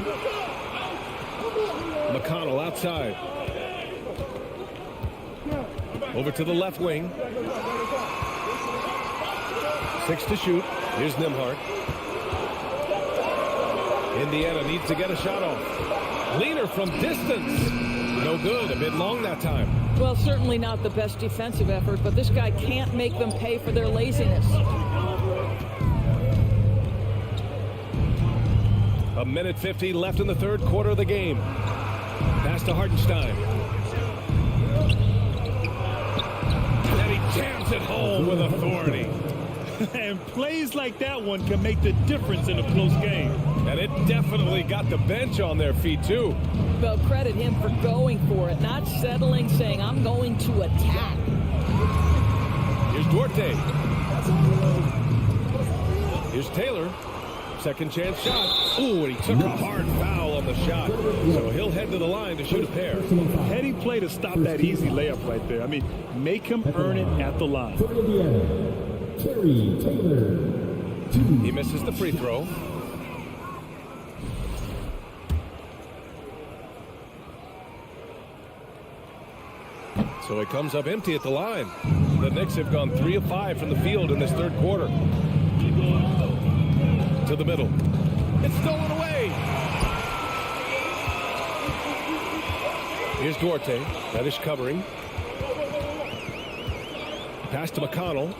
McConnell outside. Over to the left wing. 6 to shoot. Here's Nembhard. Indiana needs to get a shot off. Leaner from distance. No good. A bit long that time. Well, certainly not the best defensive effort, but this guy can't make them pay for their laziness. A minute 50 left in the third quarter of the game. Pass to Hartenstein. And he jams it home with authority. And plays like that one can make the difference in a close game. And it definitely got the bench on their feet, too. Well, credit him for going for it, not settling, saying, I'm going to attack. Here's Duarte. Here's Taylor. Second chance shot. Ooh, and he took a hard foul on the shot. So he'll head to the line to shoot a pair. Heady play to stop that easy layup right there. I mean, make him earn it at the line. He misses the free throw. So he comes up empty at the line. The Knicks have gone 3 of 5 from the field in this third quarter. To the middle. It's stolen away. Here's Duarte. Reddish covering. Pass to McConnell.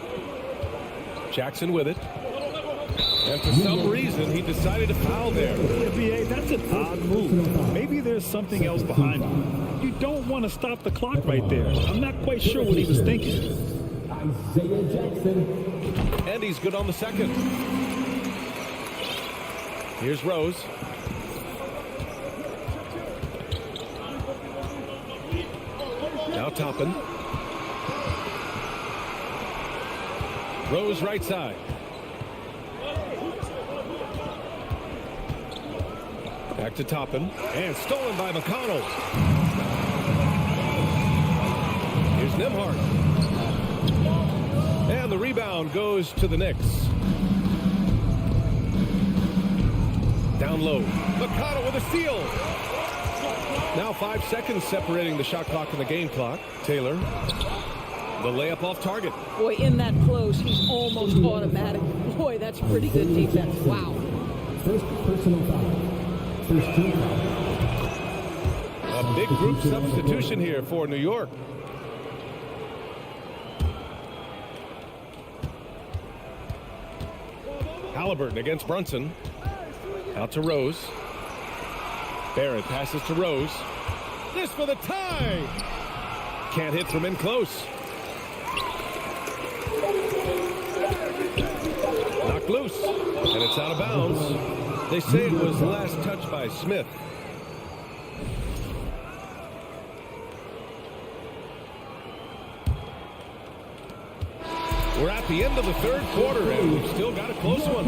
Jackson with it. And for some reason, he decided to foul there. BA, that's an odd move. Maybe there's something else behind it. You don't want to stop the clock right there. I'm not quite sure what he was thinking. Isaiah Jackson. And he's good on the second. Here's Rose. Now Toppin. Rose right side. Back to Toppin. And stolen by McConnell. Here's Nembhard. And the rebound goes to the Knicks. Down low. McConnell with a steal. Now 5 seconds separating the shot clock and the game clock. Taylor. The layup off target. Boy, in that close, he's almost automatic. Boy, that's pretty good defense. Wow. First personal foul. First team foul. A big group substitution here for New York. Halliburton against Brunson. Out to Rose. Barrett passes to Rose. This for the tie. Can't hit from in close. Knocked loose. And it's out of bounds. They say it was last touched by Smith. We're at the end of the third quarter, and we've still got a close one.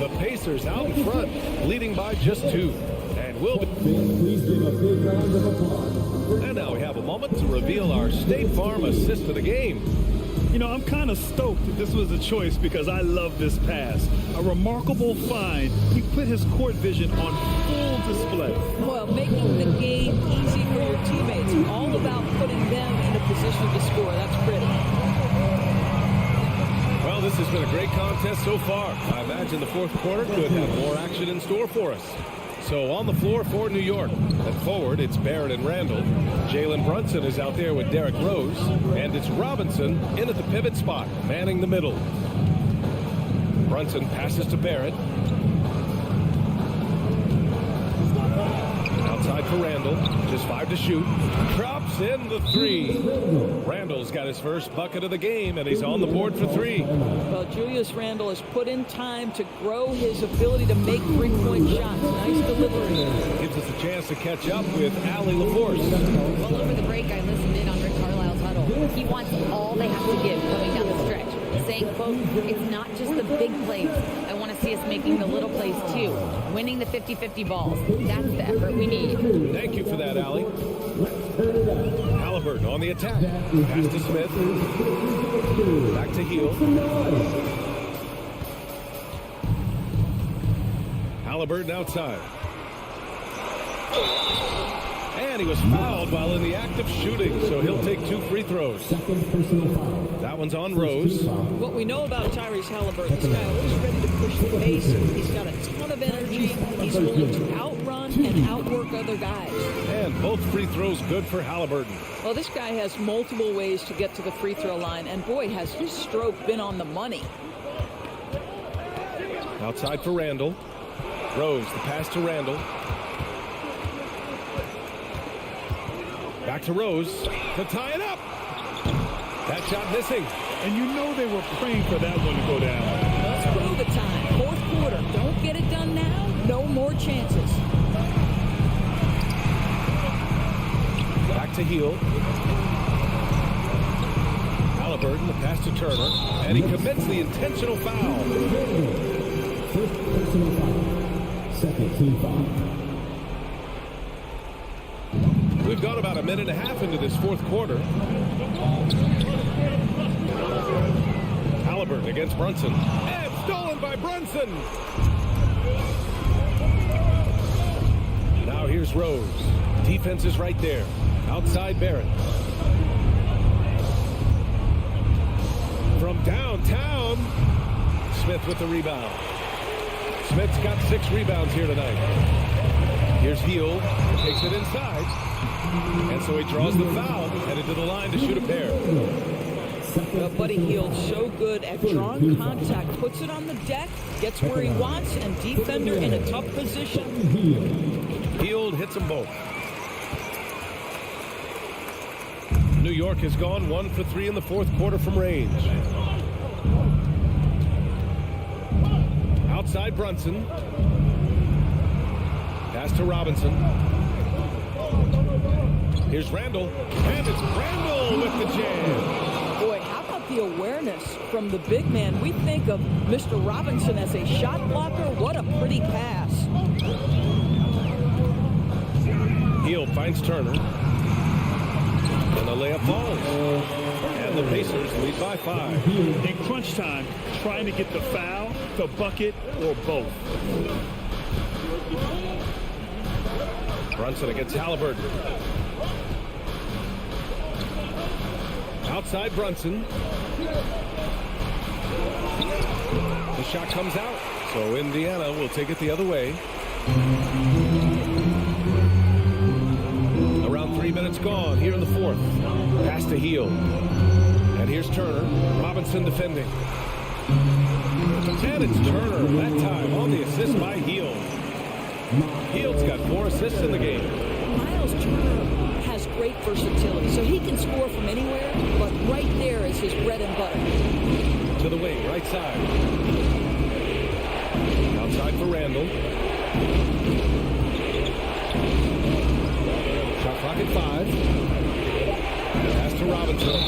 The Pacers out in front, leading by just 2. And we'll be... Please give a big round of applause. And now we have a moment to reveal our State Farm assist of the game. You know, I'm kind of stoked that this was a choice because I love this pass. A remarkable find. He put his court vision on full display. Well, making the game easy for your teammates. All about putting them in a position to score. That's pretty. Well, this has been a great contest so far. I imagine the fourth quarter could have more action in store for us. So on the floor for New York. At forward, it's Barrett and Randall. Jalen Brunson is out there with Derrick Rose. And it's Robinson in at the pivot spot, manning the middle. Brunson passes to Barrett. Outside for Randall. Just 5 to shoot. Drops in the 3. Randall's got his first bucket of the game, and he's on the board for 3. Well, Julius Randle has put in time to grow his ability to make three-point shots. Nice delivery. Gives us a chance to catch up with Allie LaForce. Well, over the break, I listened in on Rick Carlisle's huddle. He wants all they have to give coming down the stretch. Saying, quote, it's not just the big plays. I want to see us making the little plays, too. Winning the 50-50 balls. That's the effort we need. Thank you for that, Allie. Halliburton on the attack. Pass to Smith. Back to Heel. Halliburton outside. And he was fouled while in the act of shooting, so he'll take 2 free throws. Second personal foul. That one's on Rose. What we know about Tyrese Halliburton, this guy always ready to push the pace. He's got a ton of energy. He's willing to outrun and outwork other guys. And both free throws good for Halliburton. Well, this guy has multiple ways to get to the free throw line, and boy, has his stroke been on the money. Outside for Randall. Rose, the pass to Randall. Back to Rose to tie it up. That shot missing. And you know they were praying for that one to go down. Let's go the time. Fourth quarter. Don't get it done now. No more chances. Back to Heel. Halliburton, the pass to Turner. And he commits the intentional foul. First personal foul. Second team foul. We've gone about a minute and a half into this fourth quarter. Halliburton against Brunson. And stolen by Brunson. Now here's Rose. Defense is right there. Outside Barrett. From downtown, Smith with the rebound. Smith's got 6 rebounds here tonight. Here's Heel. Takes it inside. And so he draws the foul, headed to the line to shoot a pair. Buddy Hield's so good at drawing contact, puts it on the deck, gets where he wants, and defender in a tough position. Hield hits them both. New York has gone 1 for 3 in the fourth quarter from range. Outside Brunson. Pass to Robinson. Here's Randall. And it's Randall with the jam. Boy, how about the awareness from the big man? We think of Mr. Robinson as a shot blocker. What a pretty pass. Hill finds Turner. And the layup falls. And the Pacers lead by 5. In crunch time, trying to get the foul, the bucket, or both. Brunson against Halliburton. Outside Brunson. The shot comes out. So Indiana will take it the other way. Around 3 minutes gone here in the fourth. Pass to Hill. And here's Turner. Robinson defending. And it's Turner that time on the assist by Hill. Hill's got 4 assists in the game. Miles Turner has great versatility, so he can score from anywhere, but right there is his bread and butter. To the wing, right side. Outside for Randall. Shot clock at 5. Pass to Robinson.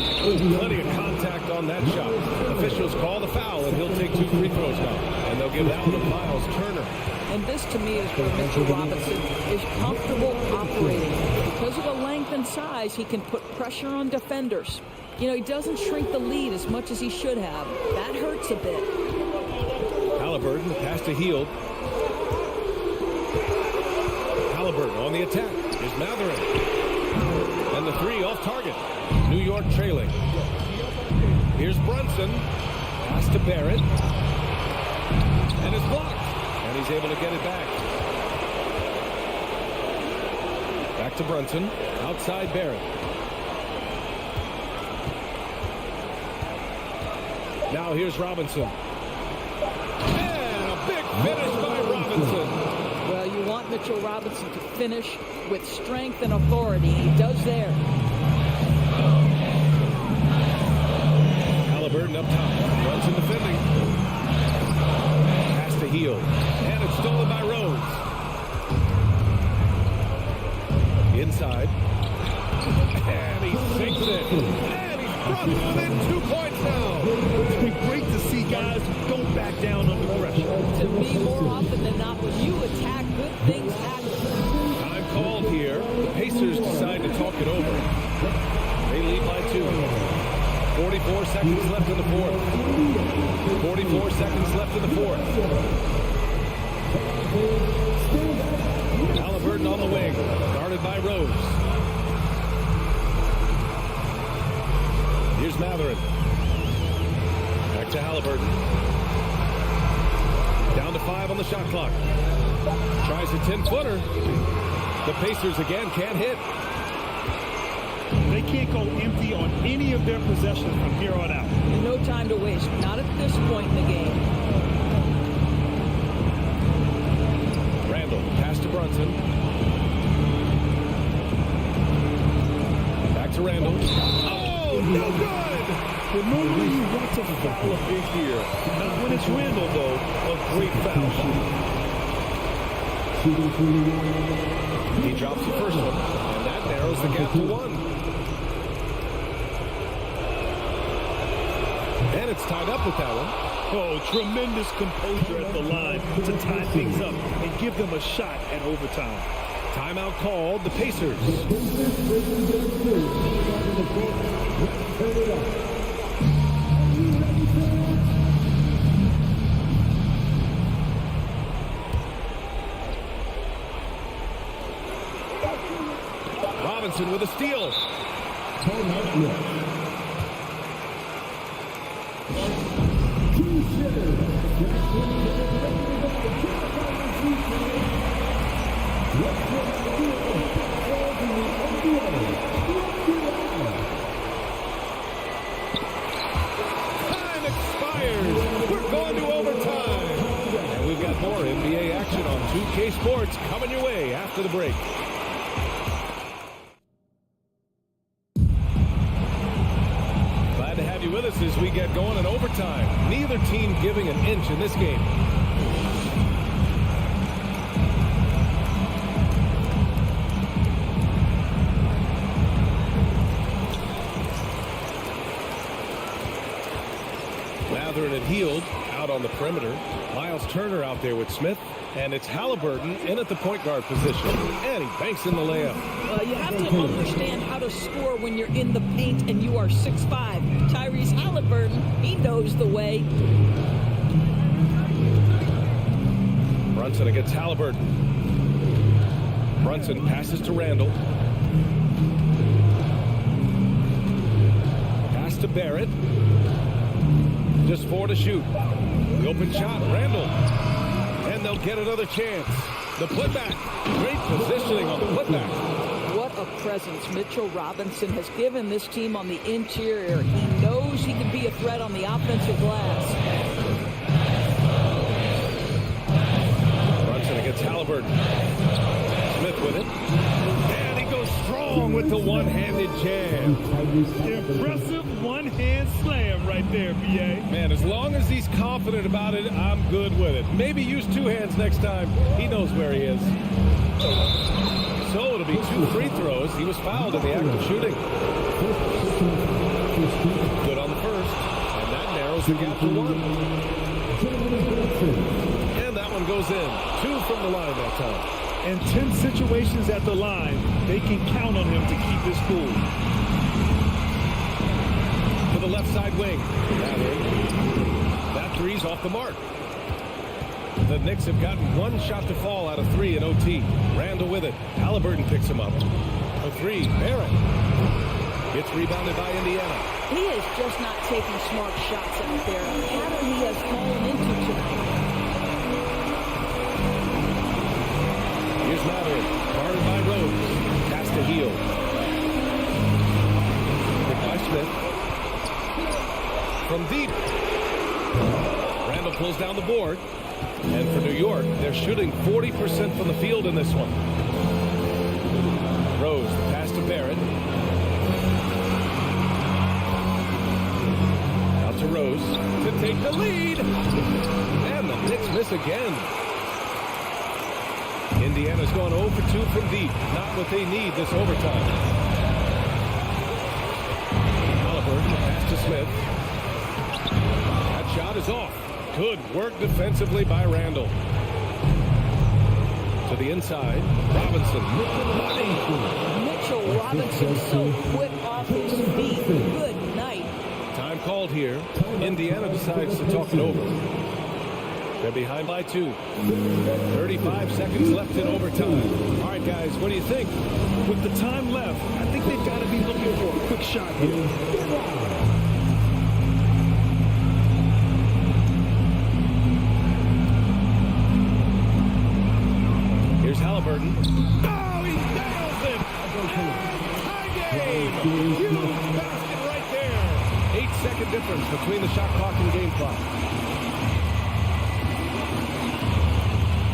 Plenty of contact on that shot. Officials call the foul, and he'll take 2 free throws now. And they'll give that one to Miles Turner. And this, to me, is where Mitchell Robinson is comfortable operating. Because of the length and size, he can put pressure on defenders. You know, he doesn't shrink the lead as much as he should have. That hurts a bit. Halliburton, pass to Hield. Halliburton on the attack. Here's Matherin. And the 3 off target. New York trailing. Here's Brunson. Pass to Barrett. And it's blocked. And he's able to get it back. Back to Brunson. Outside Barrett. Now here's Robinson. And a big finish by Robinson. Well, you want Mitchell Robinson to finish with strength and authority. He does there. Halliburton up top. Brunson defending. Pass to Hield. And it's stolen by Rhodes. Inside. And he sinks it. And he's brought within 2 points now. It's been great to see guys who don't back down under pressure. To me, more often than not, when you attack, good things happen. Time called here. The Pacers decide to talk it over. They lead by 2. 44 seconds left in the fourth. 44 seconds left in the fourth. Halliburton on the wing, guarded by Rose. Here's Matherin. Back to Halliburton. Down to 5 on the shot clock. Tries a 10-footer. The Pacers again can't hit. They can't go empty on any of their possessions from here on out. No time to waste. Not at this point in the game. Randall, pass to Brunson. Back to Randall. Oh, no good! Well, normally you want to foul a big here. Not when it's Randall, though. A great foul shot. He drops the first one, and that narrows the gap to 1. And it's tied up with that one. Oh, tremendous composure at the line to tie things up and give them a shot at overtime. Timeout called. The Pacers. Robinson with a steal. Time expires. We're going to overtime. And we've got more NBA action on 2K Sports coming your way after the break. with us as we get going in overtime. Neither team giving an inch in this game. Matherin and Heald out on the perimeter. Miles Turner out there with Smith. And it's Halliburton in at the point guard position. And he banks in the layup. You have to understand how to score when you're in the paint and you are 6'5". Tyrese Halliburton, he knows the way. Brunson against Halliburton. Brunson passes to Randall. Pass to Barrett. Just 4 to shoot. The open shot, Randall. And they'll get another chance. The putback. Great positioning on the putback. What a presence Mitchell Robinson has given this team on the interior. He knows he can be a threat on the offensive glass. Brunson against Halliburton. Smith with it. And he goes strong with the one-handed jam. Impressive one-hand slam right there, B.A. Man, as long as he's confident about it, I'm good with it. Maybe use 2 hands next time. He knows where he is. So it'll be 2 free throws. He was fouled in the act of shooting. Good on the first. And that narrows the gap to 1. And that one goes in. 2 from the line that time. In tense situations at the line, they can count on him to keep his cool. To the left side wing. That three's off the mark. The Knicks have gotten 1 shot to fall out of 3 in OT. Randall with it. Halliburton picks him up. A 3. Barrett. Gets rebounded by Indiana. He is just not taking smart shots out there. A pattern he has fallen into tonight. Here's Matherin, guarded by Rose. Pass to Heald. Picked by Smith. From deep. Randall pulls down the board. And for New York, they're shooting 40% from the field in this one. Rose, the pass to Barrett. Out to Rose to take the lead. And the Knicks miss again. Indiana's gone 0 for 2 from deep. Not what they need this overtime. Halliburton, pass to Smith. That shot is off. Good work defensively by Randall. To the inside, Robinson. Mitchell Robinson so quick off his feet. Good night. Time called here. Indiana decides to talk it over. They're behind by 2. 35 seconds left in overtime. All right, guys, what do you think? With the time left, I think they've got to be looking for a quick shot here. Here's Halliburton. Oh, he nails it! Tie game! Huge basket right there. 8-second difference between the shot clock and game clock.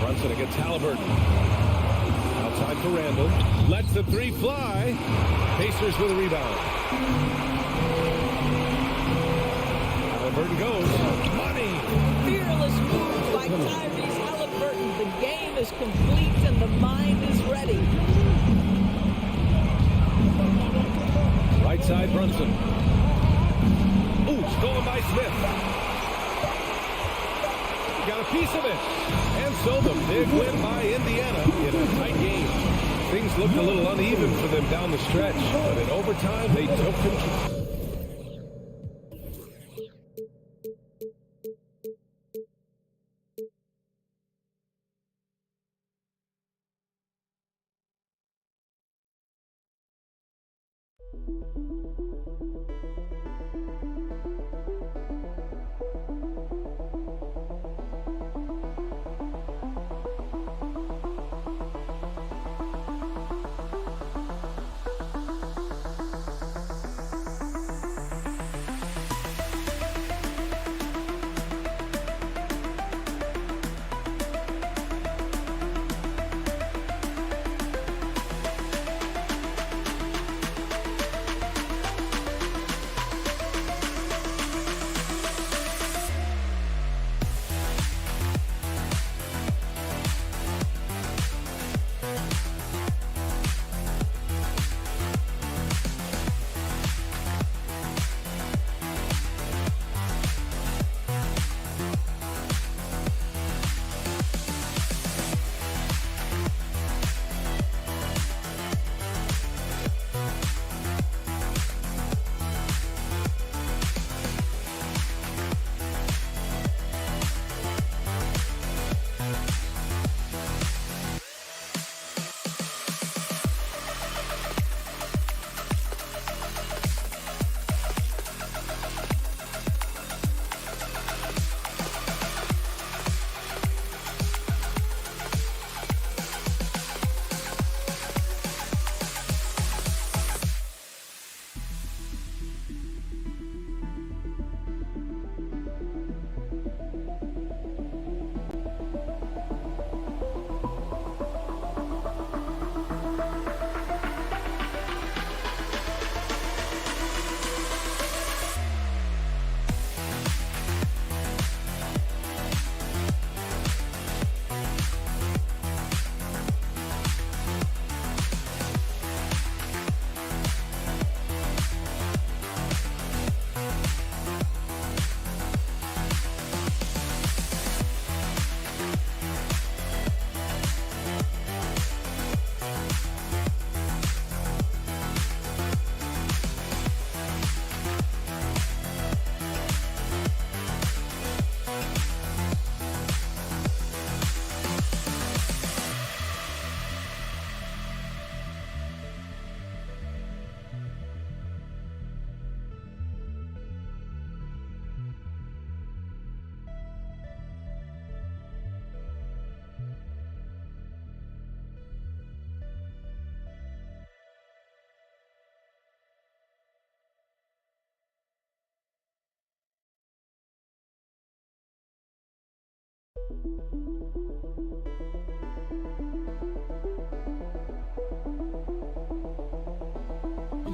Brunson against Halliburton. Outside for Randall. Lets the 3 fly. Pacers with a rebound. Halliburton goes. Money! Fearless move by Tyrese Halliburton. The game is complete and the mind is ready. Right side, Brunson. Ooh, stolen by Smith. Got a piece of it. And so the big win by Indiana in a tight game. Things looked a little uneven for them down the stretch, but in overtime, they took control.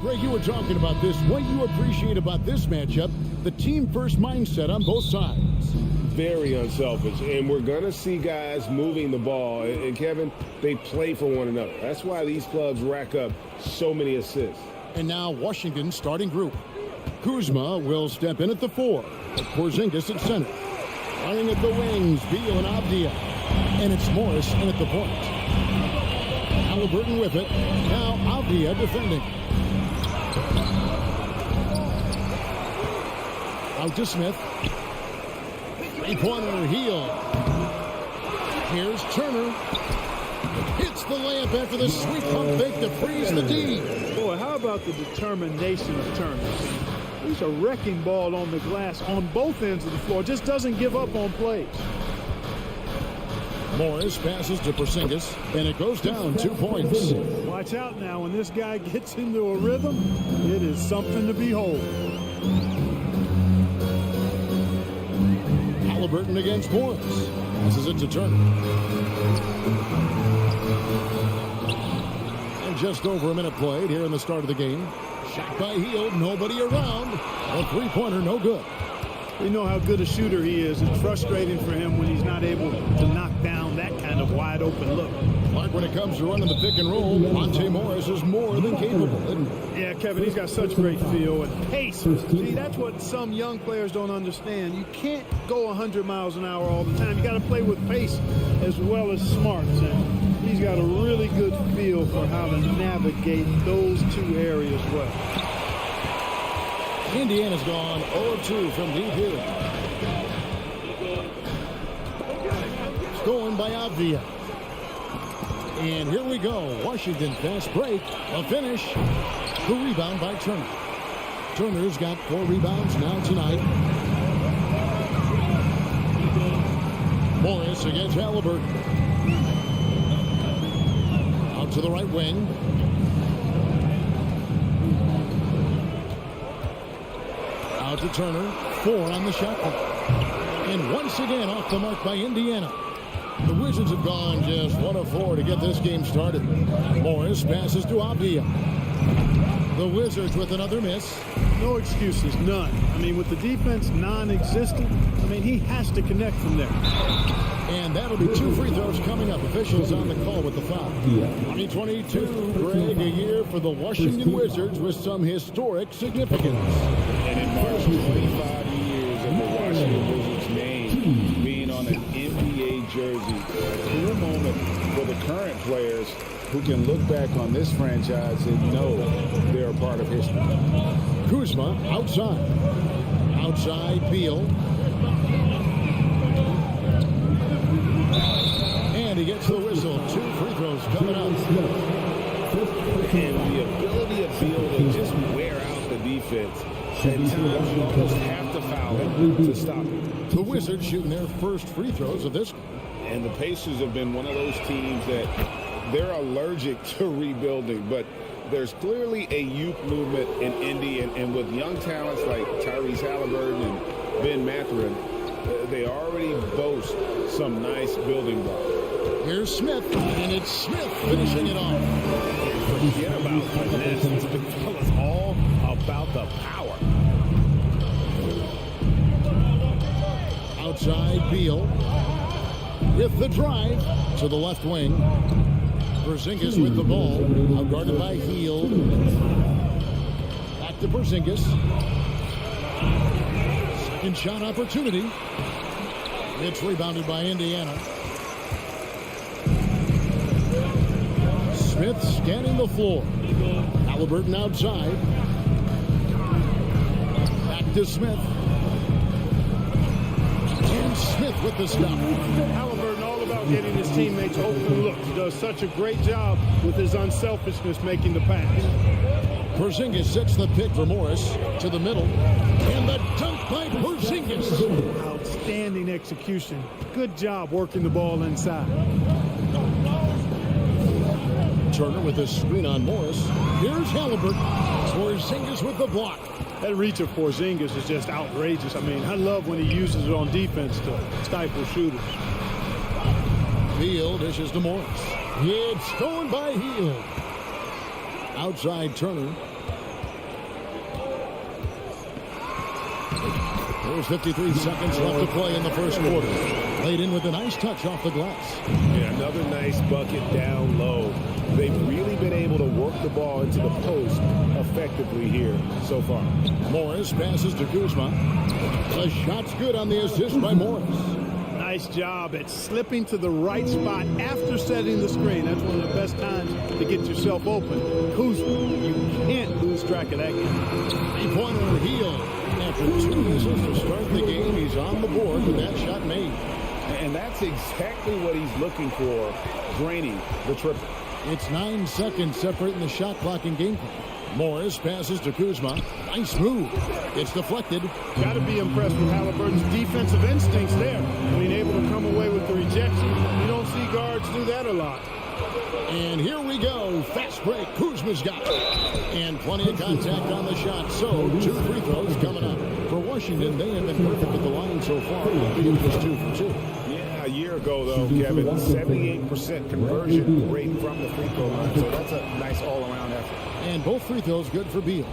Greg, you were talking about this. What you appreciate about this matchup, the team-first mindset on both sides. Very unselfish, and we're going to see guys moving the ball. And Kevin, they play for one another. That's why these clubs rack up so many assists. And now Washington's starting group. Kuzma will step in at the 4. Porzingis at center. Running at the wings, Beal and Avdia. And it's Morris in at the point. Halliburton with it. Now Avdia defending. Out to Smith. Three-pointer, Heel. Here's Turner. Hits the layup after the sweet pump fake to freeze the D. Boy, how about the determination of Turner? He's a wrecking ball on the glass on both ends of the floor. Just doesn't give up on plays. Morris passes to Porzingis, and it goes down 2 points. Watch out now. When this guy gets into a rhythm, it is something to behold. Halliburton against Morris. Passes it to Turner. And just over a minute played here in the start of the game. Shot by Heel, nobody around. A three-pointer, no good. We know how good a shooter he is. It's frustrating for him when he's not able to knock down that kind of wide-open look. Like when it comes to running the pick and roll, Monte Morris is more than capable. Yeah, Kevin, he's got such great feel and pace. See, that's what some young players don't understand. You can't go 100 miles an hour all the time. You got to play with pace as well as smarts. And he's got a really good feel for how to navigate those two areas well. Indiana's gone 0-2 from deep here. Stolen by Avdia. And here we go. Washington fast break. A finish. The rebound by Turner. Turner's got 4 rebounds now tonight. Morris against Halliburton. Out to the right wing. Out to Turner. 4 on the shot clock. And once again off the mark by Indiana. The Wizards have gone just 1 of 4 to get this game started. Morris passes to Avdia. The Wizards with another miss. No excuses, none. I mean, with the defense non-existent, I mean, he has to connect from there. And that'll be 2 free throws coming up. Officials on the call with the foul. 2022, Greg, a year for the Washington Wizards with some historic significance. And it marks 25 years of the Washington Wizards name being on an NBA jersey. A clear moment for the current players who can look back on this franchise and know they're a part of history. Kuzma outside. Outside Beal. And he gets the whistle. 2 free throws coming up. And the ability of Beal to just wear out the defense. At times you almost have to foul him to stop him. The Wizards shooting their first free throws of this. And the Pacers have been one of those teams that they're allergic to rebuilding, but there's clearly a youth movement in Indy, and with young talents like Tyrese Halliburton and Ben Mathurin, they already boast some nice building blocks. Here's Smith, and it's Smith finishing it off. Forget about finesse. It's all about the power. Outside Beal with the drive to the left wing. Porzingis with the ball, outguarded by Heel. Back to Porzingis. Second shot opportunity. It's rebounded by Indiana. Smith scanning the floor. Halliburton outside. Back to Smith. And Smith with the stop. Halliburton all about getting his teammates open looks. He does such a great job with his unselfishness making the pass. Porzingis sets the pick for Morris to the middle. And the dunk by Porzingis. Outstanding execution. Good job working the ball inside. Turner with a screen on Morris. Here's Halliburton. Porzingis with the block. That reach of Porzingis is just outrageous. I mean, I love when he uses it on defense to stifle shooters. Beal dishes to Morris. It's stolen by Hield. Outside Turner. There's 53 seconds left to play in the first quarter. Laid in with a nice touch off the glass. Yeah, another nice bucket down low. They've really been able to work the ball into the post effectively here so far. Morris passes to Kuzma. The shot's good on the assist by Morris. Nice job at slipping to the right spot after setting the screen. That's one of the best times to get yourself open. Kuzma, you can't lose track of that game. Three-pointer Hield. After 2 misses to start the game, he's on the board with that shot made. And that's exactly what he's looking for, draining the triple. It's 9 seconds separating the shot clock and game clock. Morris passes to Kuzma. Nice move. It's deflected. Got to be impressed with Halliburton's defensive instincts there. Being able to come away with the rejection. You don't see guards do that a lot. And here we go. Fast break. Kuzma's got it. And plenty of contact on the shot. So 2 free throws coming up. For Washington, they have been perfect at the line so far. Beal was 2 for 2. Yeah, a year ago, though, Kevin, 78% conversion rate from the free throw line. So that's a nice all-around effort. And both free throws good for Beal.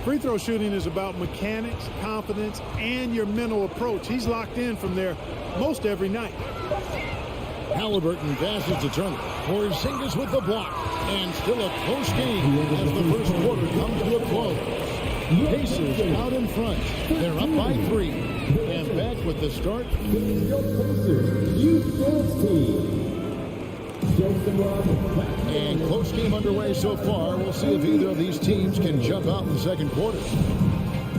Free throw shooting is about mechanics, confidence, and your mental approach. He's locked in from there most every night. Halliburton passes to Turner. Porzingis with the block. And still a close game as the first quarter comes to a close. Pacers out in front. They're up by 3. And back with the start. And close game underway so far. We'll see if either of these teams can jump out in the second quarter.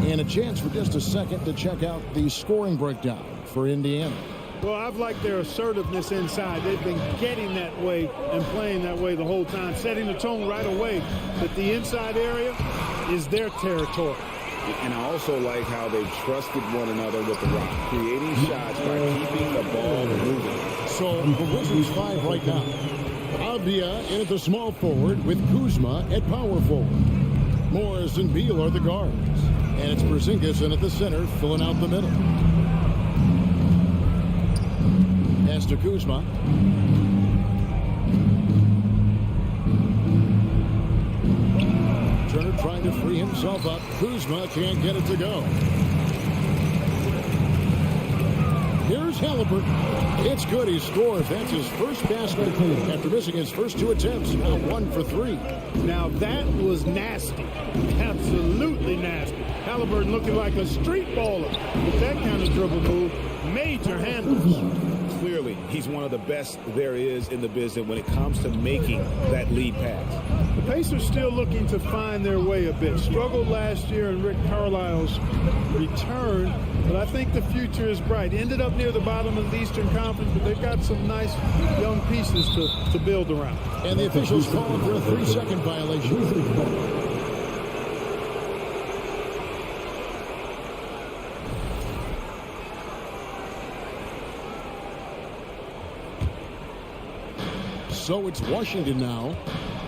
And a chance for just a second to check out the scoring breakdown for Indiana. Well, I've liked their assertiveness inside. They've been getting that way and playing that way the whole time, setting the tone right away that the inside area is their territory. And I also like how they've trusted one another with the rock, creating shots by keeping the ball moving. So the Wizards 5 right now. Avdia in at the small forward with Kuzma at power forward. Morris and Beal are the guards. And it's Porzingis in at the center, filling out the middle. Pass to Kuzma. Turner trying to free himself up. Kuzma can't get it to go. Here's Halliburton. It's good. He scores. That's his first basket after missing his first 2 attempts. Now 1 for 3. Now that was nasty. Absolutely nasty. Halliburton looking like a street baller with that kind of dribble move. Major handles. Clearly, he's one of the best there is in the business when it comes to making that lead pass. The Pacers still looking to find their way a bit. Struggled last year in Rick Carlisle's return, but I think the future is bright. Ended up near the bottom of the Eastern Conference, but they've got some nice young pieces to build around. And the officials calling for a 3-second violation. So it's Washington now.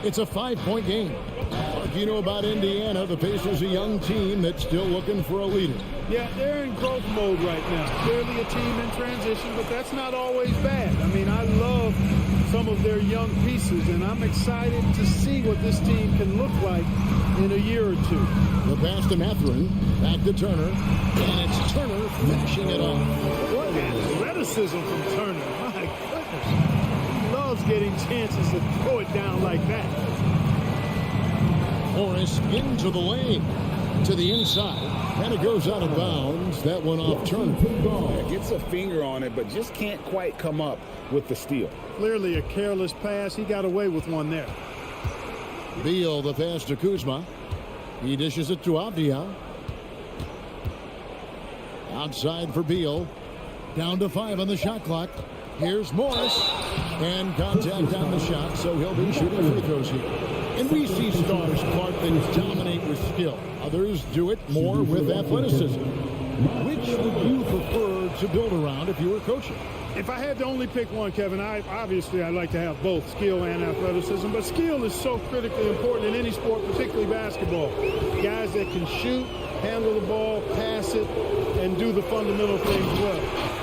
It's a 5-point game. Like you know about Indiana, the Pacers a young team that's still looking for a leader. Yeah, they're in growth mode right now. Clearly a team in transition, but that's not always bad. I mean, I love some of their young pieces, and I'm excited to see what this team can look like in a year or 2. The pass to Mathurin, back to Turner, and it's Turner finishing it off. What athleticism from Turner. My goodness. Loves getting chances to throw it down like that. Morris into the lane, to the inside, and it goes out of bounds. That one off Turner. Gets a finger on it, but just can't quite come up with the steal. Clearly a careless pass. He got away with one there. Beal, the pass to Kuzma. He dishes it to Avdia. Outside for Beal. Down to 5 on the shot clock. Here's Morris. And contact on the shot, so he'll be shooting free throws here. And we see stars, Clark, that dominate with skill. Others do it more with athleticism. Which would you prefer to build around if you were coaching? If I had to only pick one, Kevin, I'd like to have both skill and athleticism. But skill is so critically important in any sport, particularly basketball. Guys that can shoot, handle the ball, pass it, and do the fundamental things well.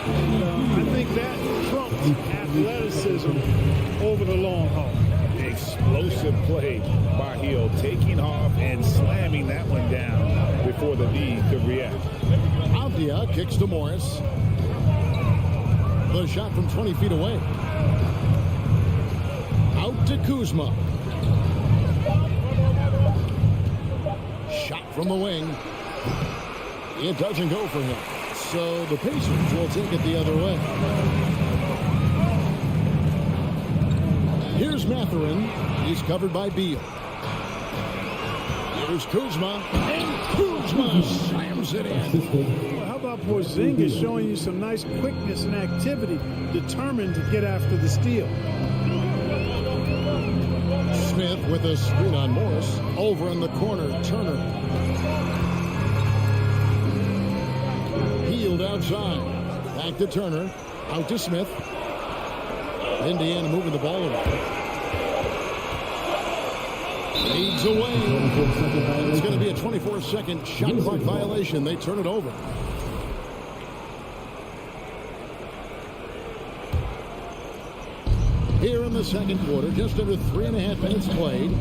I think that trumps athleticism over the long haul. Explosive play by Hill, taking off and slamming that one down before the D could react. Avdia kicks to Morris. The shot from 20 feet away. Out to Kuzma. Shot from the wing. It doesn't go for him. So the Pacers will take it the other way. Here's Mathurin. He's covered by Beal. Here's Kuzma. And Kuzma slams it in. Well, how about Porzingis showing you some nice quickness and activity, determined to get after the steal. Smith with a screen on Morris. Over in the corner, Turner. Healed outside. Back to Turner. Out to Smith. Indiana moving the ball around. Leads away. It's going to be a 24-second shot clock violation. They turn it over. Here in the second quarter, just under 3.5 minutes played.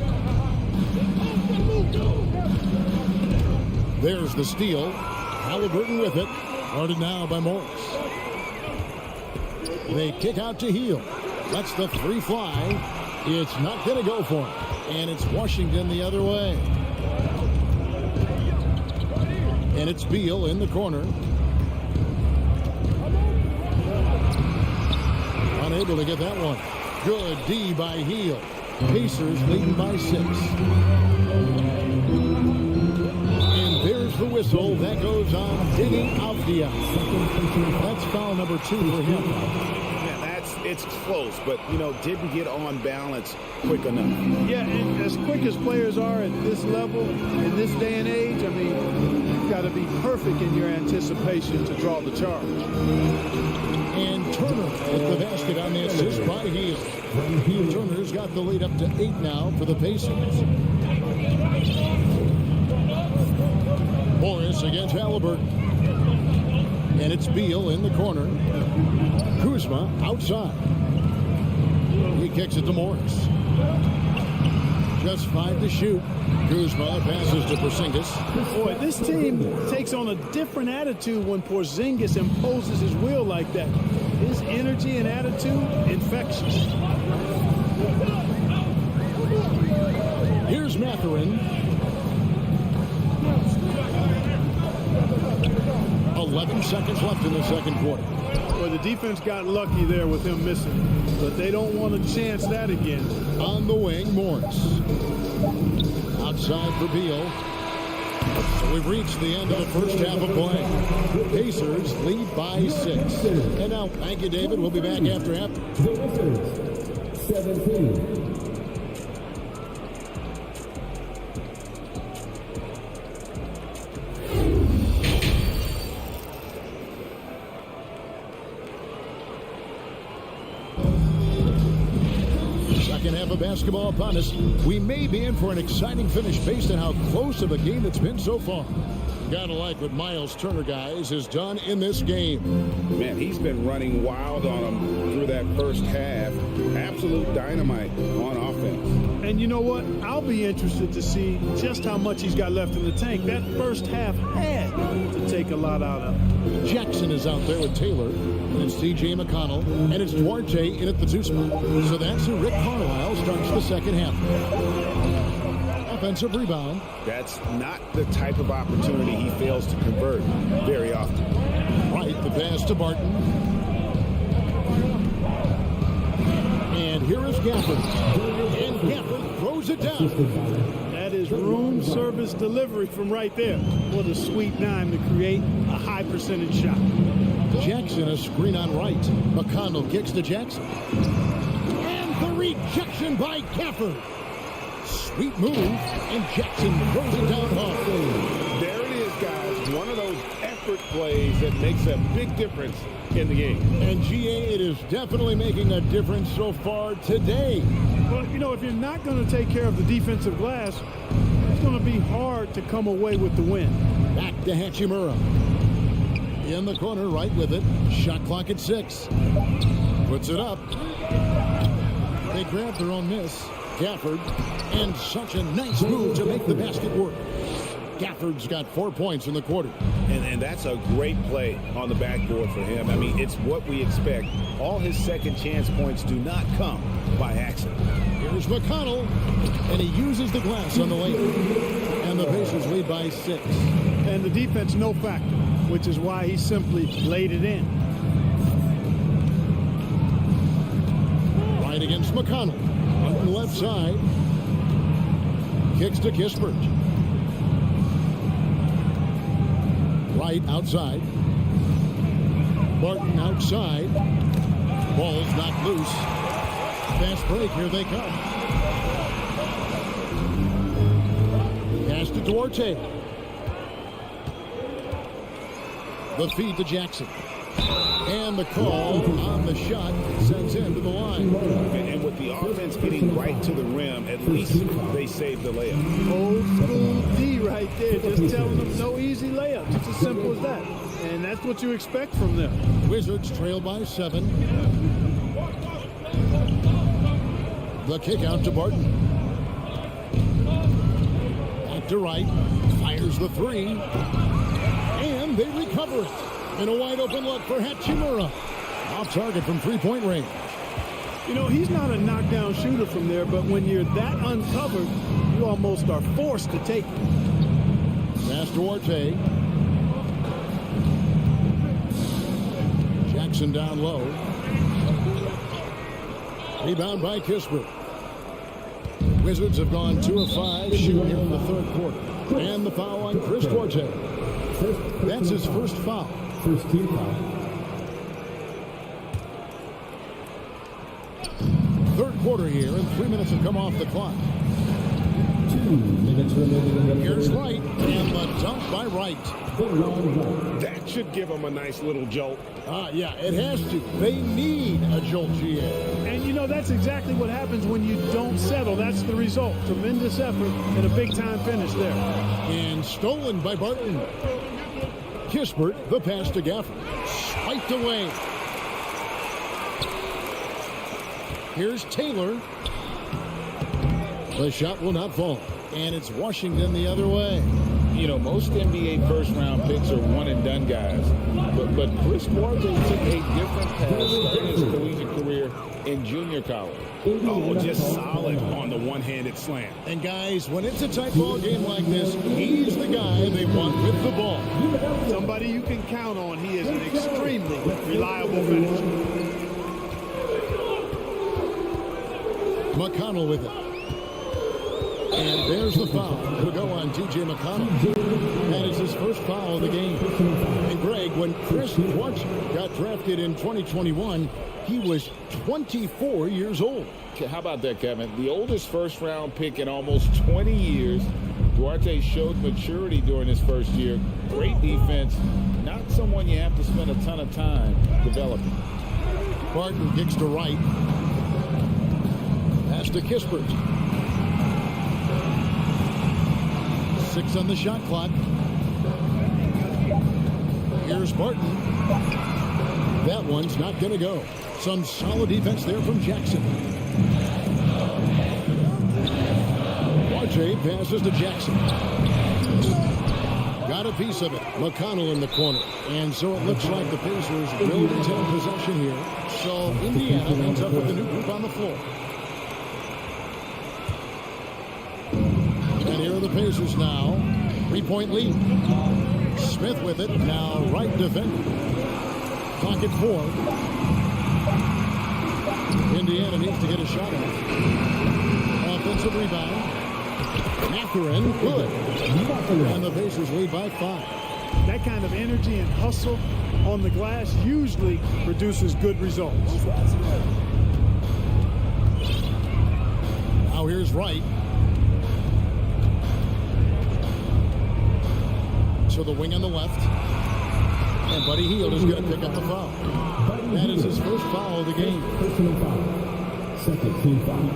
There's the steal. Halliburton with it. Guarded now by Morris. They kick out to Hill. Lets the three fly. It's not going to go for him. And it's Washington the other way. And it's Beal in the corner. Unable to get that one. Good D by Hill. Pacers leading by 6. And there's the whistle. That goes on Deni Avdia. That's foul number 2 for him. It's close, but, didn't get on balance quick enough. Yeah, and as quick as players are at this level, in this day and age, I mean, you've got to be perfect in your anticipation to draw the charge. And Turner at the basket on the assist by Hill. Turner's got the lead up to 8 now for the Pacers. Morris against Halliburton. And it's Beal in the corner. Kuzma outside. He kicks it to Morris. Just 5 to shoot. Kuzma passes to Porzingis. Boy, this team takes on a different attitude when Porzingis imposes his will like that. His energy and attitude, infectious. Here's Mathurin. 11 seconds left in the second quarter. Well, the defense got lucky there with him missing, but they don't want to chance that again. On the wing, Morris. Outside for Beal. So we've reached the end of the first half of play. Pacers lead by 6. And now, thank you, David. We'll be back after half. The Wizards, 17. Half of basketball upon us. We may be in for an exciting finish based on how close of a game it's been so far. Gotta like what Miles Turner, guys, has done in this game. Man, he's been running wild on them through that first half. Absolute dynamite on offense. And you know what? I'll be interested to see just how much he's got left in the tank. That first half had to take a lot out of him. Jackson is out there with Taylor. And it's C.J. McConnell. And it's Duarte in at the 2 spot. So that's who Rick Carlisle starts the second half. Offensive rebound. That's not the type of opportunity he fails to convert very often. Right, the pass to Barton. And here is Gafford. And Gafford throws it down. That is room service delivery from right there. What a sweet dime to create a high percentage shot. Jackson, a screen on right. McConnell kicks to Jackson. And the rejection by Gafford. Sweet move, and Jackson throws it down hard. There it is, guys. One of those effort plays that makes a big difference in the game. And GA, it is definitely making a difference so far today. Well, if you're not going to take care of the defensive glass, it's going to be hard to come away with the win. Back to Hachimura. In the corner, right with it. Shot clock at 6. Puts it up. They grab their own miss. Gafford, and such a nice move to make the basket work. Gafford's got 4 points in the quarter. And that's a great play on the backboard for him. I mean, it's what we expect. All his second chance points do not come by accident. Here's McConnell, and he uses the glass on the lane. And the Pacers lead by 6. And the defense no factor, which is why he simply laid it in. Right against McConnell. On the left side. Kicks to Kispert. Right outside. Barton outside. Ball's knocked loose. Fast break. Here they come. Pass to Duarte. The feed to Jackson. And the call on the shot sends him to the line. And with the offense getting right to the rim, at least they saved the layup. Old school D right there, just telling them no easy layups. It's as simple as that. And that's what you expect from them. Wizards trail by 7. The kick out to Barton. Back to right. Fires the 3. And they recover it. And a wide open look for Hachimura. Off target from 3-point range. You know, he's not a knockdown shooter from there, but when you're that uncovered, you almost are forced to take it. Pass Duarte. Jackson down low. Rebound by Kispert. Wizards have gone 2 of 5 shooting in the third quarter. And the foul on Chris Duarte. That's his first foul. First team foul. Third quarter here, and 3 minutes have come off the clock. 2 minutes remaining in the Here's Wright, and the dunk by Wright. That should give them a nice little jolt. Yeah, it has to. They need a jolt, GA. And you know, that's exactly what happens when you don't settle. That's the result. Tremendous effort and a big-time finish there. And stolen by Barton. Kispert, the pass to Gafford. Swiped away. Here's Taylor. The shot will not fall. And it's Washington the other way. You know, most NBA first-round picks are one-and-done guys. But Chris Duarte took a different path starting his collegiate career in junior college. Oh, just solid on the one-handed slam. And guys, when it's a tight ball game like this, he's the guy they want with the ball. Somebody you can count on. He is an extremely reliable finisher. McConnell with it. And there's the foul. It'll go on T.J. McConnell. That is his first foul of the game. And Greg, when Chris Duarte got drafted in 2021, he was 24 years old. How about that, Kevin? The oldest first-round pick in almost 20 years. Duarte showed maturity during his first year. Great defense. Not someone you have to spend a ton of time developing. Barton kicks to right. Pass to Kispert. 6 on the shot clock. Here's Barton. That one's not going to go. Some solid defense there from Jackson. Duarte passes to Jackson. Got a piece of it. McConnell in the corner. And so it looks like the Pacers will retain possession here. So Indiana ends up with a new group on the floor. And here are the Pacers now. 3-point lead. Smith with it. Now right defender. Clock at 4. Indiana needs to get a shot off. Offensive rebound. Mathurin, good. And the Pacers lead by 5. That kind of energy and hustle on the glass usually produces good results. Now here's Wright. To the wing on the left. And Buddy Hield is going to pick up the foul. That is his first foul of the game. Personal foul. Second team foul.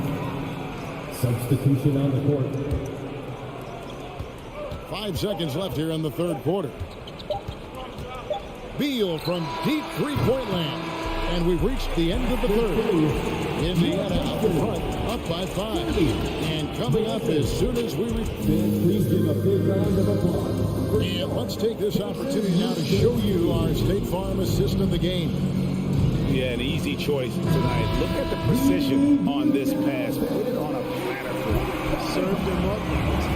Substitution on the court. 5 seconds left here in the third quarter. Beal from deep three-point land. And we've reached the end of the third. Indiana out the front, up by 5. And coming up as soon as we Please give a big round of applause. And let's take this opportunity now to show you our State Farm assist of the game. Yeah, an easy choice tonight. Look at the precision on this pass. Put it on a platter for him. Served him up.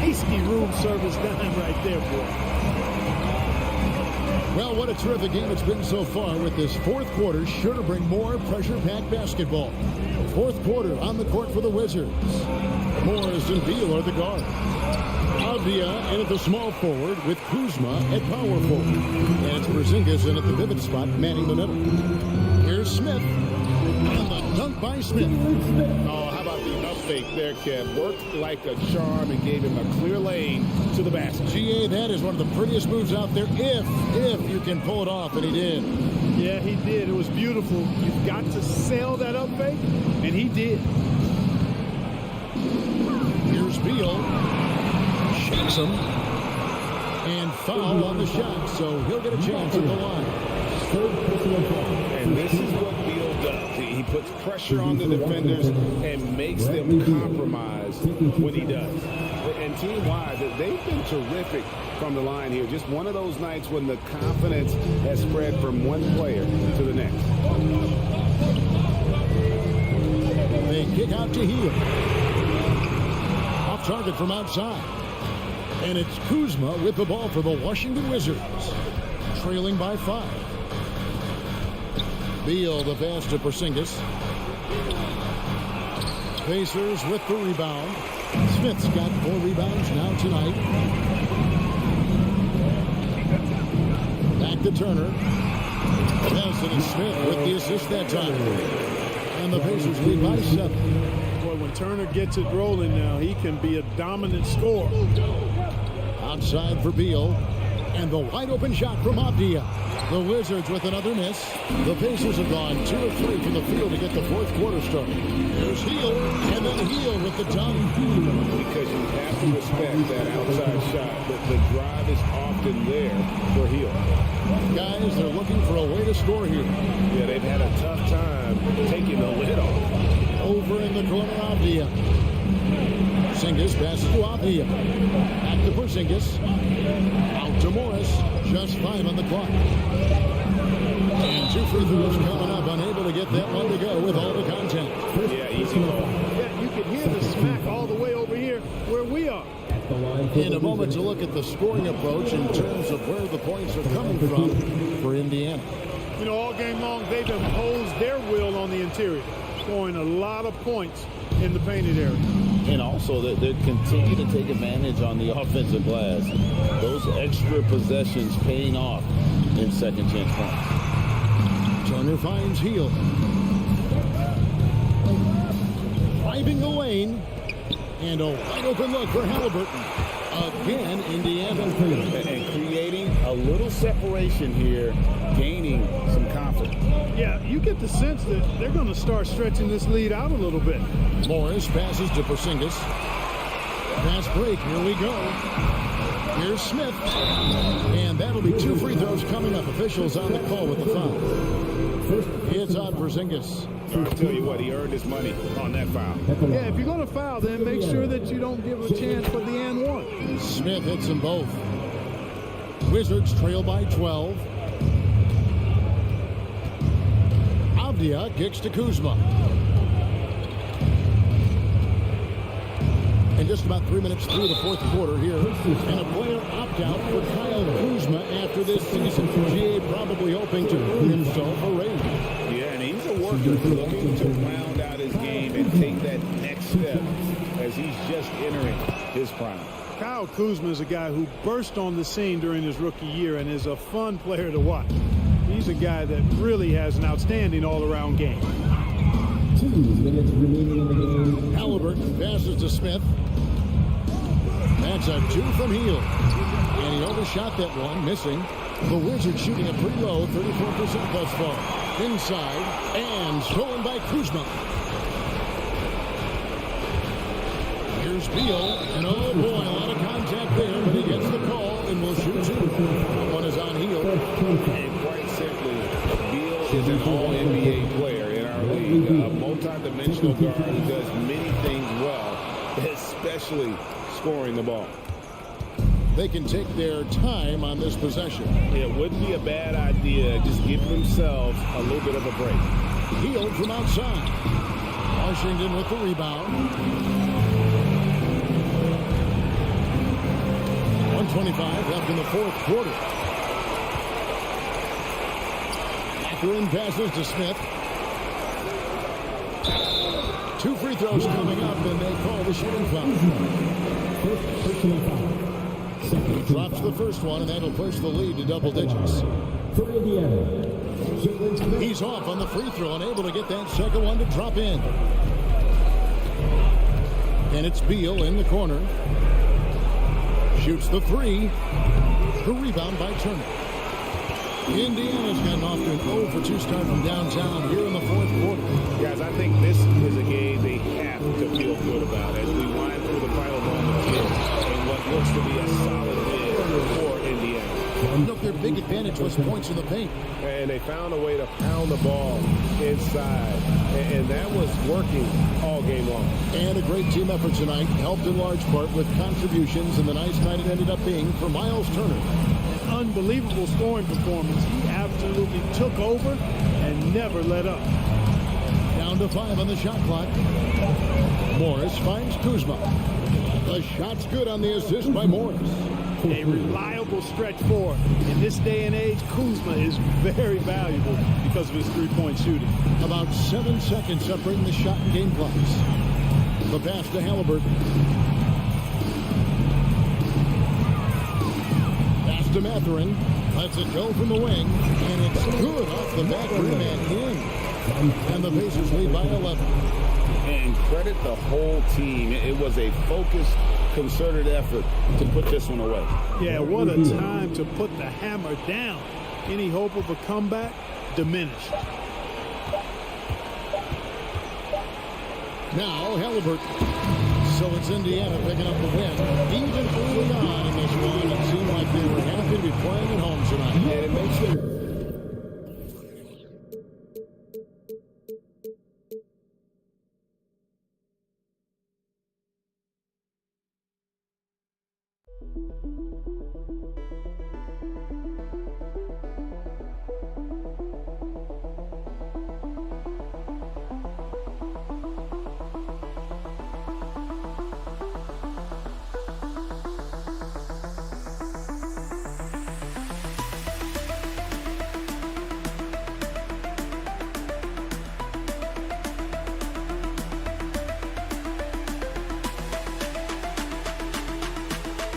Tasty room service dime right there, boy. Well, what a terrific game it's been so far, with this fourth quarter sure to bring more pressure-packed basketball. Fourth quarter on the court for the Wizards. Morris and Beal are the guards. Avdia in at the small forward with Kuzma at power forward. And it's Porzingis in at the pivot spot, manning the middle. Here's Smith. And the dunk by Smith. Oh, how about the up fake there, Kev? Worked like a charm and gave him a clear lane to the basket. GA, that is one of the prettiest moves out there, if you can pull it off, and he did. Yeah, he did. It was beautiful. You've got to sell that up fake, and he did. Here's Beal. Shakes him. And foul on the shot, so he'll get a chance at the line. And this is what Beal does. He puts pressure on the defenders and makes them compromise when he does. And team-wide, they've been terrific from the line here. Just one of those nights when the confidence has spread from one player to the next. They kick out to Hill. Off target from outside. And it's Kuzma with the ball for the Washington Wizards. Trailing by 5. Beal the pass to Porzingis. Pacers with the rebound. Smith's got 4 rebounds now tonight. Back to Turner. Nelson and Smith with the assist that time. And the Pacers lead by 7. Boy, when Turner gets it rolling now, he can be a dominant scorer. Outside for Beal. And the wide open shot from Avdia. The Wizards with another miss. The Pacers have gone 2 of 3 from the field to get the fourth quarter started. There's Hill, and then Hill with the dunk. Because you have to respect that outside shot. The drive is often there for Hill. Guys, they're looking for a way to score here. Yeah, they've had a tough time taking the lid off. Over in the corner, Avdia. Porzingis passes to Avdia. Back to Porzingis. Out to Morris. Just 5 on the clock. And 2 free throws coming up. Unable to get that one to go with all the contact. Yeah, easy call. Yeah, you can hear the smack all the way over here where we are. In a moment to look at the scoring approach in terms of where the points are coming from for Indiana. You know, all game long, they've imposed their will on the interior, scoring a lot of points in the painted area. And also, they continue to take advantage on the offensive glass. Those extra possessions paying off in second chance points. Turner finds Hill. Driving the lane. And a wide open look for Halliburton. Again, Indiana. And creating a little separation here, gaining some confidence. Yeah, you get the sense that they're going to start stretching this lead out a little bit. Morris passes to Porzingis. Pass break. Here we go. Here's Smith. And that'll be 2 free throws coming up. Officials on the call with the foul. It's on Porzingis. I'll tell you what, he earned his money on that foul. Yeah, if you're going to foul, then make sure that you don't give a chance for the and one. Smith hits them both. Wizards trail by 12. Avdia kicks to Kuzma. And just about 3 minutes through the fourth quarter here. And a player opt-out for Kyle Kuzma after this season. GA probably hoping to earn himself a raise. Yeah, and he's a worker looking to round out his game and take that next step as he's just entering his prime. Kyle Kuzma is a guy who burst on the scene during his rookie year and is a fun player to watch. He's a guy that really has an outstanding all-around game. 2 minutes remaining in the game. Halliburton passes to Smith. That's a 2 from Hill. And he overshot that one, missing. The Wizards shooting it pretty low, 34% thus far. Inside, and stolen by Kuzma. Here's Beal, and oh boy, a lot of contact there, but he gets the call, and will shoot 2. That one is on Hill. And quite is an all-NBA player in our league, a multi-dimensional guard who does many things well, especially scoring the ball. They can take their time on this possession. It wouldn't be a bad idea just giving themselves a little bit of a break. Healed from outside. Washington with the rebound. 1:25 left in the fourth quarter. Mathurin passes to Smith. 2 free throws coming up, and they call the shooting foul. He drops the first one, and that'll push the lead to double digits. For Indiana. He's off on the free throw and able to get that second one to drop in. And it's Beal in the corner. Shoots the three. The rebound by Turner. Indiana's gotten off to an 0 for 2 start from downtown here in the fourth quarter. Guys, I think this is a game they have to feel good about as we wind through the final moments here in what looks to be a solid win for Indiana. Look, their big advantage was points in the paint. And they found a way to pound the ball inside. And that was working all game long. And a great team effort tonight, helped in large part with contributions, and the nice night it ended up being for Miles Turner. Unbelievable scoring performance. He absolutely took over and never let up. Down to 5 on the shot clock. Morris finds Kuzma. The shot's good on the assist by Morris. A reliable stretch forward. In this day and age, Kuzma is very valuable because of his three-point shooting. About 7 seconds separating the shot and game clocks. The pass to Halliburton. Pass to Mathurin. Lets it go from the wing. And it's good off the back rim and in. And the Pacers lead by 11. And credit the whole team. It was a focused, concerted effort to put this one away. Yeah, what a time to put the hammer down. Any hope of a comeback diminished. Now Halliburton. So it's Indiana picking up the win. Even early on in this one, it seemed like they were happy to be playing at home tonight. And it makes it